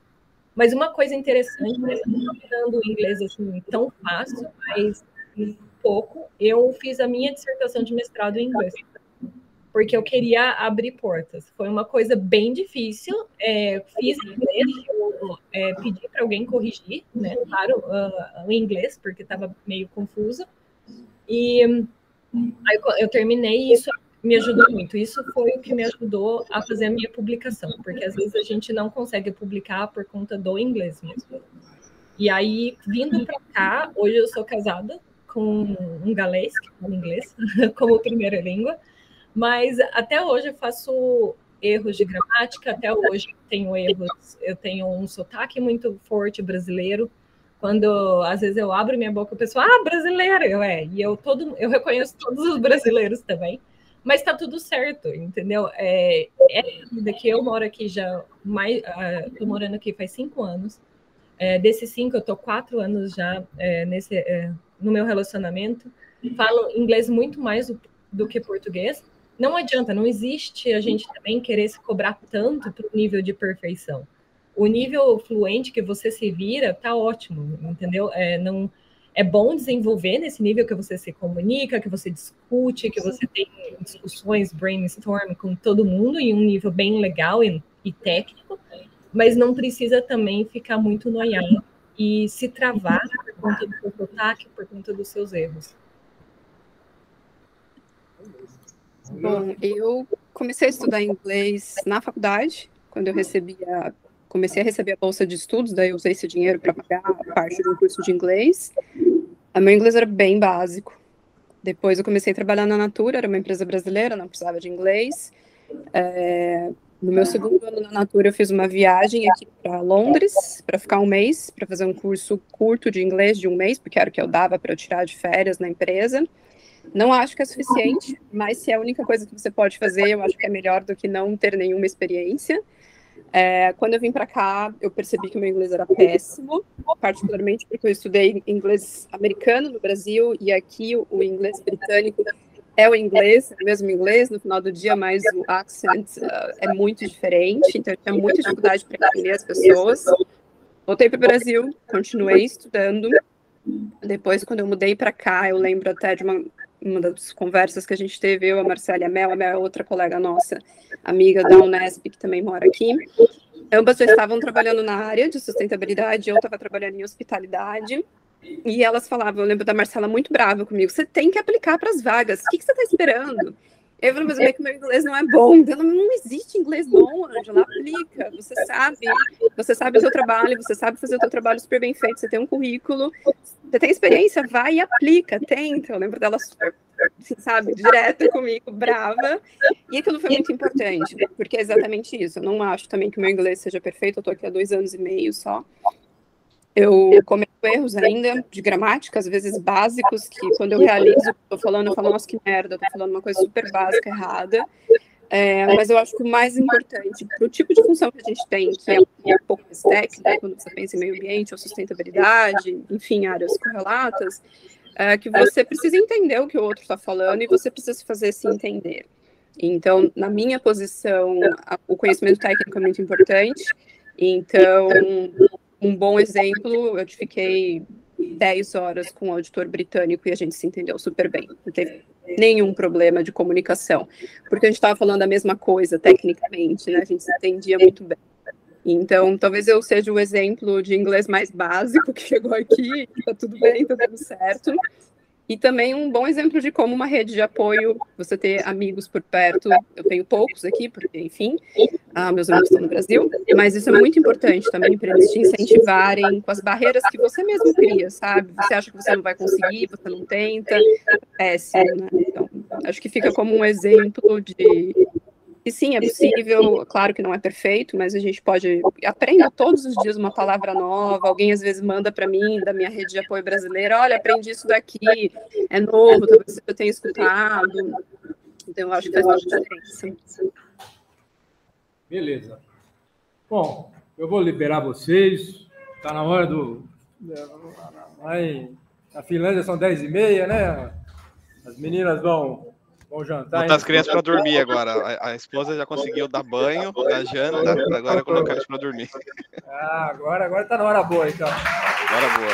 Mas uma coisa interessante, né, não dominando o inglês assim, tão fácil, mas pouco, eu fiz a minha dissertação de mestrado em inglês. Porque eu queria abrir portas. Foi uma coisa bem difícil. Fiz em inglês, eu pedi para alguém corrigir, né? Claro, o inglês, porque estava meio confuso. E aí eu terminei e isso me ajudou muito. Isso foi o que me ajudou a fazer a minha publicação, porque às vezes a gente não consegue publicar por conta do inglês mesmo. E aí, vindo para cá, hoje eu sou casada com um galês, que fala inglês, como primeira língua. Mas até hoje eu faço erros de gramática, até hoje eu tenho um sotaque muito forte brasileiro. Quando às vezes eu abro minha boca, o pessoal, brasileiro, e eu reconheço todos os brasileiros também, mas está tudo certo, entendeu? Daqui eu moro aqui já estou morando aqui faz 5 anos. Desses 5, eu estou 4 anos já no meu relacionamento. Falo inglês muito mais do que português. Não adianta, não existe a gente também querer se cobrar tanto para o nível de perfeição. O nível fluente que você se vira tá ótimo, entendeu? É bom desenvolver nesse nível que você se comunica, que você discute, que você tem discussões, brainstorm com todo mundo em um nível bem legal e técnico, mas não precisa também ficar muito noiado e se travar por conta do seu sotaque, por conta dos seus erros. Bom, eu comecei a estudar inglês na faculdade, quando eu comecei a receber a bolsa de estudos, daí eu usei esse dinheiro para pagar a parte do curso de inglês. O meu inglês era bem básico. Depois eu comecei a trabalhar na Natura, era uma empresa brasileira, não precisava de inglês. No meu segundo ano na Natura, eu fiz uma viagem aqui para Londres, para ficar 1 mês, para fazer um curso curto de inglês de 1 mês, porque era o que eu dava para eu tirar de férias na empresa. Não acho que é suficiente, mas se é a única coisa que você pode fazer, eu acho que é melhor do que não ter nenhuma experiência. Quando eu vim para cá, eu percebi que o meu inglês era péssimo, particularmente porque eu estudei inglês americano no Brasil e aqui o inglês britânico é o mesmo inglês, no final do dia, mas o accent é muito diferente, então eu tinha muita dificuldade para entender as pessoas. Voltei para o Brasil, continuei estudando. Depois, quando eu mudei para cá, eu lembro até de uma das conversas que a gente teve, eu, a Marcela e a Mel é outra colega nossa, amiga da Unesp, que também mora aqui. Ambas já estavam trabalhando na área de sustentabilidade, eu estava trabalhando em hospitalidade. E elas falavam, eu lembro da Marcela muito brava comigo, você tem que aplicar para as vagas, o que você está esperando? Eu falei, mas é que meu inglês não é bom. Ela, não existe inglês bom, Ângela, aplica, você sabe o seu trabalho, você sabe fazer o seu trabalho super bem feito, você tem um currículo, você tem experiência, vai e aplica, tenta. Eu lembro dela super, assim, sabe, direta comigo, brava, e aquilo foi muito importante, porque é exatamente isso, eu não acho também que o meu inglês seja perfeito, eu tô aqui há 2 anos e meio só, eu cometo erros ainda de gramática, às vezes básicos, que quando eu realizo o que eu tô falando, eu falo, nossa, que merda, eu tô falando uma coisa super básica, errada. Mas eu acho que o mais importante para o tipo de função que a gente tem, que é um pouco mais técnica, quando você pensa em meio ambiente ou sustentabilidade, enfim, áreas correlatas, que você precisa entender o que o outro está falando e você precisa se fazer se entender. Então, na minha posição, o conhecimento técnico é muito importante. Então, um bom exemplo, eu fiquei 10 horas com um auditor britânico e a gente se entendeu super bem. Não teve nenhum problema de comunicação, porque a gente estava falando a mesma coisa tecnicamente, né? A gente se entendia muito bem. Então, talvez eu seja o exemplo de inglês mais básico que chegou aqui, está tudo bem, está tudo certo. E também um bom exemplo de como uma rede de apoio, você ter amigos por perto. Eu tenho poucos aqui, porque, enfim, meus amigos estão no Brasil, mas isso é muito importante também para eles te incentivarem com as barreiras que você mesmo cria, sabe? Você acha que você não vai conseguir, você não tenta, é péssimo, né? Então, acho que fica como um exemplo de que sim, é possível, claro que não é perfeito, mas a gente pode aprender todos os dias uma palavra nova, alguém às vezes manda para mim, da minha rede de apoio brasileira, olha, aprendi isso daqui, é novo, talvez eu tenha escutado, então eu acho que faz toda a diferença. Beleza. Bom, eu vou liberar vocês, está na hora do... Na Finlândia são 10h30, né? As meninas vão jantar. Botar as crianças para dormir agora. A esposa já conseguiu dar banho, dar janta, agora colocar eles para dormir. Agora tá na hora boa, então. Hora boa.